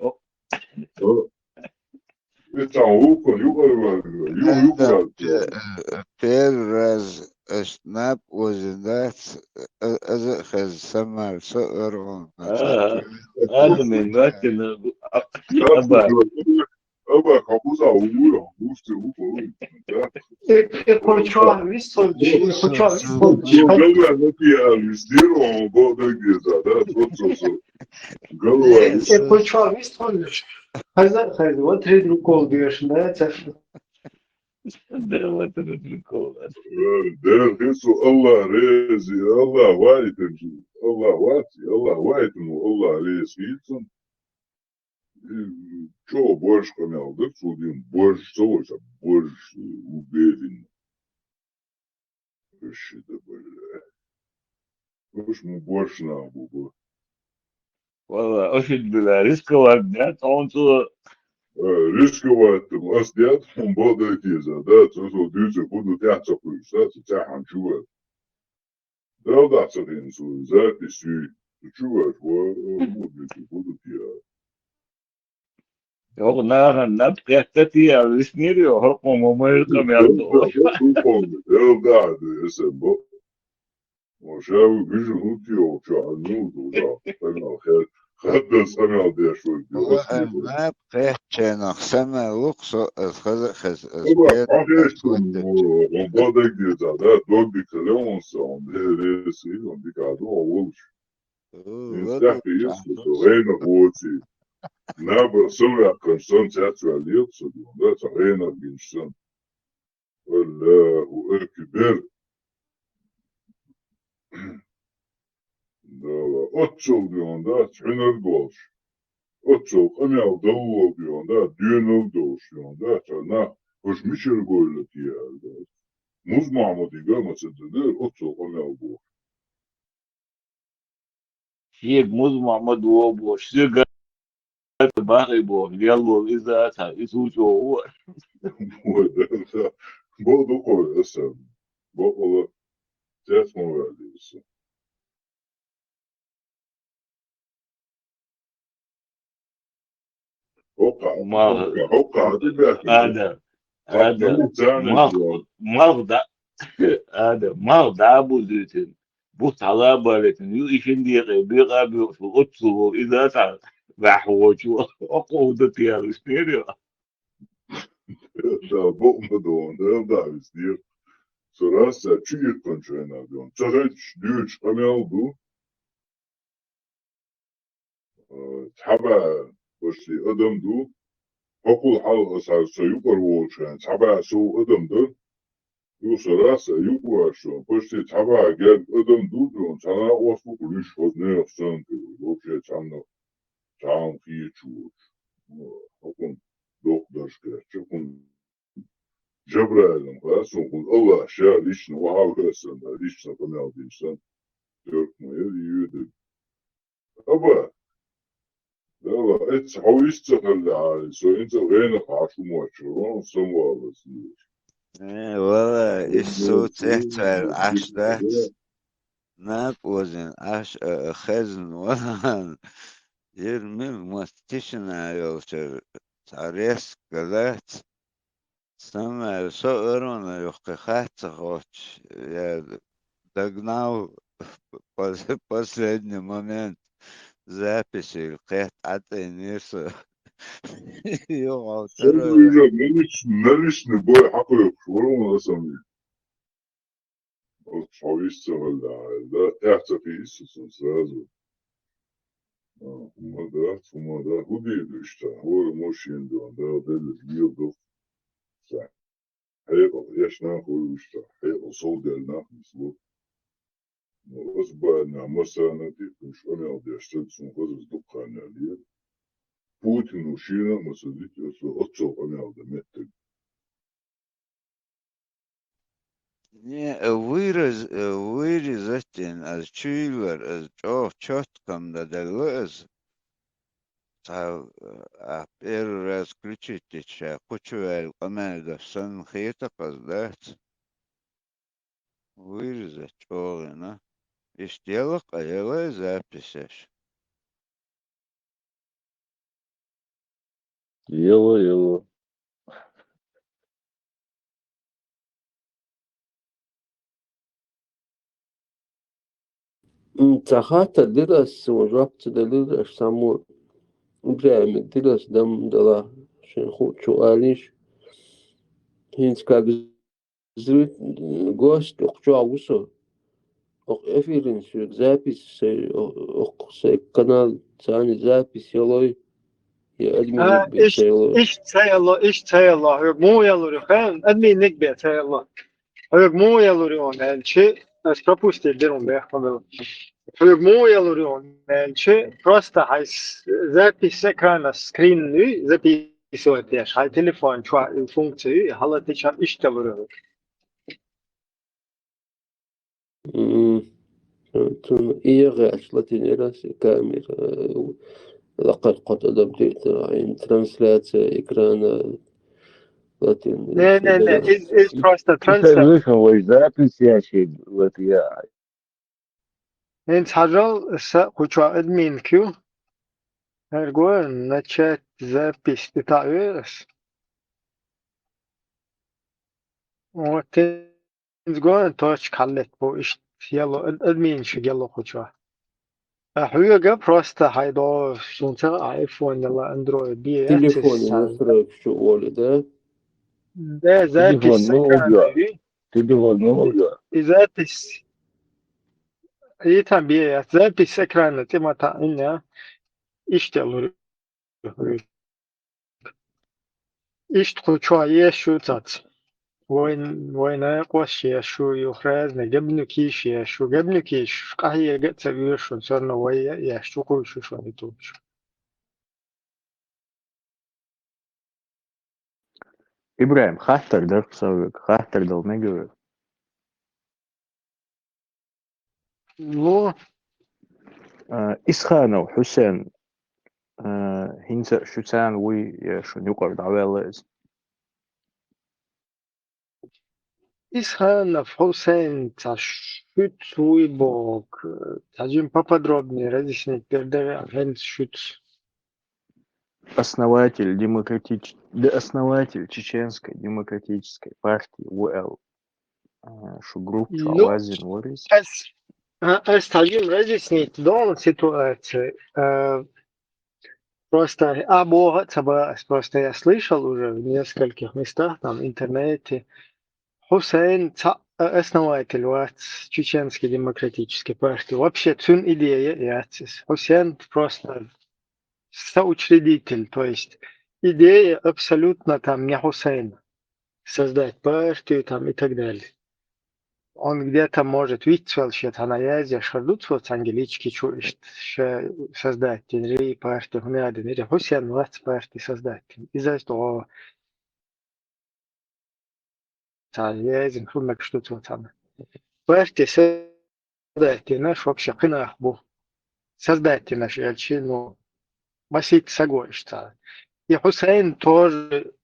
بيرز سناب وزنات أزخز سمر سؤر هذا من وقت أبا كابوسا ويا بوستي وكل Хочу вистольчик, хочу вистольчик. Голова не пьяный, сделал года где-то, да, вот голова. Хочу вистольчик. Hayır, o tredruk oldu yaşında. ده ما تدركوا ده قصة الله رزي الله وايد الله واتي الله وايد الله رزي что больше понял, да, судим, больше что-то, больше уверен. Вообще-то, бля. Уж мы больше надо было. والله أشد بلا رزق нет, он то Рисковать, оснять, он будет идти, да, то, что дюйцы будут яйца пустить, тяхан чувать. Да, да, садин, записи, чувать, будут я. يوم ناهن نبقى تتي على السنيري وحرقهم وما يلقم يعطوا ده قاعد يسمى وشاوي بيجي نوتي وشعنود وده أنا خد سنة دي شوي ما بقيت نخسمة لقصة خز أبا أخيشتم ومبادك دي زادات دول بيكلمون سعون دي ريسي عندك عدو أولش يستحقي يسلس وغينا قوتي نابا سوى كونسنتراتو عليك ده تغينا بينشان الله أكبر ده أتشل ديوندا تحنر دوش أتشل قمي أدوه ديوندا دينو دوش ديوندا تنا وش مشير قول لك يا ده موز معمودي قام تددر أتشل قمي أدوه شيء موز محمد وابو شيء باقي بو يلا إذا يسوسو هو وده برضه قوي أسم بقول تسمع عليه وقع هذا مرضى هذا مرضى أبو زيتين بص على بالتين يو إيشين دي بيقى بيقصوا إذا تعرف بحوجو أقود تيار سنيريو ده بقمدون ده بيصير سراسة تشير كونشينا دون تغش ديوش قميالدو تحبا وشي أدم دو حقول حال أساس سيقر ووشان تحبا سو أدم دو Rasa yuqaşo poşte taba gel ödüm durdun sana osbu kuliş hozne sanki loşe çanno çan fiçu okun doktorske çukun Cebrail'in fason kun Allah şa lişne ve havkasın da lişne kanal dinsen dörtmeye yürüdü. Ama Dava et haviste hali so inta rene haşu maçı samvalısı. والله الصوت احتفل عشرات ناب وزن خزن ولا يرمي مستشنا يوتر تاريس قلات سمع سؤرون يحقيقات غوش يا догнал последний момент записи القيت عطي نيرسو يوم Sonra neliş ne boy hakkı yok. Şurum nasıl? O haviste hali da ehtafi istiyorsun sırası. Umada bu değildi işte. O moşindi onda deli yıldı. Hayır yaşına koymuş da. Hayır o sol delina bu. Özbağına masana dikmiş. Onu aldı yaşta son kızız dukkanı diye. Putin uşina masadik yoksa o çok onu aldı mettek. Не, вырезать از чуйлер, از четком да делез. Первый раз включить ча, кучуэль, команда, сан хейта поздать. Вырезать чогына. И сделал, а записешь. Ело. Tahata diras وجبت دليل سامور جامد diras dam dala عشان خوتشو قاليش هينس كاك زريت جوست أقجع وصو أق إفيرين شو زابيس أق سي قنال ثاني زابيس يلوي يا أدمي نكبت سيلوي İş çayallah. Yok mu yaluri han. Admi nikbe çayallah. Yok mu yaluri on elçi. Пропустил дерун бехмадал. Yok mu yaluri on elçi. Просто хай запись с экрана скринный записывает яш. Хай телефон чуа функцию халаты чам iştevuru. إيه أشلتني راسي كاميرا لقد قد بديت عين ترانسلات إكران لاتين Ne. Is просто transfer. Television was запись ящик вот я. Hens hajal sa kuchua admin Q. Ergo начать запись детаешь. Вот تقول توش خلت بو إيش يلا أدمين شو يلا خشوا هو جا просто هيدا شونتا آيفون يلا أندرويد بيه تليفوني настроек شو ولده ده запись экранный Телефон не могу. и запись и там бие запись экрана темата إنها إشتغل خشوا يشو تات وين قوش يشو يخرجنا جبنو كيش يشو جبنو كيش قهية جت سبيشون صرنا ويا يشو كوشو شو نتوش İbrahim xatardır savuk, xatardır ne görür? Ну, İsxana ve Hüseyin hinsa şüsen ve şu yukarı davelez. إسخان حسين تشوت ويبوك تجيم поподробнее разъяснить передавай агент шут основатель Чеченской демократической партии УЛ. Şu группа Ну, Лазин Ворис. تجيم разъяснить данную ситуацию. Просто обоих просто я слышал уже в нескольких местах, там, в интернете. Хусейн основатель Чеченской демократической партии. Вообще, цун идея яцис. Хусейн просто соучредитель, то есть идея абсолютно там не Хусейна. создать партию там и так далее. Он где-то может вицвелшет, она ездит, шардут вот ангелички чуешь, создать тенри партию, гнады, не Хусян власть партии создать. Из-за того, ездим, худно что-то вот там. Партия создать, наш вообще хынах был. Создать наш ну, масик сагоишь. И Хусейн тоже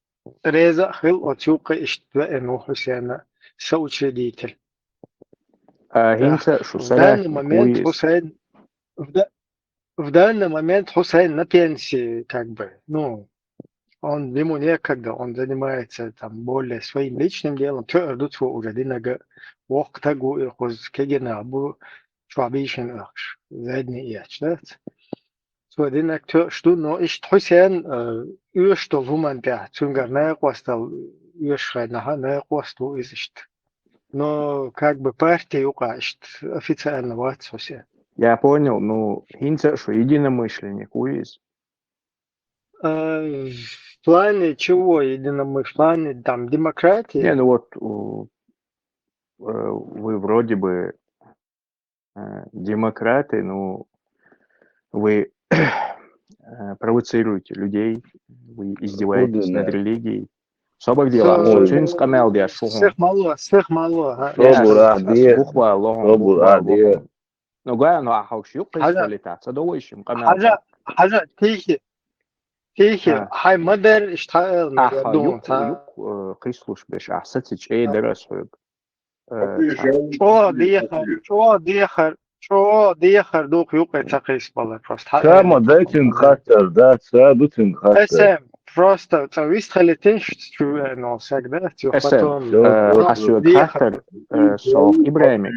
реза хил отюка иштваэну Хусейна соучредитель. Hinter В данный момент Шусарятник в данный момент Хусейн на пенсии, как бы, ну, ему некогда, он занимается там более своим личным делом. Тё ждут его уже динага вақтагу и хоз кегена бу швабишен ахш задний яч, да? So динаг тё жду, но ich Хусейн что вуман да цунгар на костал юшрай на косту изишт. Но как бы партия укашт официально вот Хусейн. Я понял, ну, Hinter, что единомышленник, уиз. В плане чего единомышленник? В плане там демократии? Не, ну вот вы вроде бы демократы, ну, вы провоцируете людей, вы издеваетесь над религией. Собак дела, что цюнс камел дия шухун. Сых мало. Бухва лохун. Ну, говоря, ну, ахаукш юк кристаллитация, довольщим камел. Хажа, тихи, хай мадер иштаэл нагадун. Юк кислуш беш, ахсатич дерасуюк. Чо дехар дух юк этакис бала просто. Само дайтин хатер, да, садутин хатер. Просто вистхалитин что но всегда потом хасуюк хатер сок Ибраимик.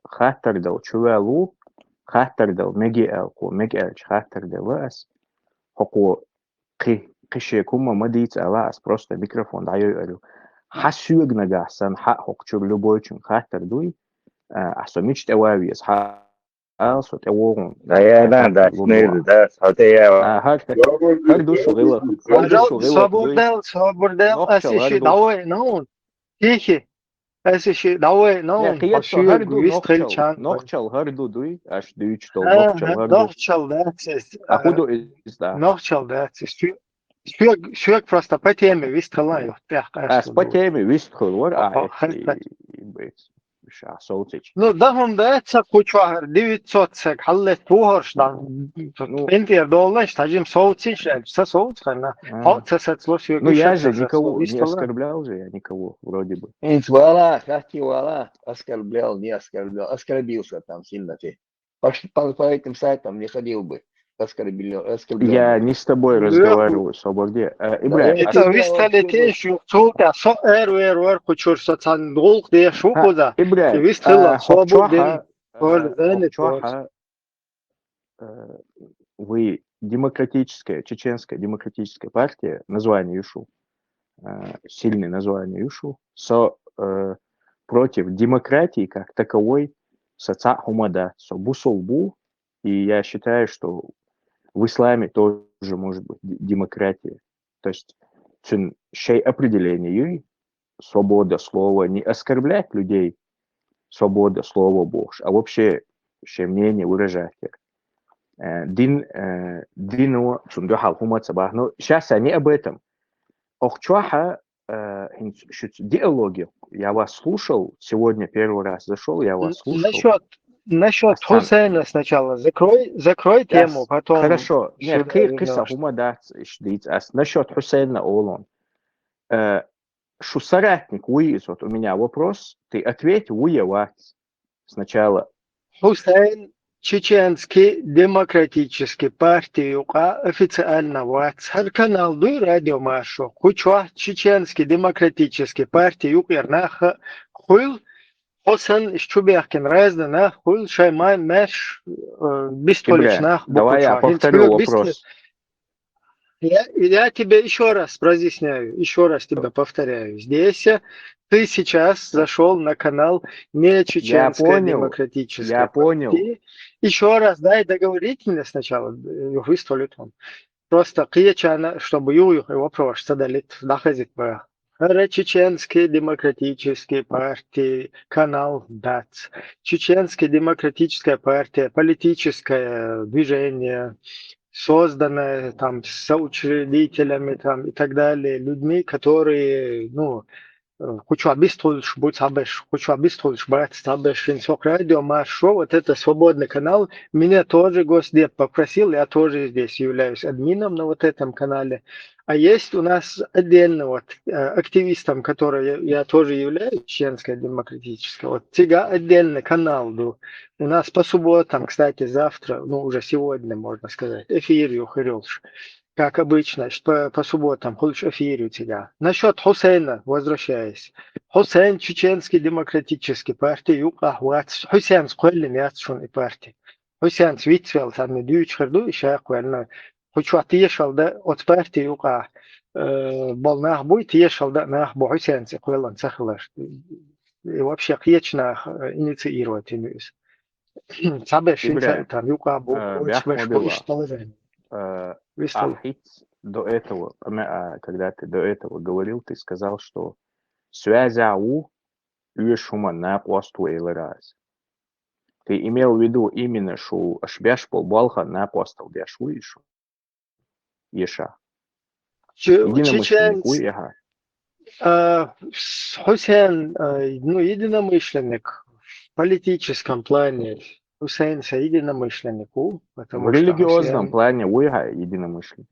Хатер дал чувелу, хатер дал мегиэлку, мегиэлч хатер дал вас. Хоку кишекума мадиц вас просто микрофон даю элю. Хасуюк нагасан хок чур любой чун хатер дуй. Асомич тевавиес also теворон. Да я да, снейд, да, хотя хар душу гила. Свободел, асиши давай, ну, тихи. Асиши давай, ну, нохчал харду дуй, аш дүйчтол нохчал, да. А худу изда. Нохчал, да. Шук просто по теме вистрелаю. По теме вистрелаю, Ну, дахом да это кучвар 900 сек халлет тухорштан. Пентер доллар стажим соутич, со соутхана. Ну я же никого не оскорблял же, я никого вроде бы. Вала, вала, оскорблял, не оскорблял, оскорбился там сильно ты. По этим сайтам не ходил бы. Оскорблял. Я не с тобой разговариваю, свободе. Ибраим, это вы стали те, что кто-то со эрвер кучур соцан долг де шукуда. Ибраим, вы стали свободен. Вы демократическая, чеченская демократическая партия, название Юшу, сильное название Юшу, против демократии как таковой соца хумада, бусолбу, и я считаю, что в исламе тоже может быть демократия. То есть шей определение свобода слова, не оскорблять людей, свобода слова Божь, а вообще мнение выражать. Дину цундухал хумат сабах. Но сейчас они об этом. Охчуаха диалоги. Я вас слушал, сегодня первый раз зашел, я вас слушал. Насчет Хусейна сначала. Закрой тему, потом... Хорошо. Нет, киса хумадат ишдиц. Насчет Хусейна Олон. Шусаратник уиз, вот у меня вопрос. Ты ответь уевать сначала. Хусейн чеченский демократический партия официально вот. Хар канал дуй радио машу. Кучва чеченский демократический партия юкернаха хуйл. Хусейн чубяхкин разда на хуйл шаймай мэш бестоличнах. Давай я повторю вопрос. Я тебе еще раз разъясняю, еще раз тебя повторяю. Здесь ты сейчас зашел на канал не чеченская демократическая. Я понял. Еще раз дай договорить мне сначала. Выстолит он. Просто киечана, чтобы его вопрос задали, доходит бы. Чеченские демократические партии, канал ДАЦ, Чеченская демократическая партия, политическое движение, созданное там соучредителями там, и так далее, людьми, которые, ну, хочу обестолишь, будь сабеш, хочу обестолишь, брать сабеш, инсок радио, маршо, вот это свободный канал. Меня тоже Госдеп попросил, я тоже здесь являюсь админом на вот этом канале. А есть у нас отдельно вот активистом, который я тоже являюсь, Чеченская демократическая, вот тига отдельный канал, у нас по субботам, кстати, завтра, ну уже сегодня, можно сказать, эфир юхарёлш. Как обычно, по субботам, хочешь эфир у тебя. Насчет Хусейна, возвращаясь. Хусейн, Чеченский демократический партия, юкахват, Хусейн с колем яцшун и партия. Хусейн с витвел, там не дюч харду, и шаквельно. Хочу отъехал, да, от партии юка. Бол нах будет, ешал, да, нах бо Хусейн с колем цахлаш. И вообще, хечнах инициировать имеюсь. Сабеш, Ибрahim, там, юка, бо, бях мобила. положение. До этого, когда ты до этого говорил, ты сказал, что связяу юшума на посту раз. Ты имел в виду именно, что ашбяш полбалха на посту бяшу ишу. Еша. Единомышленнику яга. Хусейн, ну, единомышленник в политическом плане. Хусейн единомышленнику. В религиозном плане уяга единомышленник.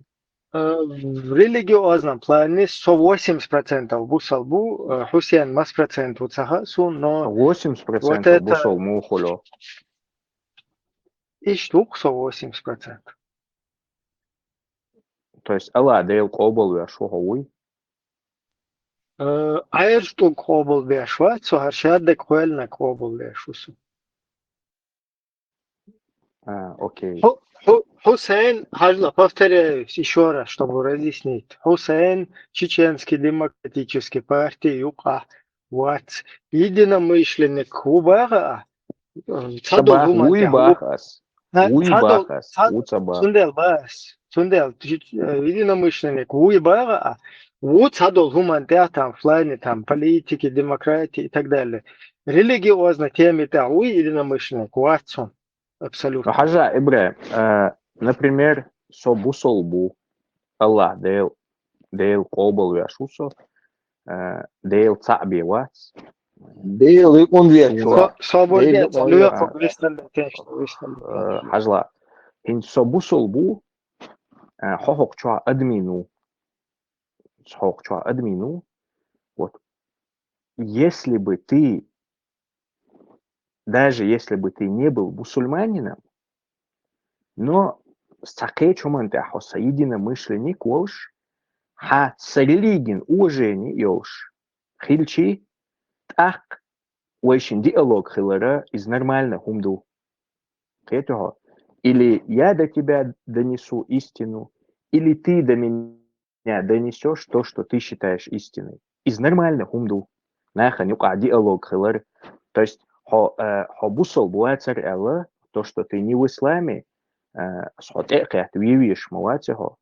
В религиозном плане 180% бусалбу, Хусейн мас процент уцахасу, но 80% вот это... бусал мухоло. И штук 180%. То есть Алла дейл кобол вяшу хауи. Айр штук кобол вяшва, цохаршадек хуэльна кобол вяшусу. Окей. Хусейн, повторяюсь еще раз, чтобы разъяснить. Хусейн, Чеченский демократический партия, ЮКА, вот, единомышленник Хубара, Уйбахас, Сундел, единомышленник Уйбара, вот садол гумантер там, в плане там, политики, демократии и так далее. Религиозно теме, да, единомышленник, Уатсон. Абсолютно. Хажа, Ибрahim, например, собусолбу, Аллах дейл кобол вяшусо, дейл цаби вац. Дейл и он вячуа. Хажла, ин собусолбу, хохокчуа админу, вот, если бы ты, даже если бы ты не был мусульманином, но с такой чуманте хоса единомышленник волш, ха с религией уважение ёлш, хильчи так очень диалог хилара из нормальных умду. Этого или я до тебя донесу истину, или ты до меня донесешь то, что ты считаешь истиной. Из нормальных умду. Наха нюка диалог хилар. То есть бусол буацар Аллах, то, что ты не в исламе, схотекят вивиш муатихо.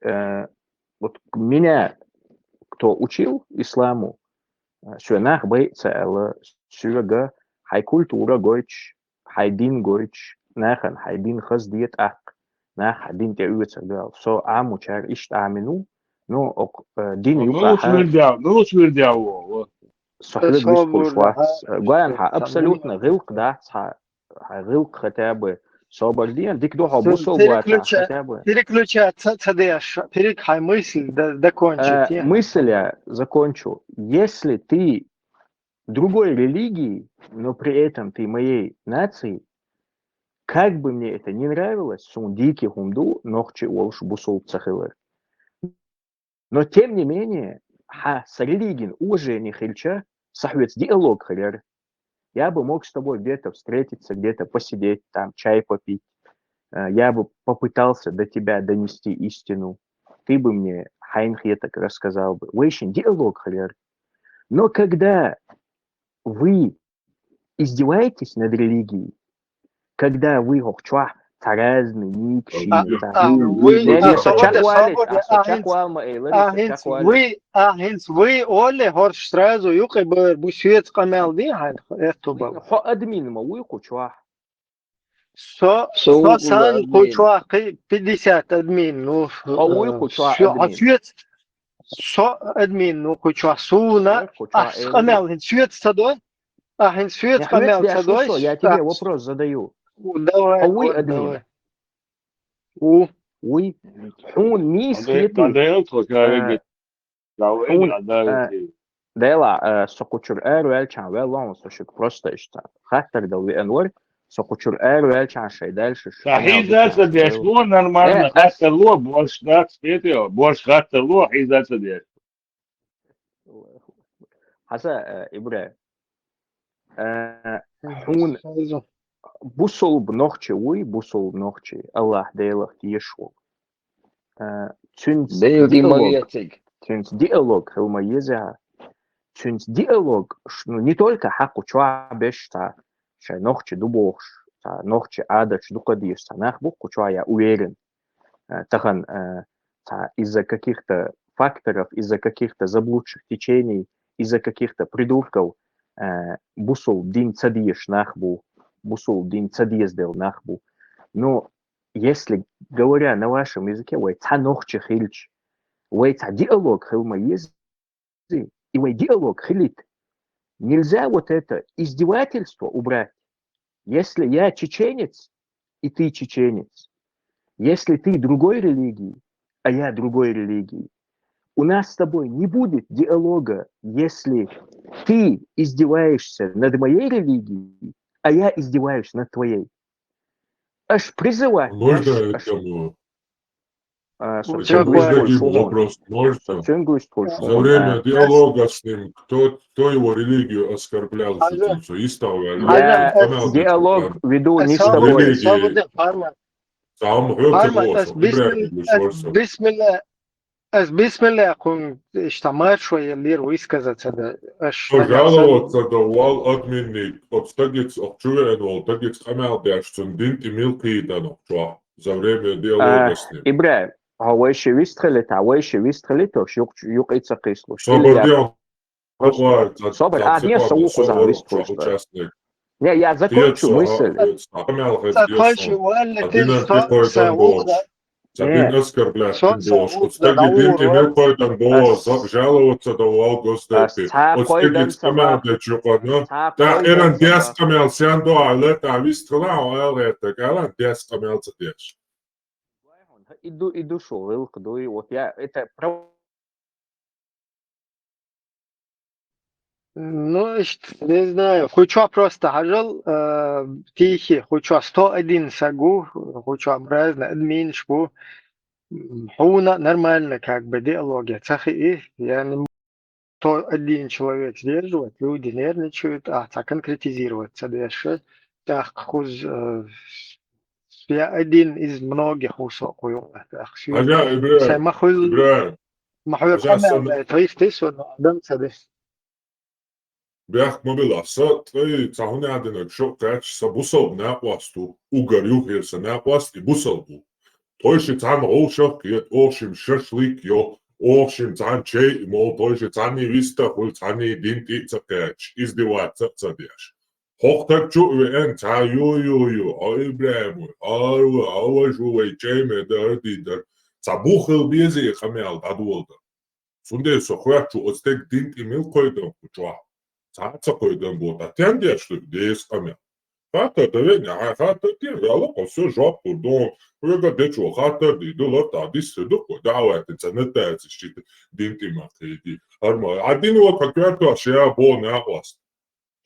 Вот меня, кто учил исламу, сюнах бейца Аллах, сюга хай культура гойч, хай дин гойч, нахан хай дин хаз диет ак, нах дин те уйца гал. Со амучар ишт амину, но дин юка. Ну свердяу. صحيح بيشكل شوارц. Гуан абсолютно غلق да, غلق хотя бы собольдин, дик дохо бусол буата хотя бы. Переключаться, цадеш, перекай мысль, докончить. Мысль я закончу. Если ты другой религии, но при этом ты моей нации, как бы мне это не нравилось, сум дикий хумду, нохчи олш бусол цахилер. Но тем не менее, с религией уважение хильча, сахвец диалог халяр. Я бы мог с тобой где-то встретиться, где-то посидеть, там чай попить. Я бы попытался до тебя донести истину. Ты бы мне хайнхеток рассказал бы. Очень диалог халяр. Но когда вы издеваетесь над религией, когда вы Таразный, Никши. вы Оле Хорштразу юкибер бусвет камел дихан это был. Хо админ ма уйку чуа. Со сан кучуа 50 админ ну. Уйку чуа админ. Со админ ну кучуа суна. Камел свет садой. Свет камел садой. Я тебе вопрос задаю. Давай. Уй админ. Уй. Он мислит. Дела сокучур эльчан велон сошик просто ишта. Хаттер дал энвор сокучур эльчан шей дальше. Хизаться деш ло нормально. Хаттер ло больше так спетё. Больше хаттер ло хизаться деш. Хаса ибре. Он бусул бнохчи уй бусул бнохчи. Аллах дейлах тиешул. Тюнс диалог хилма езя. Тюнс диалог ну не только хаку чуа бешта шай нохчи дубохш та нохчи адач дукадиш та нахбуку чуа я уверен. Тахан та из-за каких-то факторов, из-за каких-то заблудших течений, из-за каких-то придурков бусул дин цадиеш нахбу, бусул дин цадиездел нахбу. Но если говоря на вашем языке, вы та нохчи хильч, вы та диалог хилма езя, и вы диалог хилит. Нельзя вот это издевательство убрать. Если я чеченец, и ты чеченец, если ты другой религии, а я другой религии, у нас с тобой не будет диалога, если ты издеваешься над моей религией, а я издеваюсь над твоей. Аж призывать. Можно этому? Вопрос можно? За время диалога с ним, кто его религию оскорблял, диалог веду не с тобой. Бисмилля, кун иштамар шوية лир высказаться да. Пожаловаться давал админник, отстагец обчуя, но отстагец камел дяшцун дин и милки дано за время диалога с ним. Ибраим, هو ايش ويستخلت وش يق يتسقيسلو صبر عادي سوق وزعلت не я закончу мысль закончу ولا ты Один оскорблять бош, отстаги имел койдан бош, жаловаться давал госдепи, отстаги скамел чукадно, та эран дес камел сяндо алета вистрала алета, галан дес камел цадеш. Иду шо, илкду и вот я это ну, не знаю, хочу просто хажал тихий, хочу 101 сагу, хочу образно админ шпу, хуна нормально как бы диалоги, цахи я не 101 человек сдерживать, люди нервничают, так конкретизироваться дальше, так хуз я один из многих усокую, так все махуй камера, то есть ты что, дам садись. Бях мобиласа, твои цахуне аденок шок кач са бусал напласту, угар юхирса напласт и бусал бу. Тойши цан олшах киет олшим шашлик йо, олшим цан чей мол тойши цани виста хул цани динти цакач, издеваться цадяш. Хохтак чу эн ца ю, ой брэму, ава жувай чей медардидар, цабухал бези хамял дадуолда. Сунде сохуячу отстек динти мил койдам кучуа. Цацакойдан бота, тяндя что дес камя. Хата давеня, хата тяла, все жопу дом, вега дечо хата ди долата дисседуко, давайте цанетаец щит динти македи. Арма, один вот какой-то шея бо на власть.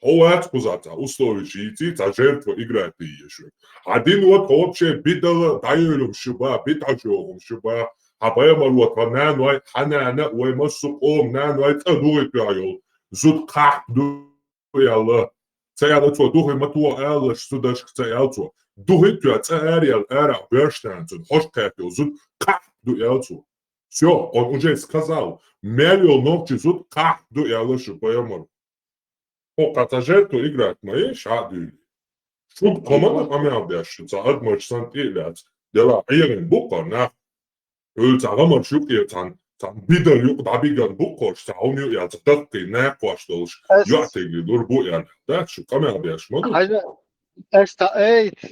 Хоуэц кузата, условия жити, за жертву играет и еще. Один вот вообще бидала дайолум шуба, бидажом шуба, а поэмар вот хананвай, ханана, ой масуком, нанвай, тадуй пяйол. Зуд ках дуяла, цеяла цо духи матуа эла судаш цеялцо, духи тя цеял эра верштанцун, хошкапил зуд ках дуялцо. Все, он уже сказал, мерил ночи зуд ках дуяла шипаемор. О, катажерту играть мои шадули. شوف كمان قام بيش تعاد مرسان إيلات دلا عيرن بقرنا تعمر شوف تان بدل يقطع بيجان بقرش تعوني يتدقي ناقوش دولش يعطي لدور بو يعني ده شو قام بيش ما حاجة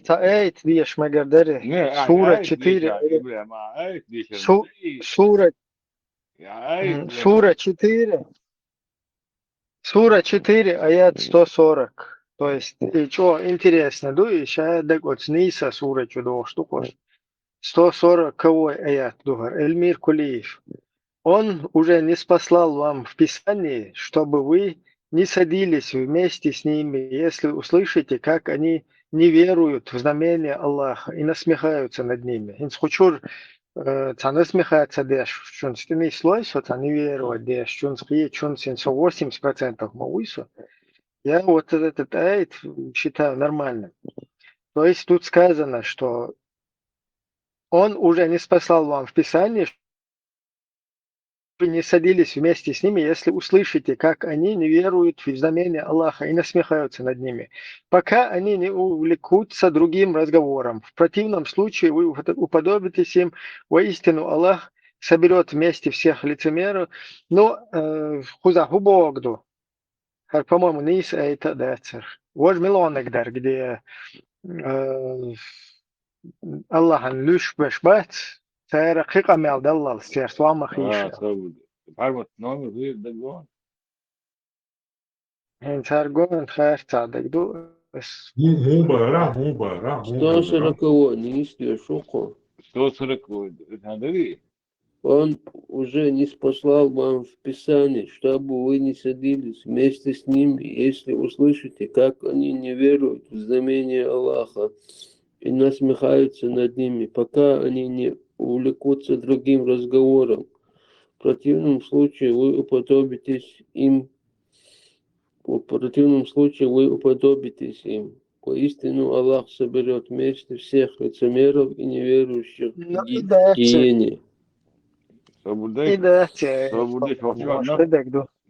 تأيت ديش ما قدره Ne, سورة ayet كتير diyeceğim İbrahim, ayet diyeceğim. سورة Ya ayet سورة 4 Сура 4, аят 140. То есть, и что интересно, дуешь, а так вот снизу сура чудо штуку. 140 аят дугар. Эльмир Кулиев. Он уже не спаслал вам в Писании, чтобы вы не садились вместе с ними, если услышите, как они не веруют в знамение Аллаха и насмехаются над ними. Инсхучур насмехается деш, что стены слой, что не верует деш, что он 80% мауису. Я вот этот аят считаю нормальным. То есть тут сказано, что он уже не спасал вам в Писании, вы не садились вместе с ними, если услышите, как они не веруют в знамение Аллаха и насмехаются над ними, пока они не увлекутся другим разговором. В противном случае вы уподобитесь им. Воистину Аллах соберет вместе всех лицемеров. Но хузаху Богду, по-моему, низ это децер. Вот миллионник, где Аллах люш бешбат, Сэр Хикамел Даллал, Сэр Суама Хиша. Parmak номер вы догон. Сэр Гон Хэр Цадагду. مباراه 140 не истешуко. 140. Это Он уже не спаслал вам в Писании, чтобы вы не садились вместе с ними, если услышите, как они не веруют в знамение Аллаха и насмехаются над ними, пока они не увлекутся другим разговором. В противном случае вы уподобитесь им. Поистину Аллах соберет вместе всех лицемеров и неверующих в гиене.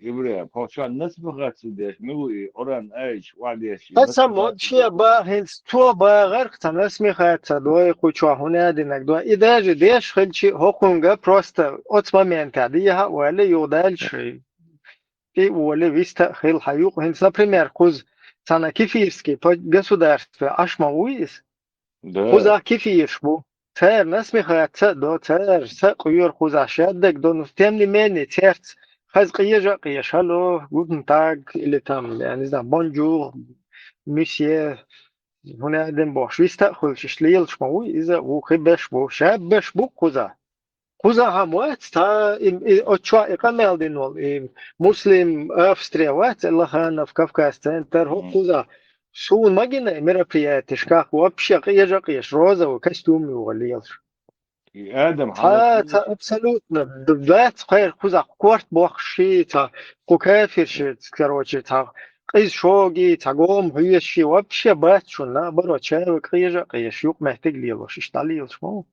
İbrahim, Paşa nasıl bakarsın diye, mi oran ayç, valiyeşi. Само че багинс то багар насмехается, двое кучу хунядинок, два и даже деш хельчи хокунга просто от момента дия вали ё дальше. И вали виста хел хаюк, например, куз цана кефирский по государстве ашмауис. Куза кефиршбу. Цер насмехается, до цер сакуйор куза шаддак, до тем не менее церц خذ قيش هلو guten Tag или там я не знаю bonjour monsieur هنا دم بوش ويستأخذ شليل شموي إذا وخبش بو شابش بو كذا هموات تا أتشوا إقامة دينول مسلم أفستريا وات الله خان في كافكاس تنتر هو كذا شو المجنة مرافيات إشكاك وابشي قيش روزا وكستومي وغليلش آدم абсолютно. Да, خير خذ كورت بوخشي تا كافر شيت короче تا قيز شوقي تا قوم هي شي вообще باتشونا برو чай قيش يوق محتاج ليلوش اشتاليلش مو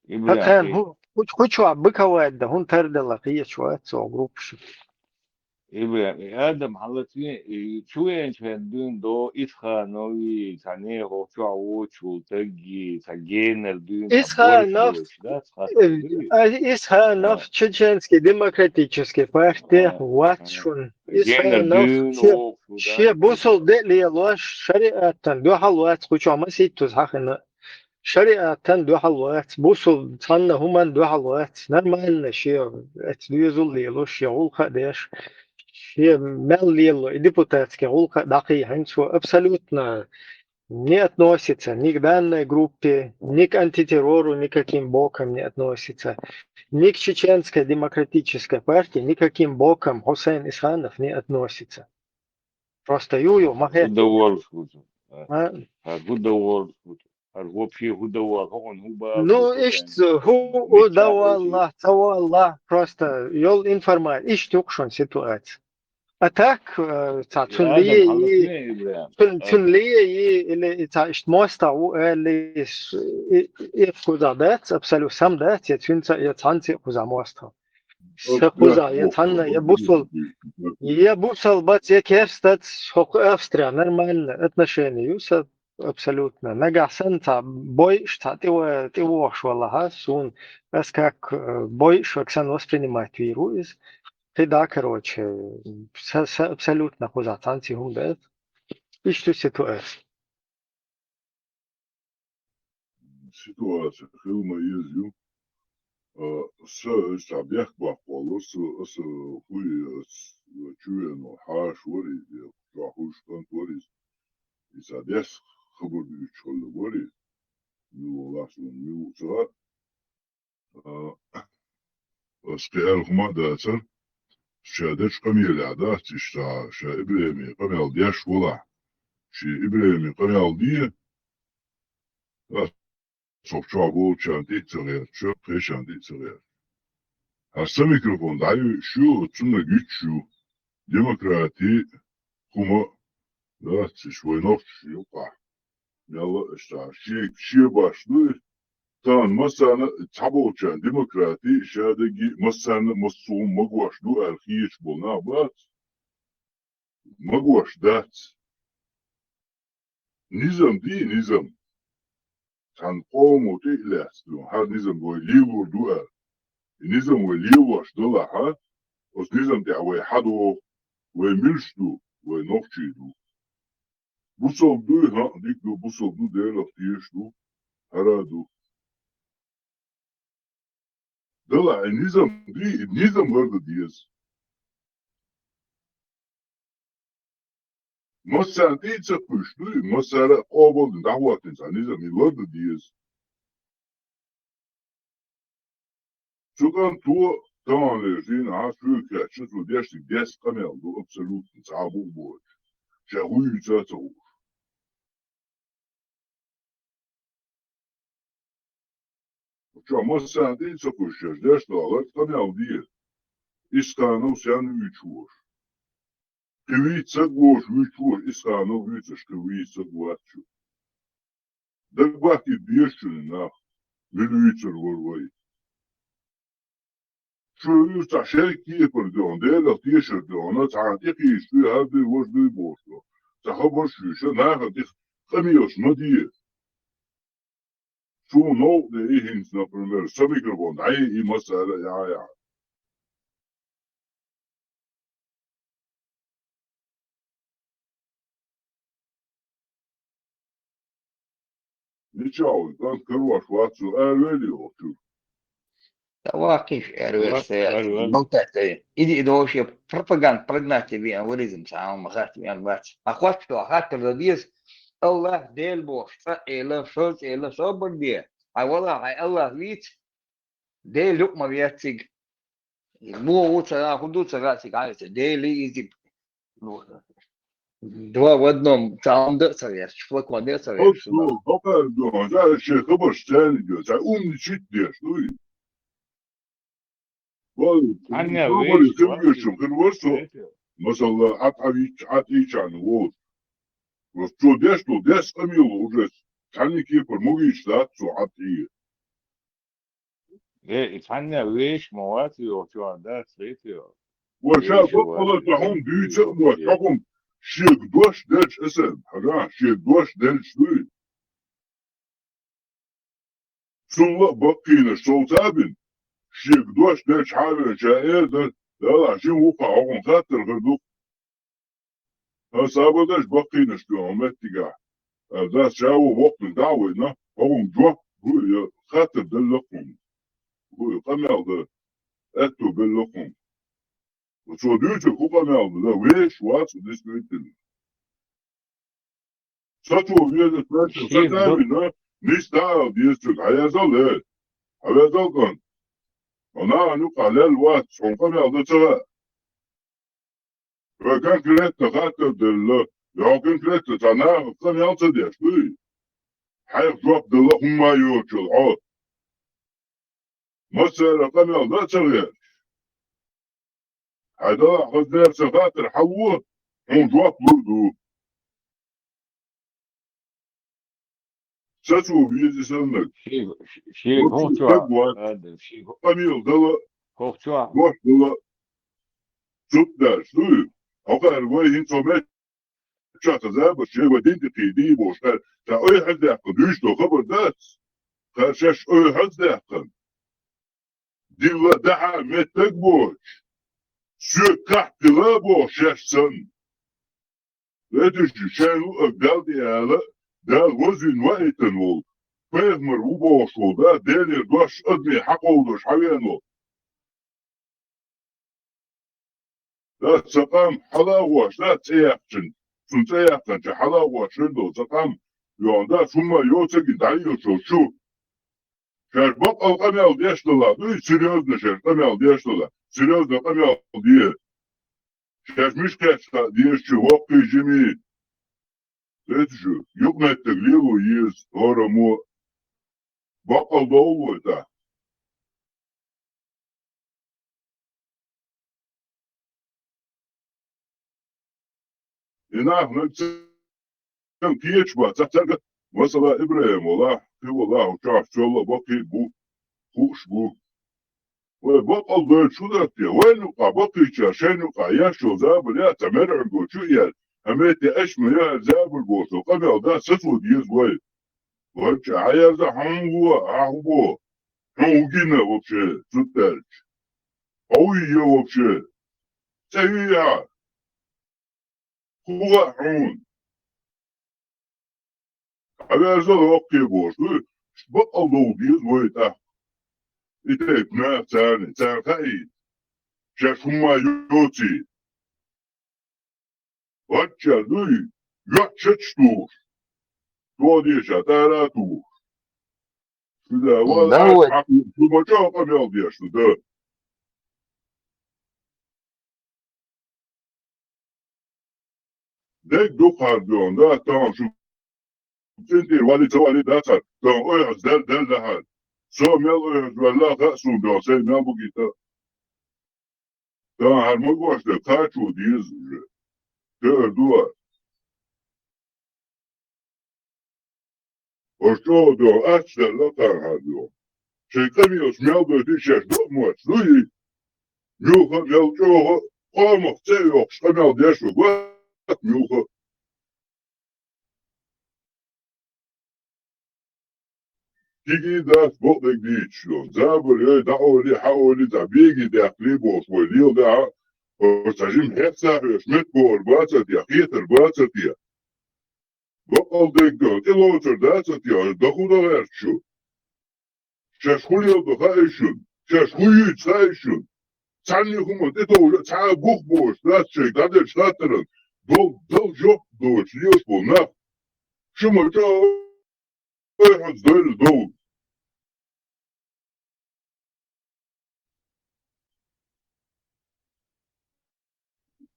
فكان هو كوچو بكواد ده هون تردلا قيش شوات سو جروبش İbrahim, Adam halatını çoğu ençendün do isha novi tane hoşa o çultagi tagener dün Исханов чеченский демократический партия ватшун Исханов ще бусол делиялош шариаттан духалват кучама ситтус хахна шариаттан духалват бусол цанна хуман духалват нормально ще отдюзул лилош яул хадеш ще мел лило и депутатский улка даки ханчо абсолютно не относится ни к данной группе, ни к антитеррору никаким боком не относится, ни к чеченской демократической партии никаким боком Хусейн Исханов не относится. Просто юю махет. Ну, ху давалла, тавалла, просто йол информация, иштюкшон ситуация. А так, или ist Mosta или куда дать, абсолютно сам дать, я цанцы куда Моста. Куда я цанна, я бусал бать, я керстат, Австрия, нормально отношения, юса абсолютно. Нага сенца бойш, ты вош валаха, сун, бес как бойш, ваксан воспринимает вирус, ты да, короче, абсолютно хузатанцы хунбет. И что ситуация? Ситуация, хилма езю, с объект бахвало, с хуй, чуено, хаш, вори, жахуш, конторис, и садес, хабурби, чоло, вори, мило ласло, мило цар, скер хмадацар, شادش قميل عدا تشتا شا إبراهيمي قميل دياش ولا شي إبراهيمي قميل دي صوب شعبو شانتي تغير شو قي شانتي تغير هسا ميكروفون دعيو شو تسمى جيت شو ديمقراطي كما لا تشوي نوش يوقع يلا اشتا شي باشلو تان مثلا تابو شان ديمقراطي شادجي مثلا مصوم مقواش دو الخيش بولنا بات مقواش دات نظام دي نظام كان قومو تقلس دو هاد نظام هو ليور دوال النظام هو ليوش دلها وس نظام تعوي حدو وملش دو ونوخشي دو بوصل دو ها ديك دو بوصل دو دير اختيش دو هرادو دلها النظام دي النظام غرد ديز مثلا دي تسقش دو مثلا قابل دعوة تنسى نظام غرد ديز شو كان تو طبعا الذين عاشوا كاتشتوا ديش ديس قمل دو ابسولوت صعبوا بوج شاوي تاتو شو مثلا دي تسقش ديش دولار قمل دي إسكانو سيان ويتشوش كويت سقوش ويتشوش إسكانو ويتش كويت سقواتشو دقباكي ديشن ناخ بالويتر والوي شو يوسع شركة بردون ديلا تيشر دونا تعطيقي شو هذا وجدي بوشو تخبر شو ناخد خميوش مدير شو نوع ده ايه هنس نبرمير سميكربون عي مسألة يا نيشاوي كان كروش واتسو اولي اوتو واقف إذا دوش propaganda прогнати виан вырезем сам махать виан бац. А хват что хатер дадис الله ديل بوش فإلا شوز إلا صبر بيه. والله هاي الله ويت ديل لقمة بياتيج مو وصلا خدو سراسي عايز ديل يجيب دوا ودنهم تعم دقصر يا شوفك ما دقصر يا شو هو دو ده الشيء خبر ثاني جو تعوم نشيت دي شوي والله أنا خبر ويش يتم يشوف الورثة مثلا عطيش عن وول وشو ديش قميل وجس كان كيف الموجي لا تعطيه إيه أنا ويش مواتي وشو عندها سريتيو وشاف بطلت لهم بيتر وشاكم شيك دوش دلش اسم حاجة شيك دوش دلش دوي سنلا بقينا شو تابن شيك دوش دلش حاجة شائر دل لا عشان وقع عقم خاطر غردوك هسابة دلش بقينا شو عمت تقع ده شاو وقت دعوة عقم جوك هو خاطر دل لكم هو قمع ده اتو باللكم وشو ديوتو كوبا مال ده ويش واتس وديس ميتل ساتو بيد فرانش ساتو مش دعوة ديسترك هيزال هيزال كان أنا نقع للوقت شنقم يعطي سوا فكان كليت خاطر دل يمكن كليت تنا كان يعطي ديش بي حيث جواب دل هم يوتشل عاد مثلا كان يعطي سوا هذا خذ نفسه خاطر حوه هم جواب برضو ساتو بيد سنك شيء هوتوا هذا شيء قميل دل هوتوا جواب دل شوف ده شو هقا الواي هنتو مات شات زاب شيء ودين تقيدي بوش تا أي حد يقدوش تو خبر ذات خرشش أي حد يقن دي ودعا متك بوش شو تحت لا بوش يشسن لا تجي شانو أقدال دي هذا ده وزن وقتن وول فهمر وبوش وده ديني دوش أدمي حقو دوش حوينو لا تسقام حلاوش لا تسيحشن سنتيحشن حلاوش شندو تسقام يوندا شما يوتسك دعيو شو شاش بقى القميال ديش للا دوي سيريوزنا شاش قميال ديش للا سيريوزنا قميال ديه شاش مش كاش ديش شو وقي جميل تشو يقنا التقليل ويز هرمو بقى الضوء ده هنا كان كيش با تحتاج مثلا إبراهيم والله والله وشاف شو الله بقي بو خوش بو وبقى الضوء شو ده وين يقع بقي عشان يقع يا شو زاب يا تمرع جو شو يعني هميتي أشمل يا زاب البوس وقبل ده ستو ديز وين وانت عايز هو هو جينا وبشي سترج قوية وبشي سريعة هو حون على زال وقتي بوش بقى ضو ديز ويتا إتاكنا تاني خايد شاش هما يوتي واتشا دوي ياتشتوش دوديشا تاراتوش شدا والعاش حقي شما جا قميال ديشتو ده ديك دوخار دون ده تام شو تنتي والي توالي داتر تام اويحز دل لحد سو ميال اويحز والله خأسون بيوسي ميال بوكيتا تام هرموغوش ده تاچو ديز تر دوار وشو دو اچ ده لطر هدو شيقميوس ميال دو ديشش دو موش دوي ميوخا ميال جوه قامخ تيوخ شقميال ديشو قوات ميوخا تيجي داس بوقك ديتشلون زابر دعولي حاولي تعبيجي داخلي بوش وليو دعا وتعجم حفصة يشمت بور باتتيا خيتر باتتيا بقل ديك دون إلوتر داتتيا دخو دوغير شو شاش خوليو دخايشون شاش خويو تخايشون تعني خمو ديتو تعا بوخ بوش دات شيك دادر شاترن دول جوك دوش ليوش بو ناف شما جاو واحد دول دول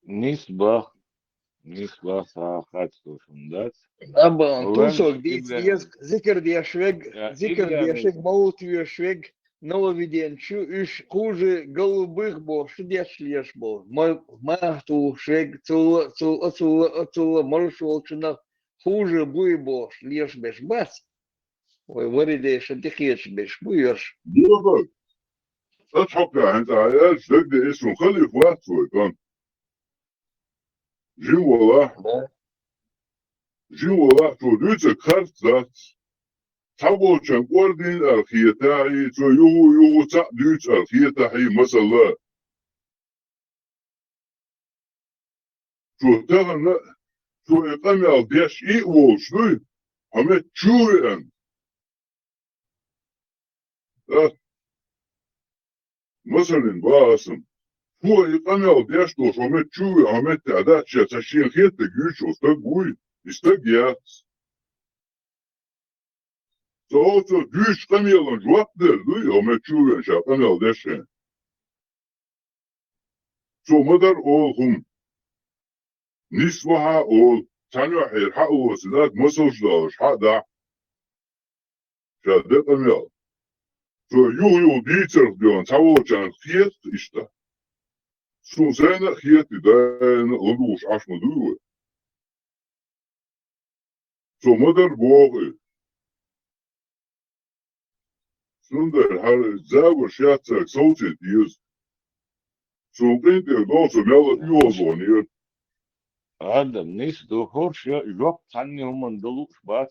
نسبة ساخات شوندات أبا ولن توصل ديت ذكر دي شويق موت شويق نو виден شو إيش хуже голубых бо что дяшлеш бо ما تو شويق تو маршал чуна хуже буй бо леш беш бас ой وريدش دخيش беш буйш ديوغا أتحكى أنت عيال شدك اسمه خلي فوات كان جي والله تو دوتك خرط ذات تابو كان قردين الخيتاعي تو يو تا دوت الخيتاعي مثلا تو تغنى تو إقامي الديش إيقوال شنو همه تشوي أن مثلا باسم هو إقامي الديش توش همه تشوي همه تعداد شاتشين خيتك يوشو استقوي استقيات سوتو دوش قميلا جواب در دوي همه تشوي شاقامي الديشين سو مدر أولهم نسوها أول تانيو حير حقو وسنات مسوش داش حق دا شاد قميلا سو يو ديتر ديون تاو جان خيت إشتا سو زينا خيت داين لدوش عش مدوه سو مدر بوغي سندر هر زاور شاتسك صوتي ديز سو قينتي دوسو ميلا يوزونير Adam neyse doğru ya yok sanni human dolu bas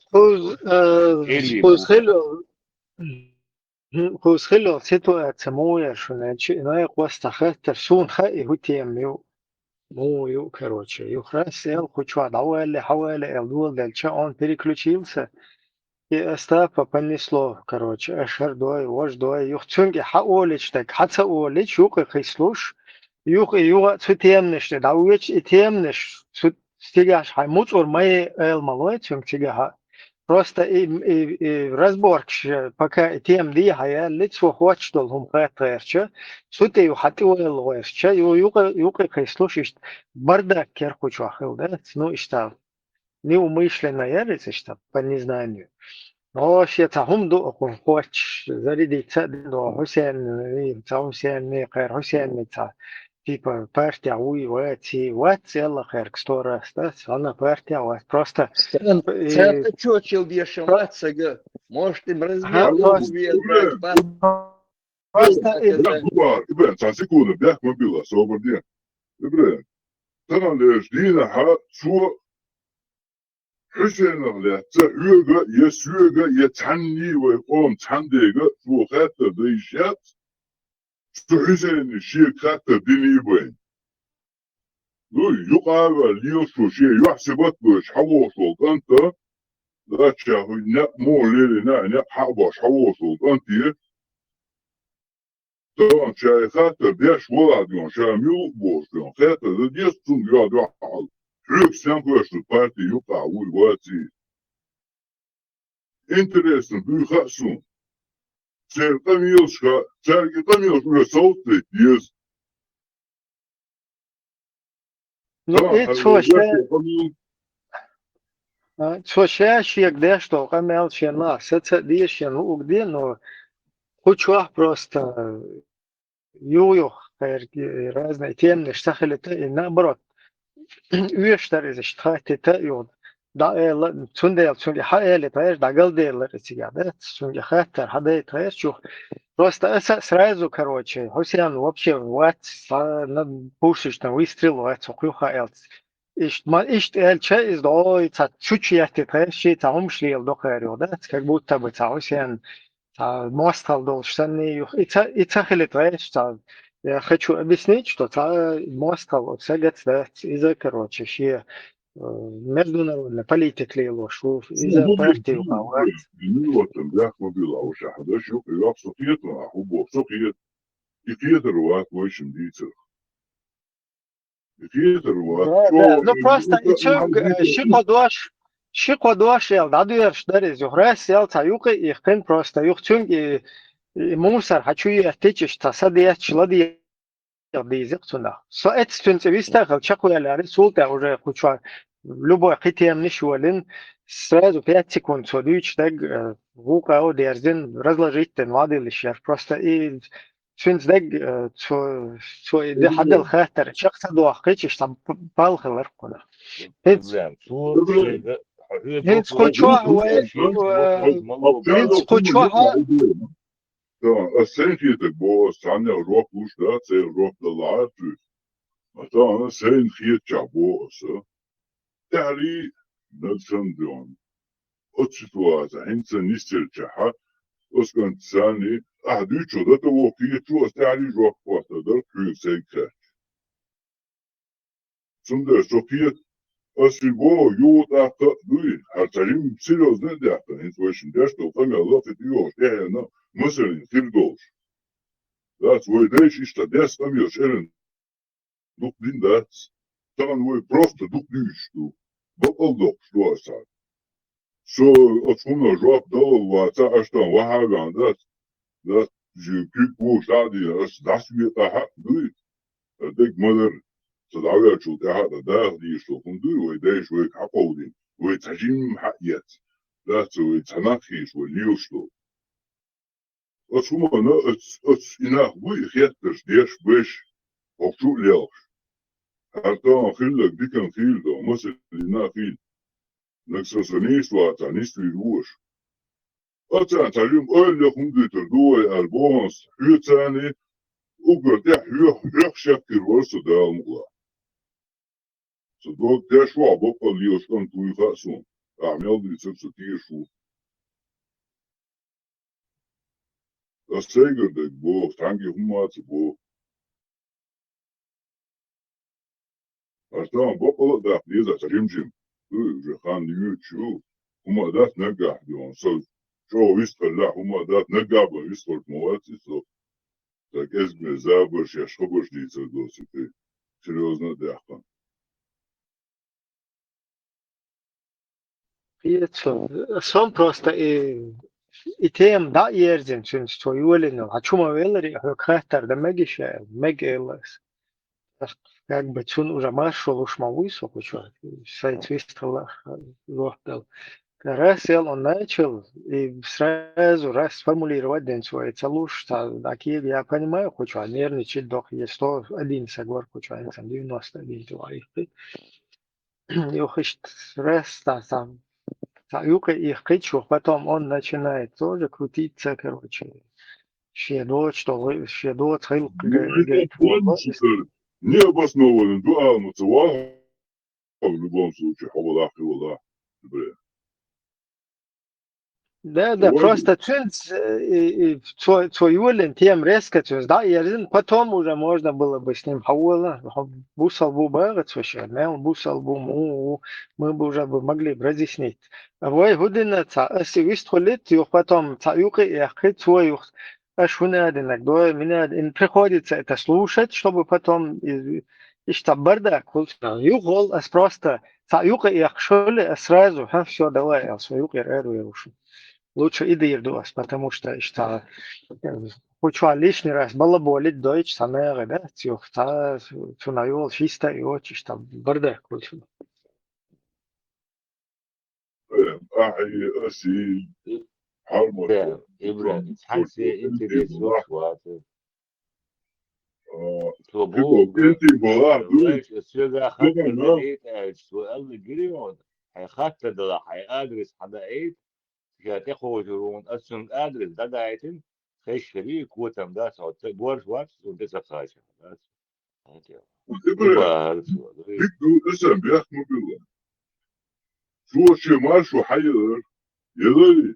Хус خلو ستو اتسمويا شو نايق وسط خاطر شون خائي هو تيم مو يو كروتشي يو خلاص يل خوشوا داوالي حوالي الدول دالشا он переключился и استапа понесло, короче, اشهر دوي وش دوي يختصنجي حقولش تك حتى قولش يوقي خيسلوش يوقي تيمنش داويش تيمنش стигаš hajmuc or мои элмалой тига просто и разборч пока тем ди хая лицо хочдол хум хатэрча сути ю хати ойлойсча юка слушаешь бардак керхуч ахил да ну что неумышленно ярится что по незнанию но все хум до хум хоч зариди цадо Хусейн Хусейн не кэр Хусейн не типа партия уйти يلا خير كستورة استاس أنا партия وات просто Це чочил більше мацага. Можете просто Ibn, 10 sekunder, bjärt mobila, så var det. Ibn, tamam lös, dina ha, så Hüseyin'le, üge, ye süge, ye tanni ve om tandege, så hatta det işet, så Hüseyin'i şirkatta dini ben. Yok abi, liyo şu şey, yahsebat bu, şavuşul, anta, da çahı, ne moğleri, ne hava, şavuşul, antiye, طبعا شايخات بيش ولد يون شاميو بوش يون خاطر ده ديستون يقعد يحال حلوك سامكوش البارتي يقع والواتي انتريسن بي خاسون سير قميوشكا سير قميوشكا صوتي ديس ну и чоше шиек дешто камел шена сеца дишен угде но хочу просто разные темы штахелета и наоборот üyeşler iştahatete yol da çünkü hayali taş dağıl değerler içinde çünkü hatta hadi taş çok просто сразу короче Хусейн вообще вот на пушечном выстрел вот сокуха элц ишт элча из дой чуть-чуть таş там шли до коридора как будто бы Хусейн мостал должен и цахелет таş Я хочу объяснить, что Москва всегда из-за, короче, ще международная политика лилошу, из-за партии управлять. Вот там бях мобила уже, да что я сокет, а хубо сокет. И федеру в общем дицер. И федеру. Да, ну просто и что шикодош ел, да дуешь дарез, юрас ел таюка их кен просто юхтюнг и мусор хочу я течешь, тасадия чладия дизектуна. Со это стунце вистахал чакуяля результат уже хочу любой хитем нишуалин сразу 5 секунд содуч так вука одерзин разложить ten вадилишер просто и стунц так со ده حد الخاطر شخص دوخيش там بالخلر كنا. Нет, хочу Да, sen fiete bo sanja rock usta, se rock de laatu. Maar dan sen fietja bo so. Tali dat san don. Otsituaza hinsa nistelja ha. Oskan sani ahducho dat wo fietju tali rock pota da ku senka. Sunda so fiet Asibo yuda ka dui. Hartarim seriously da. Intuition dash to come a lot of you. No. مثلا تردوش that's why they ist das там я шерен дух дин das там вы просто дух диш du боколдок что аса so отсюда жоп до вата что вахаган das je кику стади das wird da du дэг модер so da я чул да ди что он du вы дэш вы каподин вы тажим хаят that's вы танахи вы лиушту Als we maar het in haar goede getters deers wish of zo leels. Het dan gelijk dik en veel dan moet het in haar veel. Niks als een eerst wat aan is weer roos. Als aan talim oorlog er door albums huurt zijn ook wel de huur checker was zo daar moet. صدق تشوا بقى ليش كان توي خاسون عمل دي تيجي شو السيجر دك بو تانجي هما تبو أرتام بقى ده ليزا تريمجم جخان يوتشو هما ده نجح ديون سو شو يستخلع هما ده نجح بيستخل مواتي سو так ezme zaboš ja škoboš dice dositi seriozno dehkan. Son просто и тем да ерзен чун что юлено а чума велери хактар да мегише мегелас как бы чун уже маршал уж мавуисо хочу сайт вистала лохтал раз он начал и сразу раз сформулировать день свой целуш такие я понимаю хочу нервничать дох есть 101 соглор хочу 91 твоих и хочет раз там Юка их кричу, потом он начинает тоже крутиться, короче. Щедот, что щедот, хил, говорит, Необоснованный дуал мацуал в любом случае, хавалах и валах. Да, просто твой Юлин тем резко, да, и потом уже можно было бы с ним хавала, бусал бы бегать вообще, мел бусал бы мы бы уже могли бы разъяснить. Вой година, если выстхолит, и потом Юка и Ахит свой, аж вынаденок, да, мне приходится это слушать, чтобы потом что бардак, Югол, просто Юка и Ахшоли сразу, все, давай, Юка и Эру лучше иди ирдуас, потому что хочу лишний раз балаболить дойч самега, да, тюхта, тунайол, чисто и очень, что бардак лучше. أحي أسي حرمة إبراهيم حنسي أنت ريسوش واتو تبو أنت بلا ليش السيجا خدت المليت السؤال جريون حيخدت ده حيأدرس حدا إيه جاتي جرون أسن أدرس ده دايتن خيش شريك وتم ده صوت بورش واتس وده خايش إبراهيم بيكو اسم بيحكموا بالله شو شيء ما شو حير يدري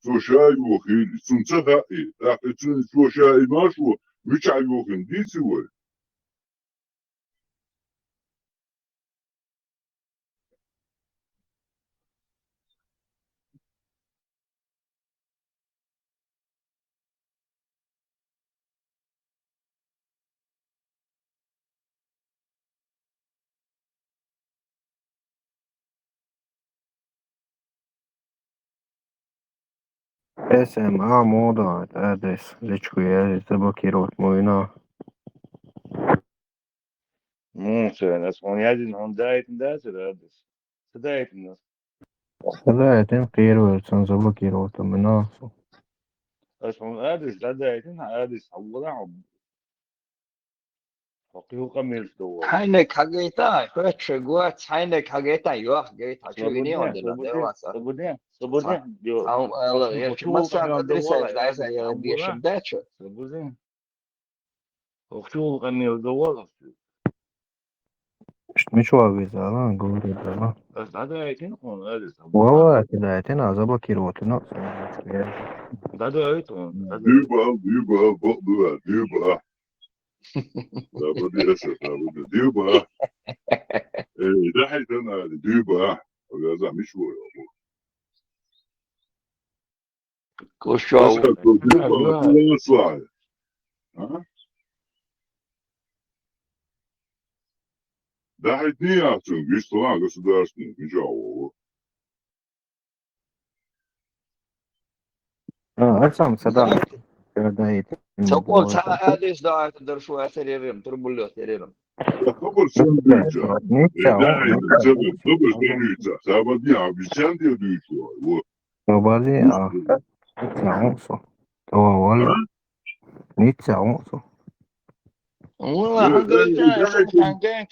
شو شاي وخيل سنتها إيه لكن شو شاي ما شو مش عيوخن دي سوى SMA мода адрес речку я заблокировать мой на. ممكن اسمه يادين هون دايتن ده سدادس سدايتن سدايتن قيرو سن заблокировать мой на. اسمه أدرس ده دايتن أدرس حولا حقيقة كمل دو حينك حقيقة فش قوات حينك حقيقة يوح حقيقة شو غني عندنا درواسة سبودين أو يشوف مثلا أدرس عايز يبيش بداتشو سبودين وشو كمل دو Ничего вязала, говорит, да. ده دايتن هون أدرس والله دايتن заблокировать, но ده دايتن ديبا بقدر ديبا لا بدي أسف لا بدي ديبا ده حيث أنا ديبا وجازع مش هو كوشو ديبا صاحي ها ده حيث نياتون بيشتغل государственный ничего сам сада передает. تقول أدرس ده تدرس وأثريرهم تربلو أثريرهم خبر سندويتشا ده سبب خبر سندويتشا سبب دي عم بيشان دي دويتشا وبالي نيتسا تو ولا نيتسا والله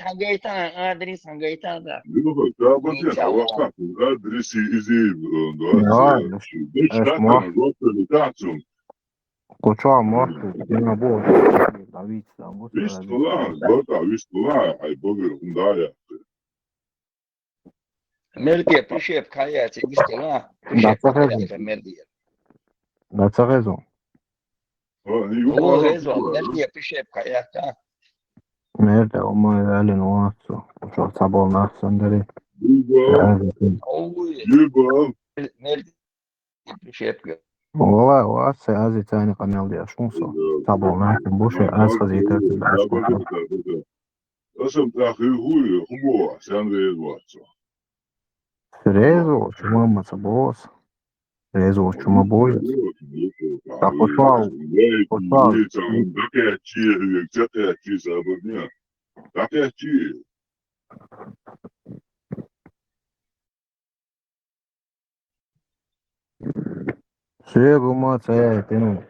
حقيقة أدرس حقيقة ده سبب دي وقت أدرسي إزاي ده اشتغل الوقت اللي تحتهم Куча морты, на бог, Весь туда, бата, весь туда, ай богер, хундая. Мердия пришеп каяти гистела. Да, Пришеп цахезон. каяти мердия. Да, цахезон. О, резон. Мердия пришеп каяти. Мерда, умой алин уасу. Что собол насандери. Ой. Мердия пришеп. والله واسع هذه تاني قنال دي أشموسو طبعا معكم بوشي أسفة زي تاتي بأشكو أسم تأخي هو خبوع سان ريز واتسو ريزو شما ما تبوس ريزو شما بويس تاقوشوال قوشوال شيء ما تساعد تنو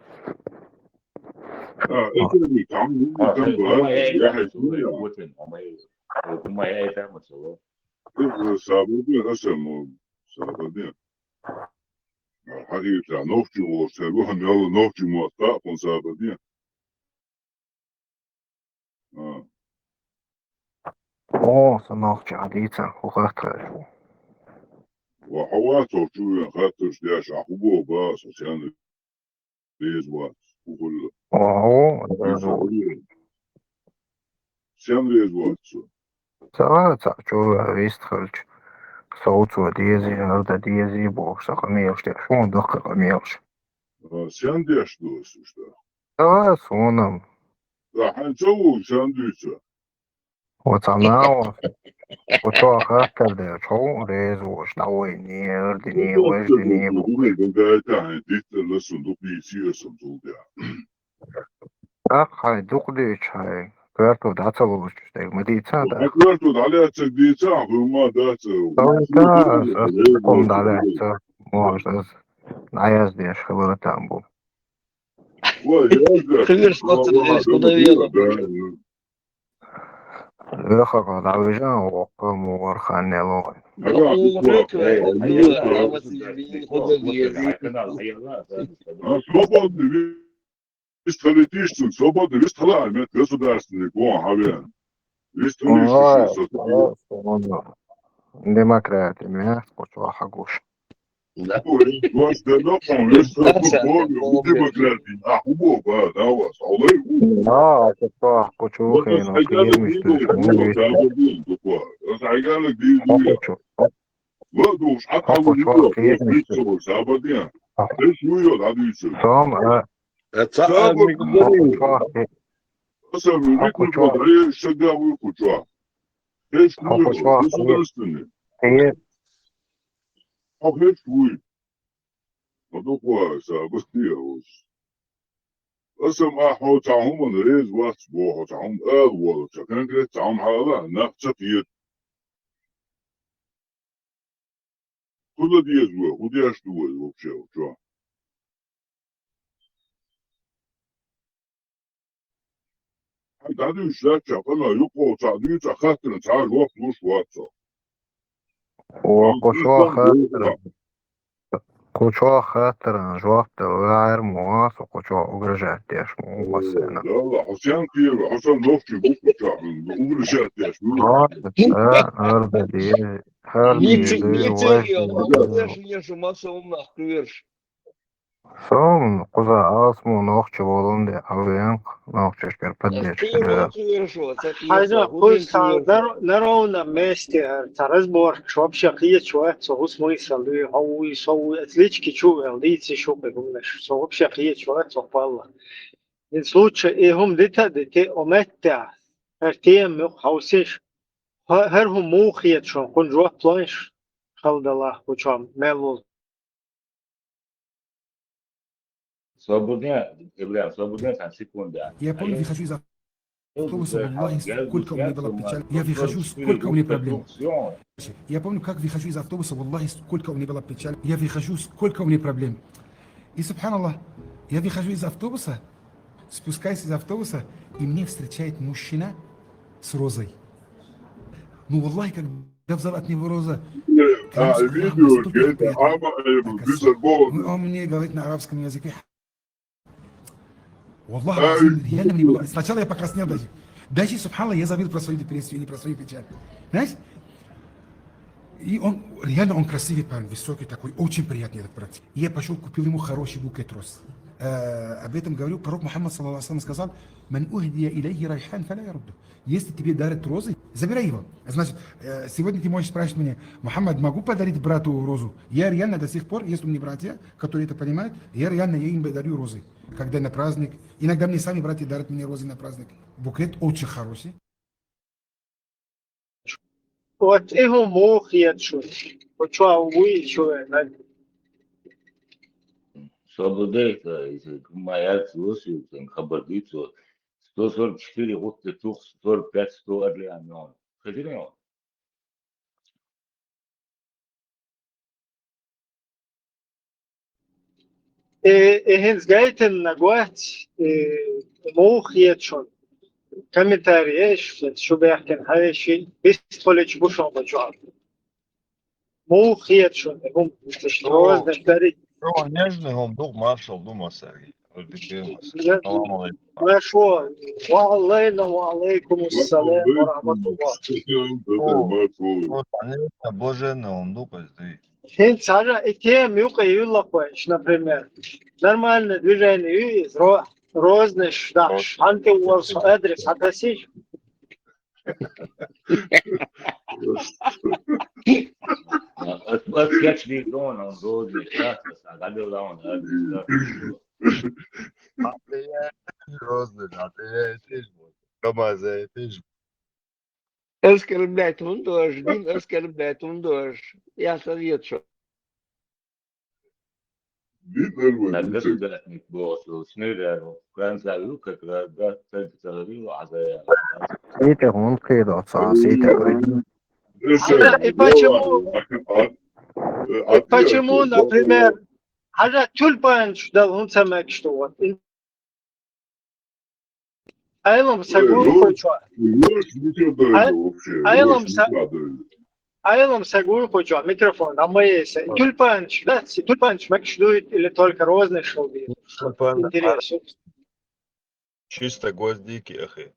حقيقة نوفتي وسابوهم يلا نوفتي موثق ونسابدين أوه صناخ عديتا وغاقر وحواته شو خاطرش داش عقبوه باس عشان ريز وات وكل أوه عشان ريز وات ساعة شو ويستخرج صوت وديزي هردا ديزي بوش قميرش شو دق قميرش عشان داش دوس وشتا ساعة صونم راح نسوي ساندويتش وتناو وشو خاطر ده شو ريز وش نوي نير دني وش دني هاي دوقديش هاي كارتو داتلوش تاك مديتا دا كارتو عليها تسديتا وما داتا سويتا قوم عليها موش عايز ديش خبرة أمبو خير سقط الإسكودية الأخر على عوجان وقام ورخاني لوغي Исторически свободный весь талант государственный план хавен. Исторически демократия меня скучала хагуш. Ваш дедапон весь футбол демократии. А хубо ба да вас. А, это почухи на клирмиш ты. Расайгалык дизуя. Ладуш аталу клирмиш ты. Забадия. Эш уйо дадыйсы. Сам Это Особенно микрофон, а я всегда выкучу. Эш уйо, государственный. А эш уйо. А такое, сабастия. أسم أحو تعهم من ريز واتسبوه تعهم أول شكرا كده تعهم هذا نفسه فيه كل دي يزوه ودي أشتوه وبشي وشو تعدي وشلات شاقنا يقوى تعدي تخاطر تعال وقت مش واتسا Кучо хатер жовте вайр муас кучо угрожает теш муасена. لا حسين كير حسين نوفتي بوكو угрожает теш. Арда ди Сом куза асму нохче волунде авен нохче шкер поддержка. Хайза куза на ровном месте разбор, что вообще какие человек, что смысл, и что отлички чувствовал, лица что думаешь, что вообще какие человек попало. В случае им дете ометта, тем хаусиш, هرهم موخيت شون كن جوه بلانش خلد الله وشام ملول Свободня, свободня там секунда. Я помню, выхожу из автобуса, Аллах, сколько у меня было печаль. Я выхожу, сколько у меня проблем. Я помню, как выхожу из автобуса, Аллах, сколько у меня было печаль. Я выхожу, сколько у меня проблем. И, субханаллах, я выхожу из автобуса, спускаюсь из автобуса, и мне встречает мужчина с розой. Ну, Аллах, когда взял от него роза, он мне говорит на арабском языке. Аллах, реально мне было. Сначала я покраснел даже. Дальше, субханаллах, я забыл про свою депрессию или про свою печаль. Знаешь? И он, реально он красивый парень, высокий такой, очень приятный этот брат. И я пошел, купил ему хороший букет роз. Об этом говорил пророк Мухаммад, саллаллаху алейхи, сказал: «Ман ухдия илейхи райхан фаля ярудду». Если тебе дарят розы, забирай его. Значит, сегодня ты можешь спрашивать меня: Мухаммад, могу подарить брату розу? Я реально до сих пор, есть у меня братья, которые это понимают, я им дарю розы. Когда на праздник, иногда мне сами братья дарят мне розы на праздник. Букет очень хороший. Вот его мог я чуть. Вот что вы чуть. Свободейка, если моя слушает, хабардицу, 144, вот ты тух, 45, 100 орлеанов. Хотели? Hens gaiten na goat موخ يتشون كمثال شو بيحكي هاي الشيء بيستخلج بوشون بجواب موخ يتشون هم تشتروز نشتري نجنهم دوغ مارشال دو مساري السلام عليكم ما شو وعلينا وعليكم السلام ورحمة الله Блаженным ду пизды. Hens هذا إتيم يوقي يلا كويس например нормальное движение из рознеш даш анте уолс адрес адресиш Отскочили дон, он должен часто сагадил он адрес. Розы, а ты тишь вот. Камаза тишь. Оскорблять он тоже, Дин оскорблять он тоже. Я советую. На государственных боссов, сныряю, Францию, как раз, говорил, а за... سيتي هون قيدة صار سيتي قيدة. И почему, например, هذا тюльпанч дал он самек что вот. Айлом сагур хочу. Айлом сагур хочу. Микрофон. А мы есть. Тюльпанч, да? Тюльпанч макшдует или только розный шелби? Интересно. Чисто гвоздики, ахи.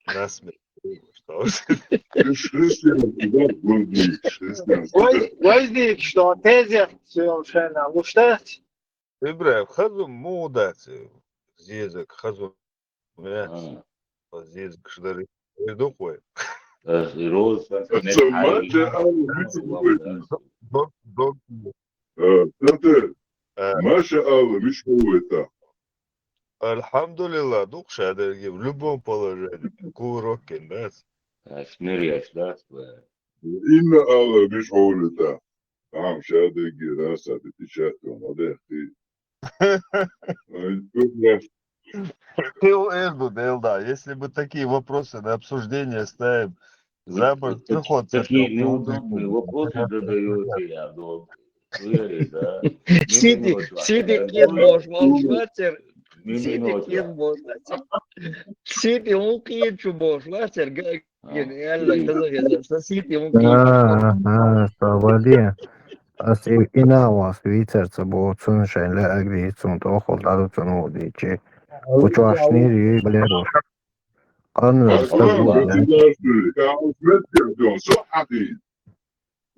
Насмех. Гвоздик, что тезер совершенно луштать. Ибраев, хазу мудать. Зезек, хазу. Зезек, шдары. Иду кой. Роз, Маша Алла, миш это. Альхамдулилlah, дух шадерги в любом положении. Курокен, да? Сныряешь, да? Инна Алла, миш это. Там шадерги, раз, а ты печатал, молодец, ты. Ты Эльбу, да, если бы такие вопросы на обсуждение ставим, забор приход. Такие неудобные вопросы задаете, я долго. Да? Сиди кирмош, волшватер. Сиди кирмош. Сиди муки чубош, ватер. Гениально, казахи, сиди муки. Свободе. Asi inavas vicerca būtu sunšain leagrīts un to holdaru tunūdīči. Kuču ašnīri balēroši. Annas tagūdē.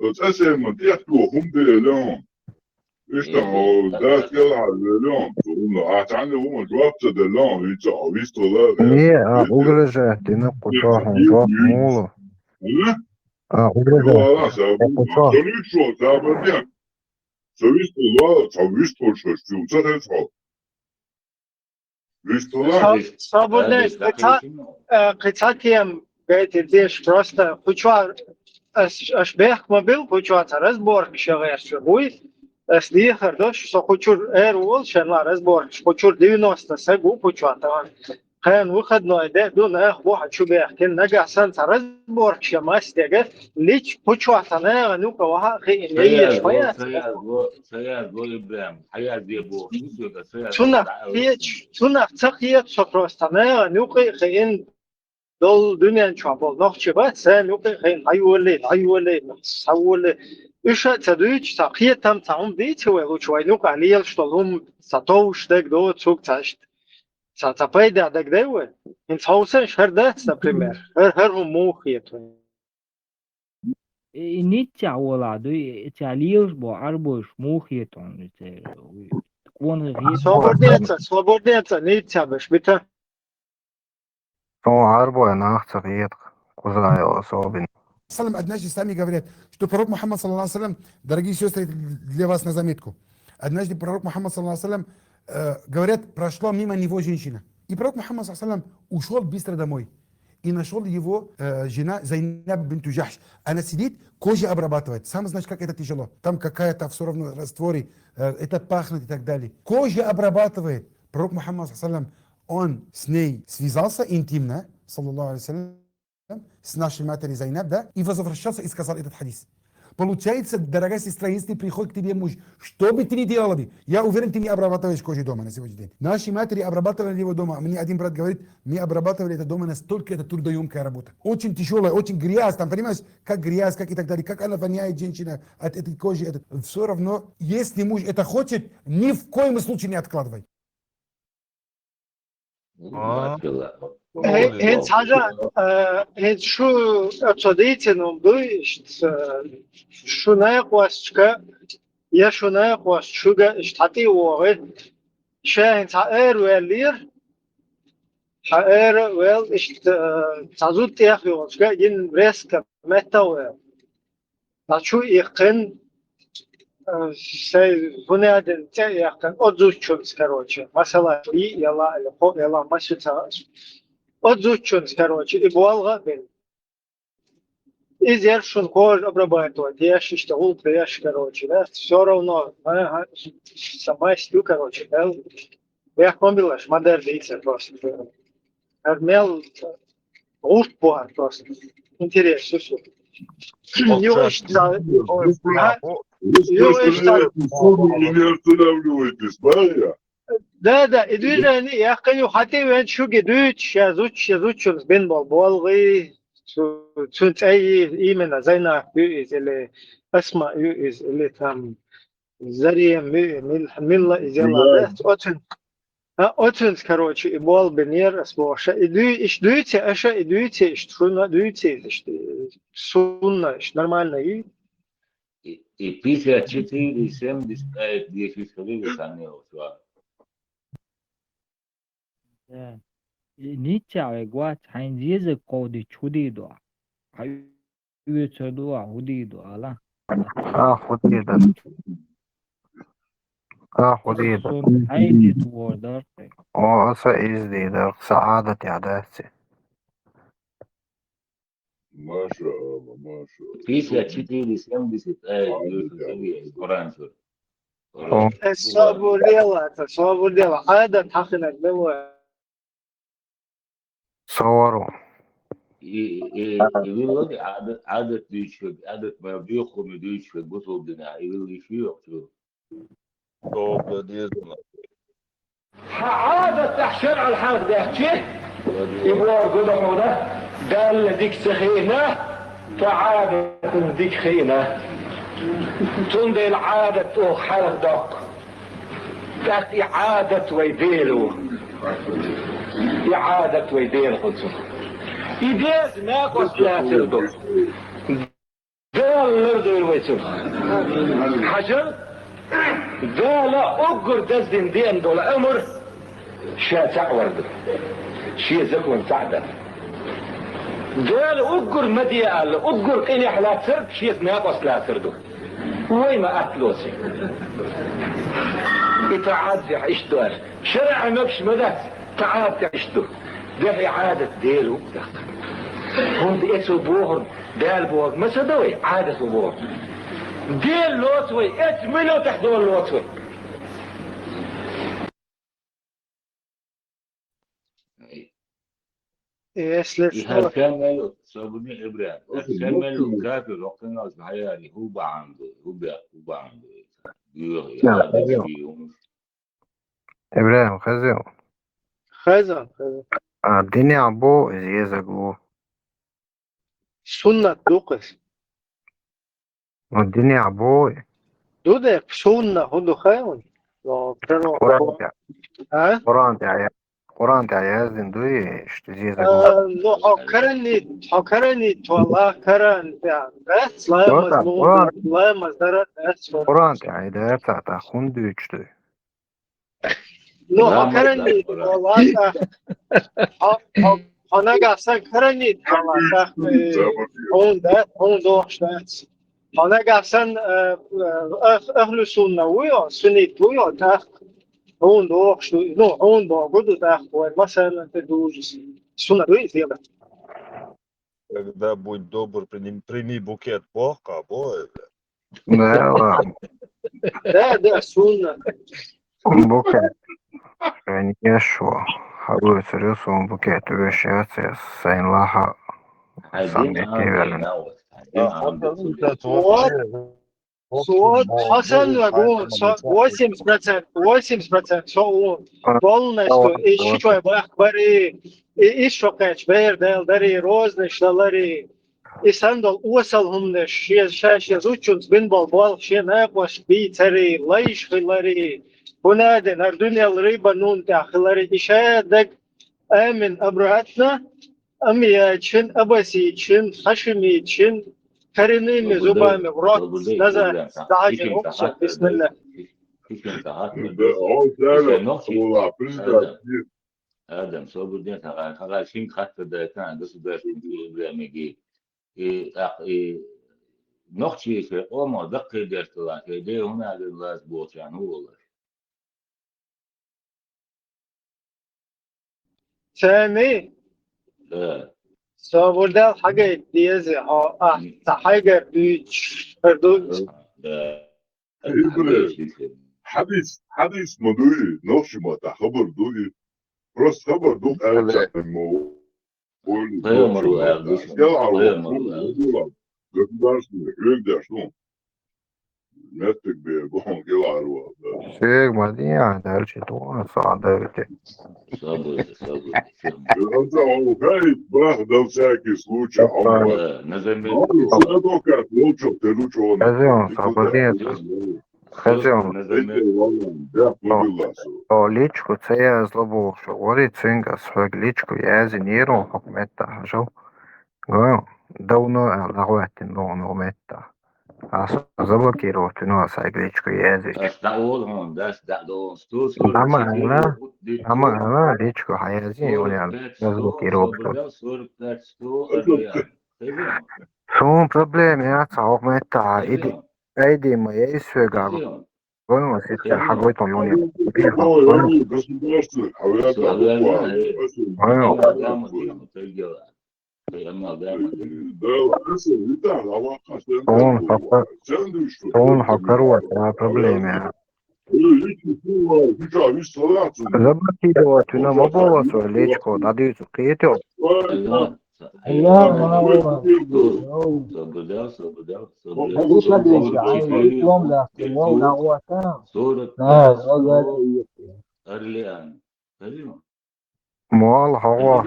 اساسا تحكوا هم لهم ايش تعال ذات يلعب لهم تقول اتعني هم جوابت لهم يتعوا يستغلوا Nie, ugražēti, kuču ahun džop mūlu. Ugražēti, kuču. Солнечко, забодняк. Совистула, совисту, что царство. Вистула. Свободный, кстати, говорит, просто хочу اشباح mobil хочу разборки شغال شوي слихар да что хочу эрвол шла разборки хочу 90 сагу хочу там كان выходной да дона واحد شو بيحكي نجا سنة разборки شماس دقة ليش хочу أنا نوكا واحد خي ليش شوية سياد إبراهيم حياة ديبو شونا تقيت شكرست أنا نوكا خين دول دنيا شابول نخشبات سان يوقي خين هايولي ساولي إيش تدويش تقية تام تام ديت هو لو شوي نوك عليه شلون ساتوش دك دو تسوق تاشت ساتابيدا دك دوا إن سوسن شهر ده سبريمير هر هم موخيتون نيتشا ولا دوي تاليوش بو عربوش موخيتون كون غير Свободница, Nietzsche, bitte. Ну, арбо она царит, кузаева особенно. Салам однажды сами говорят, что пророк Мухаммад, саллаллаху алейхи вассалям, дорогие сестры, для вас на заметку. Однажды пророк Мухаммад, саллаллаху алейхи вассалям, говорят, прошла мимо него женщина. И пророк Мухаммад, саллаллаху алейхи вассалям, ушел быстро домой. И нашел его жена Зайнаб бинту Джахш. Она сидит, кожа обрабатывает. Сам знаешь, как это тяжело. Там какая-то все равно растворе, это пахнет и так далее. Кожа обрабатывает. Пророк Мухаммад, саллаллаху алейхи вассалям, он с ней связался интимно, саллаллаху алейхи вассалям, с нашей матерью Зайнаб, да, и возвращался и сказал этот хадис. Получается, дорогая сестра, если приходит к тебе муж, что бы ты ни делала бы, я уверен, ты не обрабатываешь кожу дома на сегодняшний день. Наши матери обрабатывали его дома. Мне один брат говорит, мы обрабатывали это дома, настолько это трудоемкая работа. Очень тяжелая, очень грязь, там, понимаешь, как грязь, как и так далее, как она воняет, женщина, от этой кожи. Все равно, если муж это хочет, ни в коем случае не откладывай. Hens hens şu ötodeytenim bu işte şuna yaklaşık ya şuna yaklaşık işte hadi o şey haer verir haer vel işte tazut yaklaşık yin risk meta ve şu yakın şey bu nereden yakın o zuçum короче mesela iyi yala maçı отзучен, короче, и буалга бен. Из ершун кож обрабатывать, я что улп, я короче, да, все равно, сама стю, короче, да, я комбилаш, модер лица просто. Армел, улп пуар просто. Интересно, все. Не останавливайтесь, да? Да, и движение, я хочу, хотел что гидуч, я зучу, бен болги, сунт именно зайна или асма или там зария милла изела, очень, короче, и бол бенер асбоша, идуйте, аша идуйте, что идуйте, сунна, нормально и 54, 70, 10 хвилин, канал, Nietzsche qua thành giết cô đi chú đi đó, hay yêu cho đó hudi đó là. Худеда. Худеда. Hay đi tour đó. سإزديد سعادة عداتي. ما شاء الله ما شاء الله. 54, 70, Коран. الصواب ديلا عادة حقنا دوا صوروا. يقول لك عادة بيشفق عادة ما بيخرج بيشفق بطل بنا يقول لي شو عادة تحشر الحق ده شيء يبغى قدامه ده قال ديك سخينة فعادة ديك خينة تندي العادة حلق دق ذات إعادة ويديرو إعادة ويدير خلصه إيديز ناقص لا تردو قال لردو الويسو حجر قال أقر دزدين دين دول أمر شا تعورد شي زكون سعدة قال أقر مديال أقر قيني لا ترد شي ناقص لا تردو وين ما أتلوسي يتعاد يعيش دور شرع مبش مدت تعاد تعيشتو ده إعادة ديلو هم بيسو بوهر دال بوهر ما سدوي عادة بوهر ديل لوتوي اتمنو تحدو اللوتوي هل كمل صابوني إبراهيم كمل كافر وقتنا صحيح هو بعمده هو بعمده إبراهيم خزيو. خزان الدنيا عبو زيزقو. سنة دوقس الدنيا عبو. دودك سنة هندو خيون. قرآن تعالى. Kur'an da yazdın duy işte ziyezaglo. No, حكرني والله كرن بس لا Kur'an مضمون Kur'an لا مزدرت بس Kur'an da hidayet ta hundu üçtü. No, لا مصدر حكرني قرآن والله أنا قاعد كرني والله هون دوشت أنا قاعد أهل السنة ويا سنة ويا تاخ هون دوشت نو هون بقول تاخ مثلا تدوج سنة ويا فيها Когда будь добр, прими букет Бога, обои. Да, ده سنة buket. Yani yaşo. Habu soruyorsun buket öşeğe sayın laha عايزين samimiyeti عام verin. دعوة عايزين عام Просто Вот, вот Hasan Lagun, 80%, so полностью ищу бахбари, ищу качбер дари, рознешлари, и сандал уасалхумнеш, шеш язучунс бин балбал, шенапаш битари, лайшхилари, هنادن الدنيا الريبة نون تاخلاري إشادك آمن أبراتنا أمياتشن أباسيتشن خشميتشن كرنين زبامي وراكس نزا دعاجن أقصى بسم الله فيش انتهاك هو إذا ده نوحي هو بريزدنت آدم صبر دي خلاشين خط ده كان بس ده في ميجي نوحي في أما دقي درتلا كده هنا لله بوت يعني هو ثاني لا سابردال حاجة ديزي ها تحاجة بيتش هردوش ده إبرة حديث مدوي نوش ما تخبر دوي بس خبر دوك أرجع المو Kıyamadı kardeşim. Kıyamadı. Государственный, люди, что? Метик бы, бон, геларва. Sigma diye derçi doğru sağda öte. Sabır. Это он говорит, бах, на всякий случай. Сюда только лучше, ты лучше он. Kazıyon sabır diye. Kazıyon. O ličku ceja zlobu šogori cinga sveg ličku jezi niro hokmeta hažo. Gojo, davno lagvetin dono metta. Aso zablokiro tino sveg ličku jezić. Ama ana ličku hajezi on je zablokiro. Sun problem ja sa hokmeta idi ma je svega. Gojo sitter hagojton joni. Государственный, а это Son hakkaruat ja problemi. Zablokiro tino mobova svoj ličko da dizu kito. أيام ما هو هذيك ليش عايز يوم لا يوم لا هو كان ناس Mual hava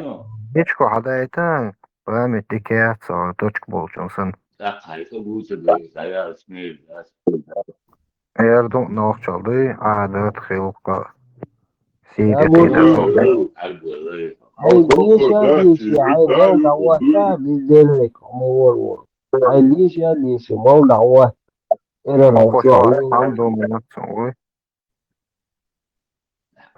ličko hadaitan. Päämi tikeät saa touchballjonsan. Erdum noh çaldı. Adet xilqa. Side tida. هاي ليش هاي مول دعوة بيدلك أمور هاي ليش مول دعوة إلى Koşu نوصل tam dominasyonu.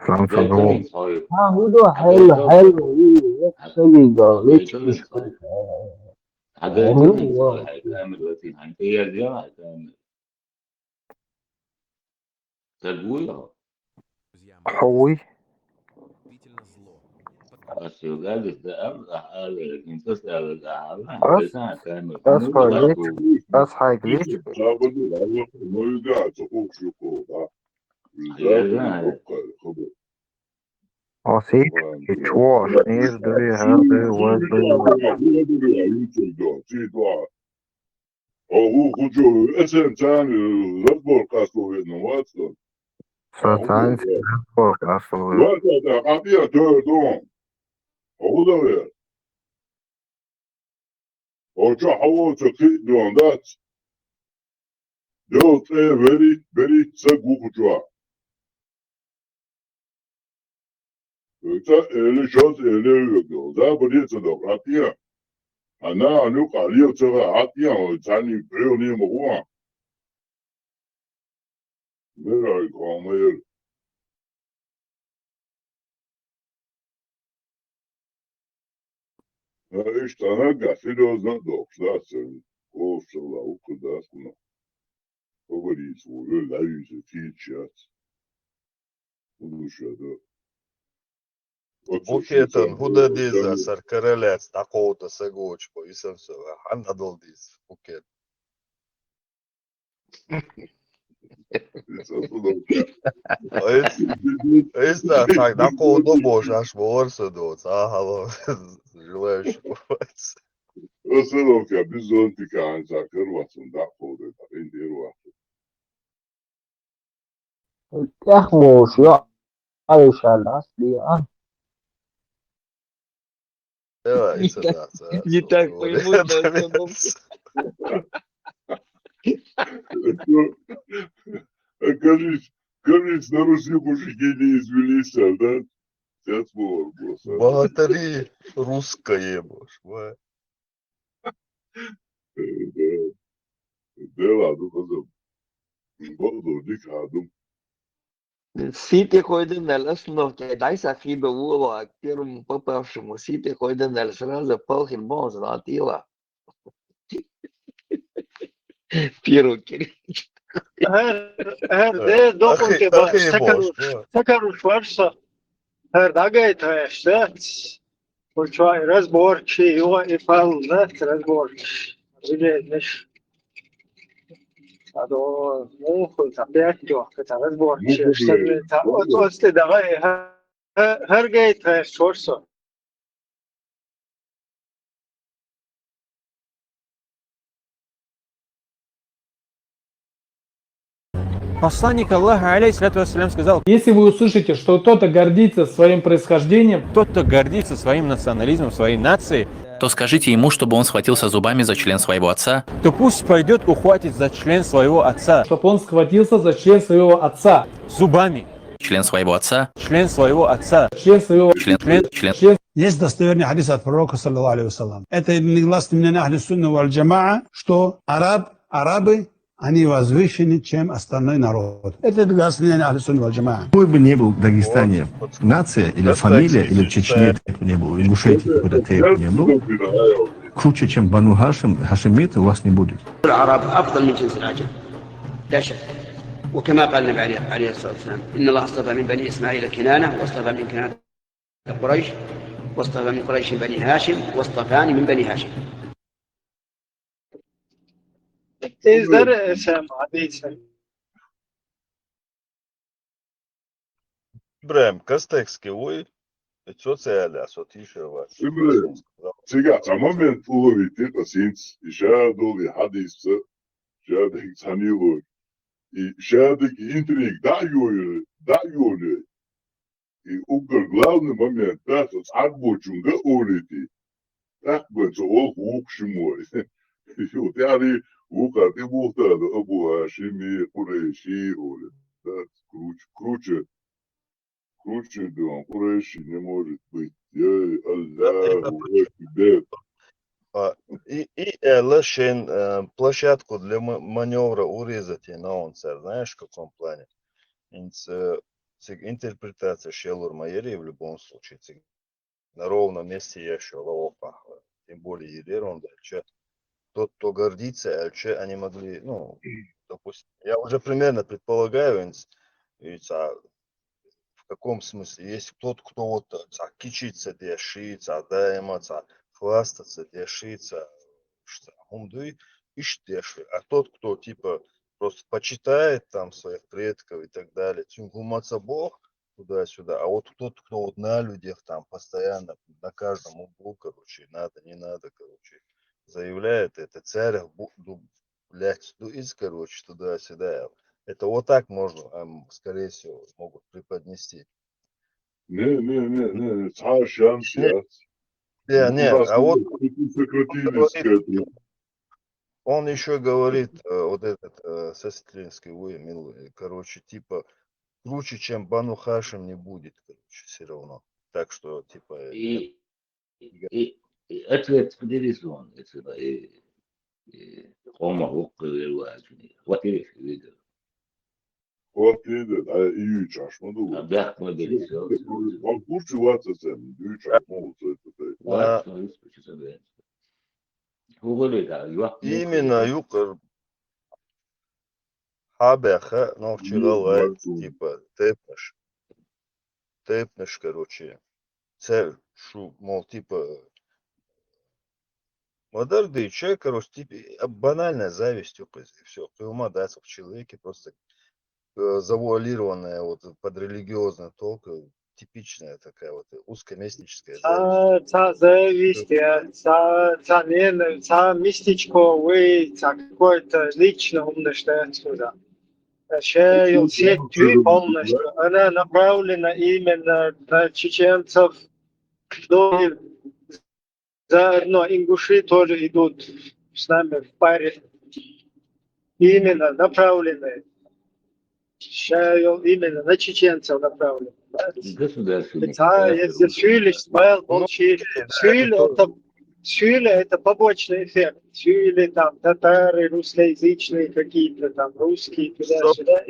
Samsun'u. ها هو حلو يكسي قالت مش Хуй. Раз хайлич, раз хайглич. Осить, и чвош, низ дуи, херды, уэз дуи. Сатанский разбор красивый. Ocha hawa chakhi dondat. Yo very very sagu kuchwa. Это или сейчас, или да, будет демократия. Она, ну, калил цера атия, цани прил не могу. Мира и кромер. Işte ana gazetozdan doksarsın. O sıra o kadar sonra. O var iyi soruyor. La yüzü tiyatro. Oluşuyordu. Buketan hudadiza sarkarelec takota sagoč pavisam save. Anadoldiz buket. Es tā takoto božaš vorsa dots. Halo, желающий бывать. Остановка безонтика анзакер ватсунда ходы. Индиру. تخموش يا عايش على الأصلي Давай, да. Не так поймут, Кажется, на Руси мужики не извелись, да? Сейчас было просто. Богатыри русское, боже. Да ладно, потом. Буду дикадом. Сите ходят на лесно, дай сахиба ула, первым попавшему, сите ходят на сразу полхин бонус на тила. Первый кирилл. Her de dokunte bak sakaruş varsa her dagayta işte Почвай разборчи его и полнет разборчи. Видишь, а то муху опять это разборчи. Что это? Вот ты давай her гейт шорсо. Посланник Аллаха, алейхиссалату вассалям, сказал: если вы услышите, что кто-то гордится своим происхождением, кто-то гордится своим национализмом, своей нацией, то скажите ему, чтобы он схватился зубами за член своего отца, то пусть пойдет ухватить за член своего отца, чтобы он схватился за член своего отца зубами, член своего отца, член своего отца, член своего член. Есть достоверный хадис от пророка, саллаллаху алейхи вассалам. Это негласно мнение ахли сунна валь джамаа, что арабы, они возвышены, чем остальной народ. Это негласно мнение ахли сунна валь джамаа. Какой бы ни был в Дагестане нация, или фамилия, или в Чечне не был, или в Ингушетии какой-то не был, круче, чем Бану Хашим, хашимиты у вас не будет. العرب أفضل من جنس العجم لا شك وكما قال النبي عليه الصلاة والسلام إن الله اصطفى من بني إسماعيل كنانة واصطفى من كنانة قريش واصطفى من قريش بني هاشم واصطفاني من بني هاشم. İzler Esem hadise. Brem, kas teiks, ka uj, bet sociālās, o tīšavās. Сега, а момент уловите, пасинц, и шадоли хадисца, шадик санилой, и шадик интриг, да, Юля. И угар главный момент, да, что царбочунга олити, так бы, что ол хукшимой. И вот я ли ука, ты бухта, да, Абу Хашими, Курейши, оли, да, круче, да, Курейши не может быть. Я Аллаху Акбар. И Лешен площадку для маневра урезать и на онцер, знаешь, в каком плане? Интерпретация Шелур Майери в любом случае. На ровном месте я еще лаопа. Тем более Ерерон, тот, кто гордится, они могли, ну, допустим, я уже примерно предполагаю, в каком смысле, есть тот, кто вот кичится, дешится, даематься, хвастаться, дешится, умды, и штеши. А тот, кто типа просто почитает там своих предков и так далее, тюнгуматься Бог туда-сюда, а вот тот, кто вот на людях там постоянно, на каждом углу, короче, надо, не надо, короче, заявляет, это царь, блядь, короче, туда-сюда. Это вот так можно, скорее всего, могут преподнести. Не, царь шанс, я. Не, а вот сократились. Он еще говорит, вот этот Сестринский короче, типа, круче, чем Бану Хашим не будет, короче, все равно. Так что, типа... И ответ подерезон, это хома укрывает. Вот и видел. Вот видит, а и ючаш, ну А бях подерезон. Он курчу ватсем, ючаш, ну это. Вот, что есть, почему говорят. Именно юкр хабеха, но вчера типа тэпнеш, короче, цель, шу, мол, типа, модерный человек, короче, типа, банальная зависть, и все, ума дается в человеке, просто завуалированная вот под религиозный толк, типичная такая вот узкоместническая зависть. Зависть, ненависть, мистичковый, какой-то лично умный, что отсюда. Все полностью, она направлена именно на чеченцев, заодно ингуши тоже идут с нами в паре, именно направлены. Именно на чеченцев направлены. Если Шюли это побочный эффект. Шюли там татары, русскоязычные какие-то там, русские, туда-сюда.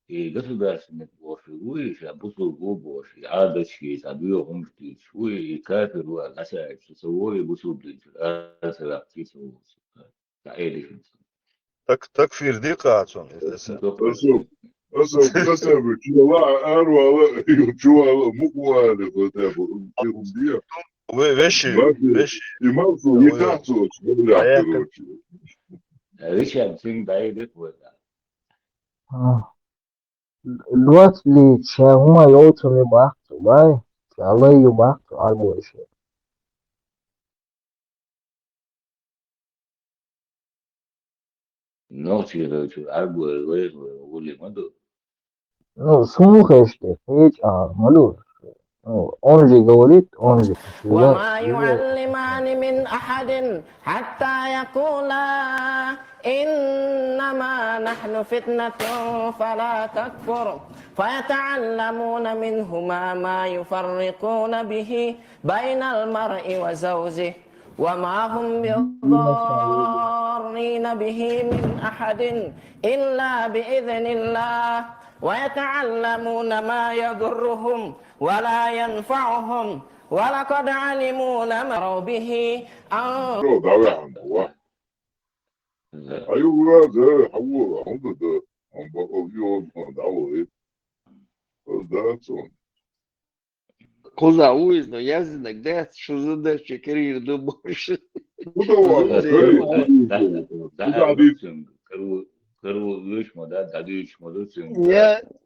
И государственных Божий, выше, а бусургу Божий, а дочки, а бьем штыч, вы и кафир, касается свой бусурдыч, а сарактис улус. Так фирди кацон. Nasıl çuvala arvala çuvala mukvale kote bu Вещи. İmam su yıkatsu çuvala. Richard Singh died with that. Luat li chahuma yoto mi bakto, bai? Allah yu bakto albo ishe. No, ci algo William Madu. Ну, слухаешься, ведь, малюр. Он же говорит, он же. وما يعلمان من أحد حتى يقولا إنما نحن فتنة فلا تكفر فيتعلمون منهما ما يفرقون به بين المرء وزوجه وما هم بضارين به من أحد إلا بإذن الله ويتعلمون ما يضرهم ولا ينفعهم ولقد علموا لما مروا به Куда уезно, я знаю, где что задача карьеры до больше.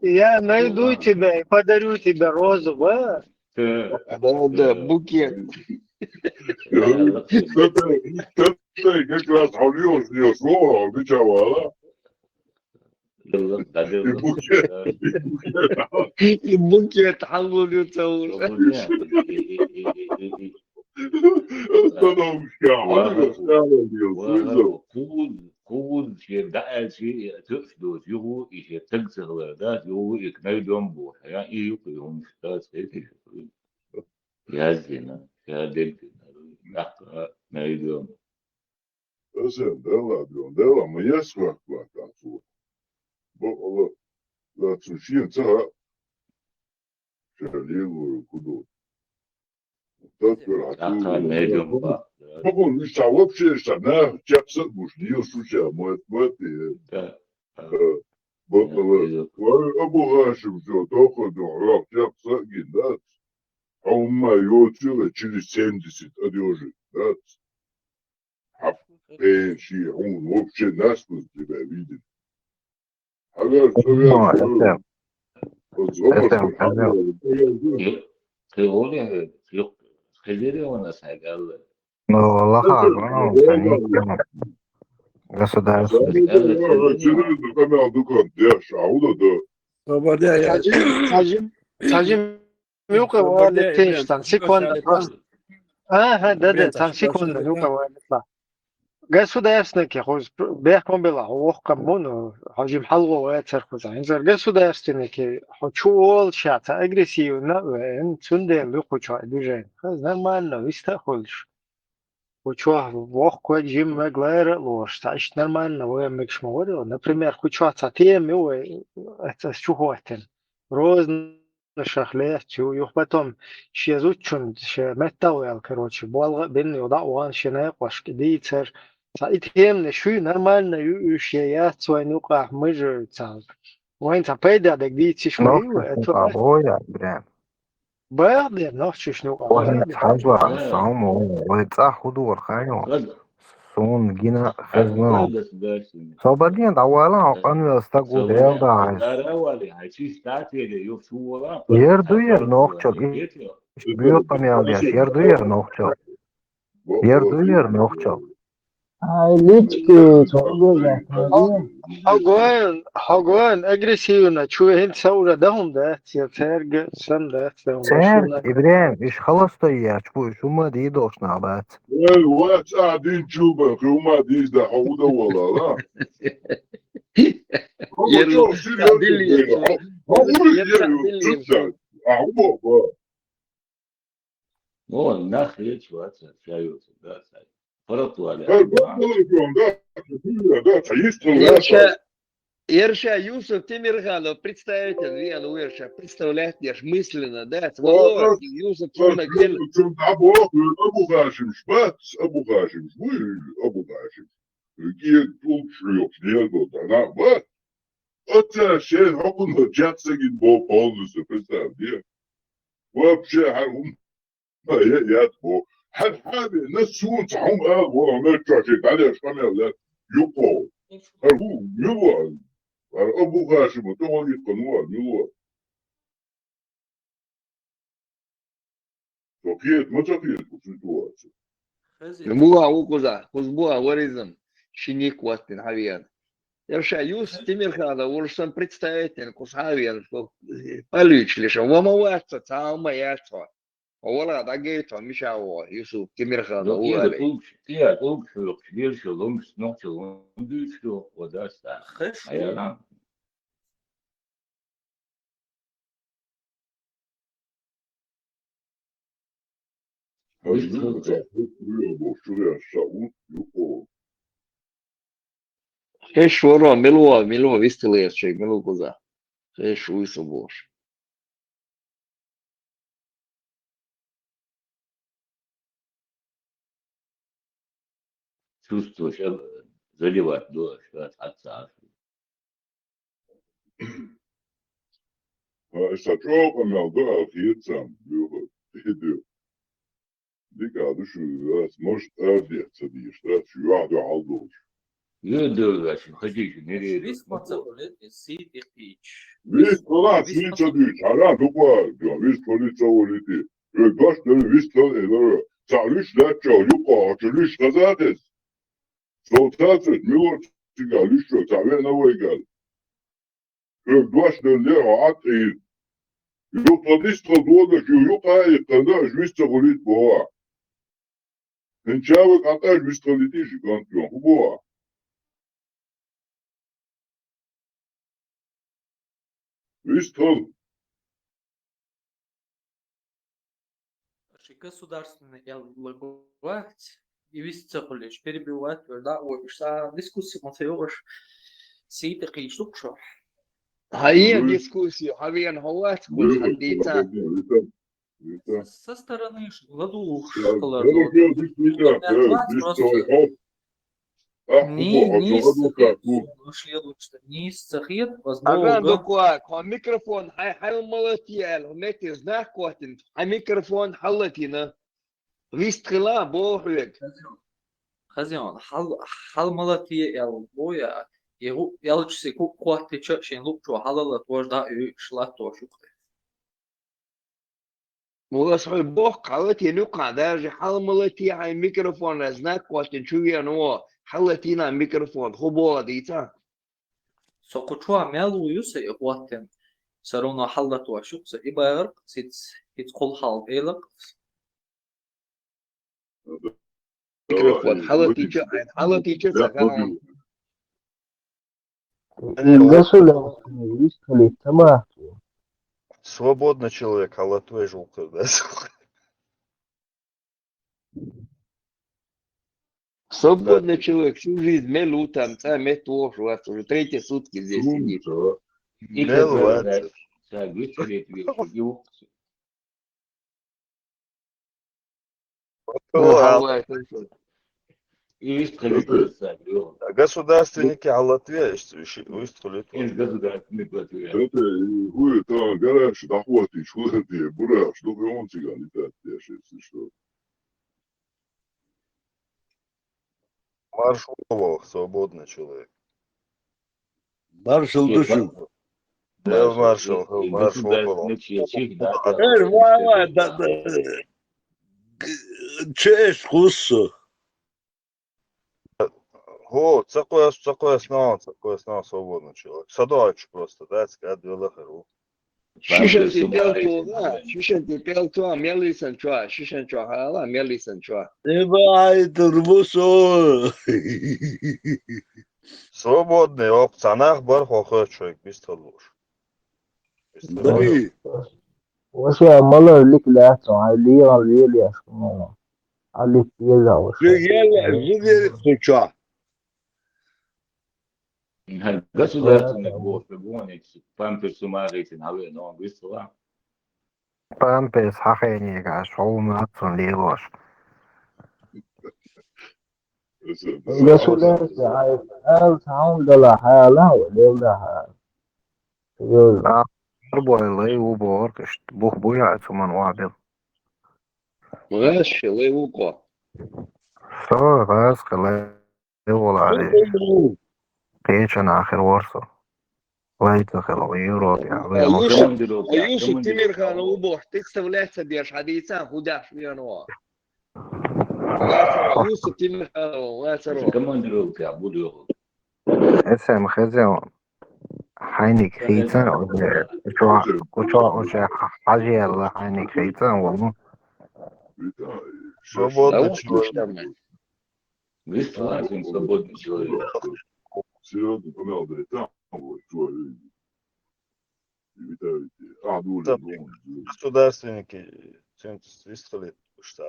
Я найду тебя и подарю тебе розу, да? Да, букет. Ты как раз хавлёшь её слово, обещала, И букет хавлюца уже. Куд дает что его и текстовый да его и найдем бо я и он что это я знаю я дельта найдем Дела, моя свадьба, так вот. Бо, да, сушин, цара, шалилу, куда. Так, найдем. Ну, что вообще, что на чапса мужнил, слушай, мой, да. Вот, обугашим все, только до чапса гидат. А у моего цела через 70 одежек, да. Пенсии, он вообще насквозь тебя видит. Теория хозяйственного сагала. Ну, Аллаха, ну, государство. Сажим юка валит тенштан, секунда просто. Ага, да, там секунду, юка валит. государственники, хоз бехком бела, охкам моно, хожим халго церковь заинзер государственники, хочуол шата агрессивно, цунде лухуча движение. Нормально, вистахольш. Хочуа вох кое жим меглэр лош, таш нормально, вы мекшморил. Например, хочуа цатем, это чухотен. Розно шахле, чу, потом шезучун, ше метауэл, короче, болга бен юда уан шене кош кидицер. Саитем шуй нормально ющая цвайнука мыжер цал. Вайн цапейда дек дици шваю, نقطة это قابويا برام бэрдер нохчишнука وهي бэрдер. تحجر الصوم ويتصح خضور خايو سون جينا خزنو صوبدين دوالا قن يستقو ديل داعي يردو ير نوخچok iş büyük kamyaldiyaş yerdu yer nohçok yerdu yer nohçok Лички, чего за Hagwan agresivna, çu hin saura dahum da, terg sam da, سير إبراهيم إيش خلص طيّاش بو شو ما دي دوش نابات الوقت قاعدين تشوفك وما ديش ده حوضة ولا لا يلا تعدلي هو النخ يجوا شايو فرطوا عليه Ерша Юсуф Тимирханов, представитель Вену Верша, представляет я мысленно, да, Володь, Юсуф Тимирханов. أبو هاشم شبات أبو هاشم شوي أبو هاشم كي طول شيوخ ديال أنا ما أنت شيء هقول جات سجن بو بولس بس ديال وابشي هم ياتبو حد حابي نسون تعهم والله ما تشاكي تعالي أشكال لا يقو هو يوال أبو هاشم تقول يقنوا يوال Токиет, мы токиет ситуация. Буа укуза, кузбуа воризм, шиник вастин хавиан. Ерша Юс Тимирханов, урсам представитель кусхавиан, полюч лишь, вама васта, цаума яства. Ола дагейто, мишаво, Юсуф Тимирханов, уали. Я толк шелок, швер лом, снох шелом, дышко, вода ста. А я рам. Хеш воро, милуа, вистилеет шейк, милу куза. Хеш уйсу бош. Чувствуешь, заливать дождь от отца. Сачок амелда алхиетсам, يهدو ديك هذا شو مش أرديت صديش لا شو واحد عالدوش يهدو عشان خديش نريد ويش طلع سين صديش حرام تقوى ويش طلع تصوريتي باش ويش طلع إذا تعريش لا تشاو يقع تعريش غزاتس صوتاتس ميور تقاليش شو تعبين أول قال باش اللي عطي يقضيش تضوضك يقع يقضاش ويش تقوليت بوا انشاوك عطاش ويش تقوليتيش كانت يوم بوا ويش تقول Государственный власть и вести лишь перебивать, да, ой, что дискуссия мотивируешь, сидит и штук что. هاي ديسكوسيو حبيبي هوات كل حديثا Со стороны ладу Аган докуак, микрофон حل ملتيال هناك زناك قوتن ميكروفون حلتينا ويستخلا بوحوك خزيان حل ملتيال بويا يلجسي قوتي تشين لوكشو حلالة وجدا شلاتو شكرا موصل بوك حلتي نوقع دارج حل ملتي هاي ميكروفون زناك قوتن شوية نوا حلتينا ميكروفون خبوة ديتا سوكوشوا مالو يوسي قوتن سرونا حلت وشوكس إبارق سيت قل حال إيلق ميكروفون حلقتي سكان Государственный выстрелит сама. Свободный человек, але твой желтый, да? Свободный человек, всю жизнь мелу там, метошь, уже третьи сутки здесь сидит. Государственники, але твой выстрелит. Это хуй, там, гараж, доходы, что ты, буря, чтобы он тебя летать, если что. Маршал, свободный человек. Маршал Душин. Я маршал. Честь, хуссо. О, такое снова свободный человек. Садович просто, да, сказать, велохеру. Шишен ты пел то, мелисан чуа, шишен чуа, хала, мелисан чуа. Это рвусо. Свободный опционах бар хохой человек, без толуш. Дари. Вообще, мало ликляться, а лиал лилия, что а ликляться вообще. Жигели чуа. Государственный босс, гонится, памперсу марите, наверное, он выстрела. Памперс хахеника, шоуматсон лилош. Государство, алхамдулилlah, хала, лилlah. Арбойлы убор, кышт бух буяцу ман вабил. Мгаш, левуко. Со, раз, калай, волари. Печен ахер ворсо. Лайта хело, Европе. Юсуф Тимирхан убор, ты вставляется беш, хадица, худаш, вино. Юсуф Тимирхан, лацаро. Командировка, я буду. اسم خزيون حيني كريتان وشو حاجي الله حيني كريتان والله Свободный человек. Выстрела, свободный человек. Серьезно, понятно, да, там, вот, человек. Государственники выстрелят, что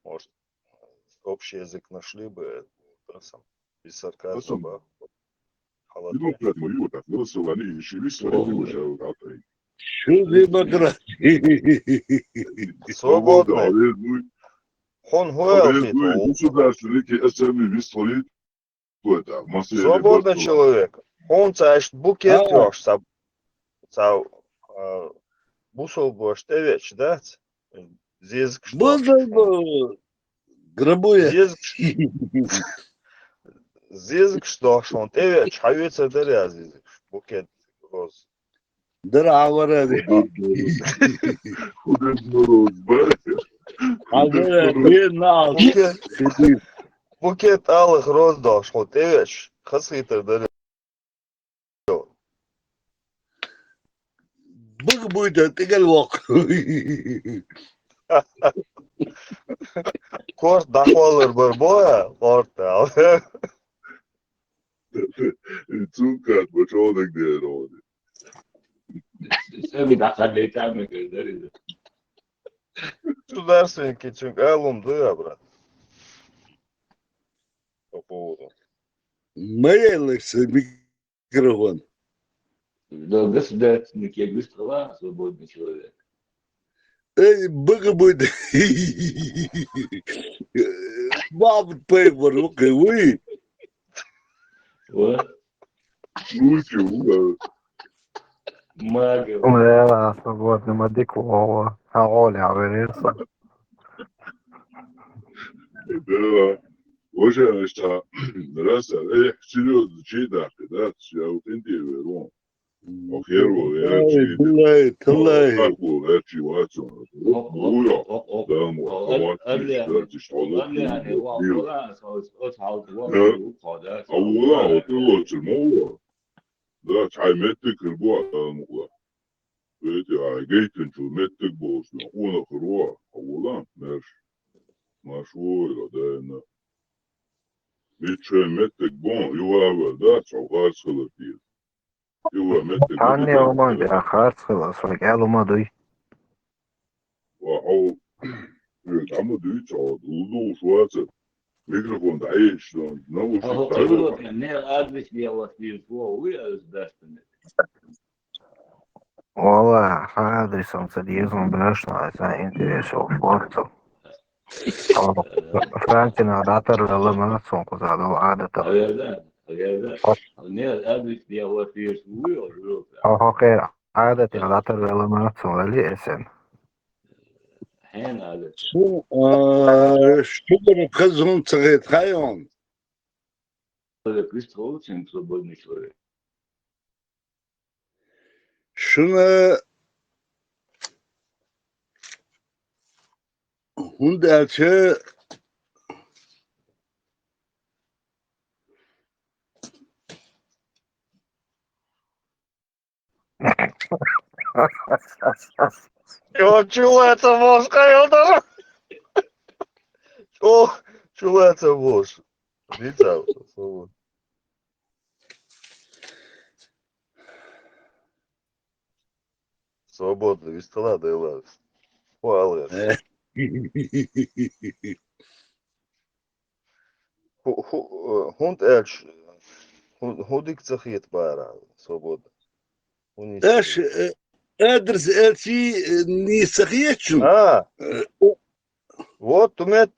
может, общий язык нашли бы, без сарказма. Демократия, его так, голосование, еще выстрелили уже вот это. Что демократия? Свободный. Государственники СМИ выстрелит. Свободный человек. Он цаешь букет ёж, цау бусол бош тевеч, да? Зезг что? Грабуя. Зезг что, он тевеч, хавица дыря зезг. Букет роз. Дыра варады. Букет алых роз дош, он тевеч, хаситер дыря. Бог будет, ты галвок. Kort daxvalır bir boya, portal. Цункат, почему где роды? Сами дохали там и говорили. Государственники, çünkü алумды, я, брат. По поводу. Моя микрофон. Да, государственники, я выстрела, свободный человек. Эй, бога будет. Мам, пейпер, ну-ка, вы. Вот. Магия. لا свободный мадик вова. Хаоли аверирса. Да, уже что, раз, серьезно, чей да, да, я вот интересую. Охеру, я так был, я чего-то. Уя, да, может, да, что-то. А вот лучше, ну, да, чай метик, рыбу, ну, эти, а гейтен, что метик был, он охеру, а вот, знаешь. машвой, да, Ничего, метик бон, его да, чаугар схолотит. Его метик Anne бон, oman bir akar sıvı gel olmadı. وهو يتعمد يتعود وضوء شواتر ميكروفون تعيش نو شو هو تعرف كان نير أدرس لي الله في فوق ويا أزداشتني Valla adresom sad jezom brašno, za interes o forcu. Francina datar lama sonko za do adata. غيردان نير أدرس لي الله في فوق Oho kera. Adati datar lama son ali esen. حين أدرس شو بخزهم تغيت خايون هذا كريست هو كان صبرني شوي شنو هنداتشه Yo, чулeta мошка, eu não. О, чулета мош. Видите, por favor. Свободно, вистала, да и ладно. Хвала. Hund elch. Hundik цахит пара, свободно. ايش ادرس التي نيسخيتشن Вот умет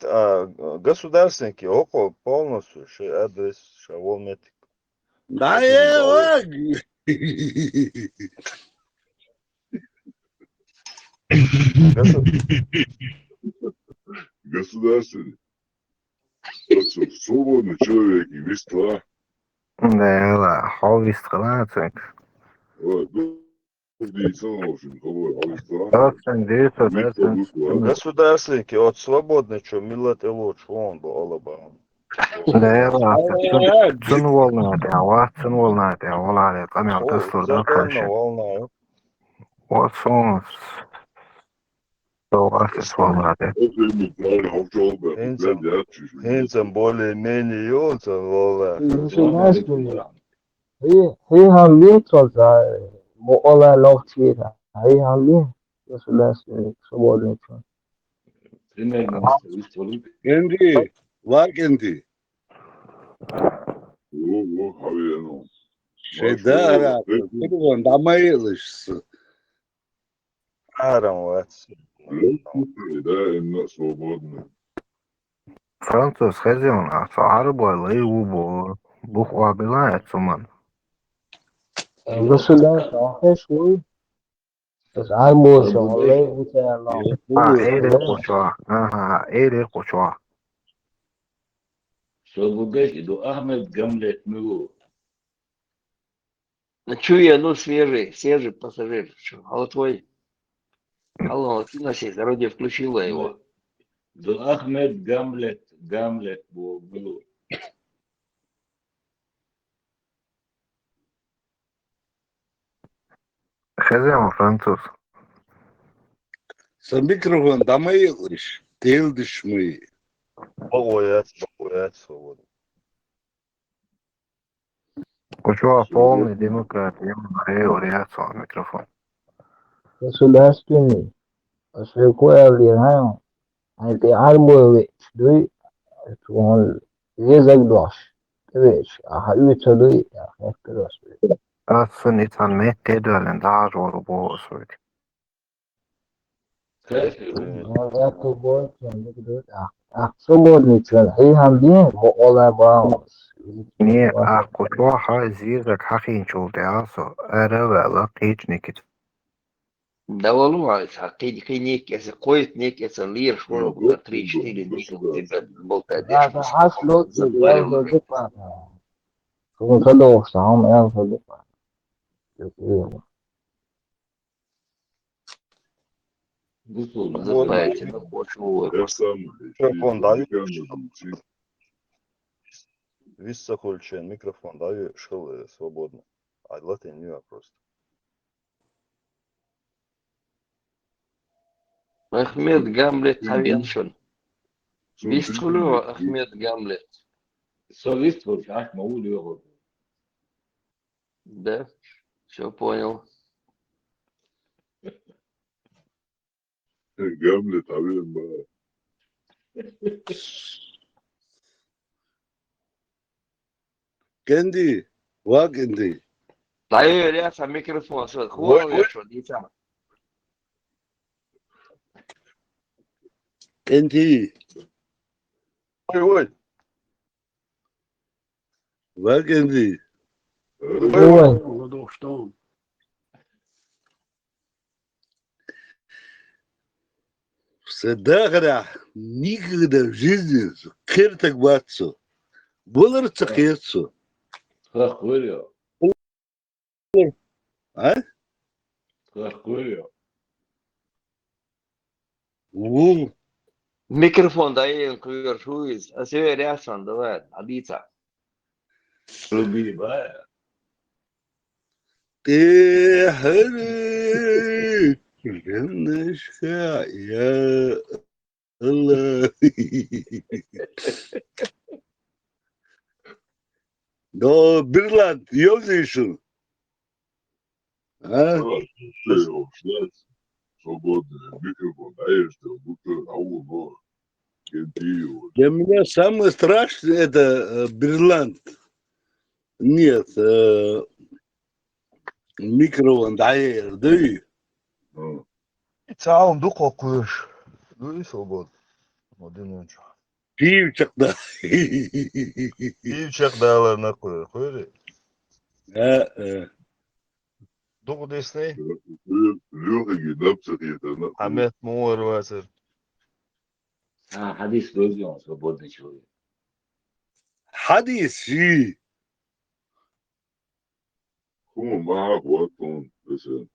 государственники около полностью адрес шавометик. Да я Государственный. Свободный человек и вества. Да, la hovis kalatsink. Государственники от свободный что милlet и лучше он был алаба. Да, la цун волнат, я вала камер тестур да Законно волнаю. Вот сон. То вас волнат. Хинцем более-менее юнцем волна. Государственный. Hej han vet trots allt. Alla långt vidare. Hej han vet. Gosударственный. Свободный человек. Kendi. Var kendi. Şeyde herhalde. Kurban damayılışsın. Арам вац. Француз хозяин, а арбой лейву бухва была цуман. Государственный. Свой. Армия, лейву тебя Эйре кучва. Ага, эйре кучва. Свободный до Ахмед Гамлет Миру Чуя, ну свежий пассажир. А вот твой Алло, ты на сеть, вроде включила его. до Ахмед Гамлет был. Хозяин француз. Sen mikrofon damayılış. Değil düşmeyi. Боец, свободно. Кучва полный демократ, я реакцию микрофон. Государственный. Какое влияние? Это армия. Дуй. Он язык дашь. Ты видишь. А уйти я хочу. Aslında insan mehtedölen daha zor bu olsaydı. Это больше. Свободный человек. Hej han vet. Alla bara. Не, а кучва хазизак хахинчул also. Эрэвэла кичникит. Да волнуется, ты нек, если коет нек, если лир, школа, 3-4 дня, тебя болтать. Да, аслот, я уже папа. Кому то сам, я уже папа. Забавляйте, на почву. Микрофон даю. Висса хольчен, микрофон даю, шел свободно. А латынь просто. Ахмед Гамлет Хавеншин. Виструлю Ахмед Гамлет. Солист, как могу его. Да, все понял. Гамлет, а блин, Kendi, wa kendi. Дай ряса микрофон, что хуал я что, дитя. Kendi, Ой, wa kendi. Ой. Седагра никогда в жизни кертак бацу. Булар цахецу. Какой А? Какой Ву. Микрофон дай им кверхуиз. А все рясан, давай, адица. Люби, бая. Ты хары. Ленашка, я Allah. No, Birland, yok değilsin. Ha? Свободный микрофон, даешь, что будто ауно. Для меня самое страшное это Бирланд. Нет, микрофон, даешь, да? Сам духо куешь. Ну и свобод. Один önce. Пивчак-то. Pivçak dağlarına koyuyor. Koyuyor. Doğu desneyi. Ahmet Muğur varsa. Hadis gözü on, свободный человек. Hadis, şey. Como mais votam, esse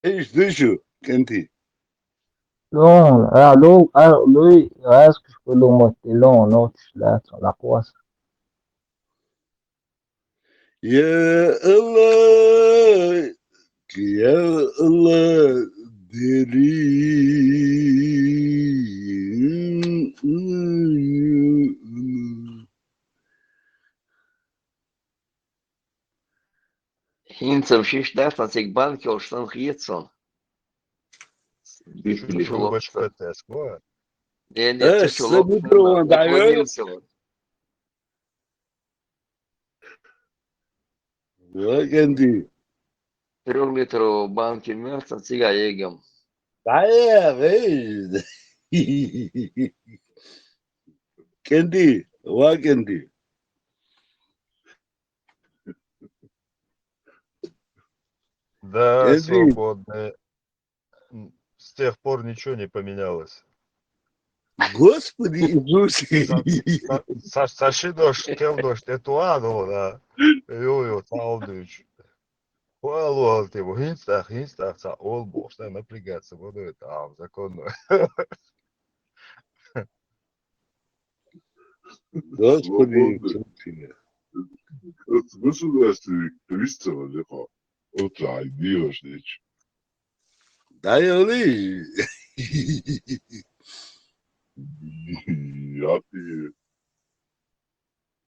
Hiç düşü, kenti. لون لو acho que pelo motelão notes lá na costa. Ya Allah, ya Allah, derin. Хинцев шиштат на цих банків, що там хіцон. Трубочка тесква. Не, це чолок. Микрофон даєш? Ya kendi. 3 літрів банки м'яса, цига єгем. Dayak, kendi, wa kendi. Да, свободные. С тех пор ничего не поменялось. Господи Иисусе. Saçı döş, tetuado da. Yo, sağolduç. Хуало, ты его хинстах, са олбош, да, напрягаться, вот это, законно. Господи Иисусе. Государственный Кристова, легко. Вот так, делаешь, ничего. Да я ли. Я ты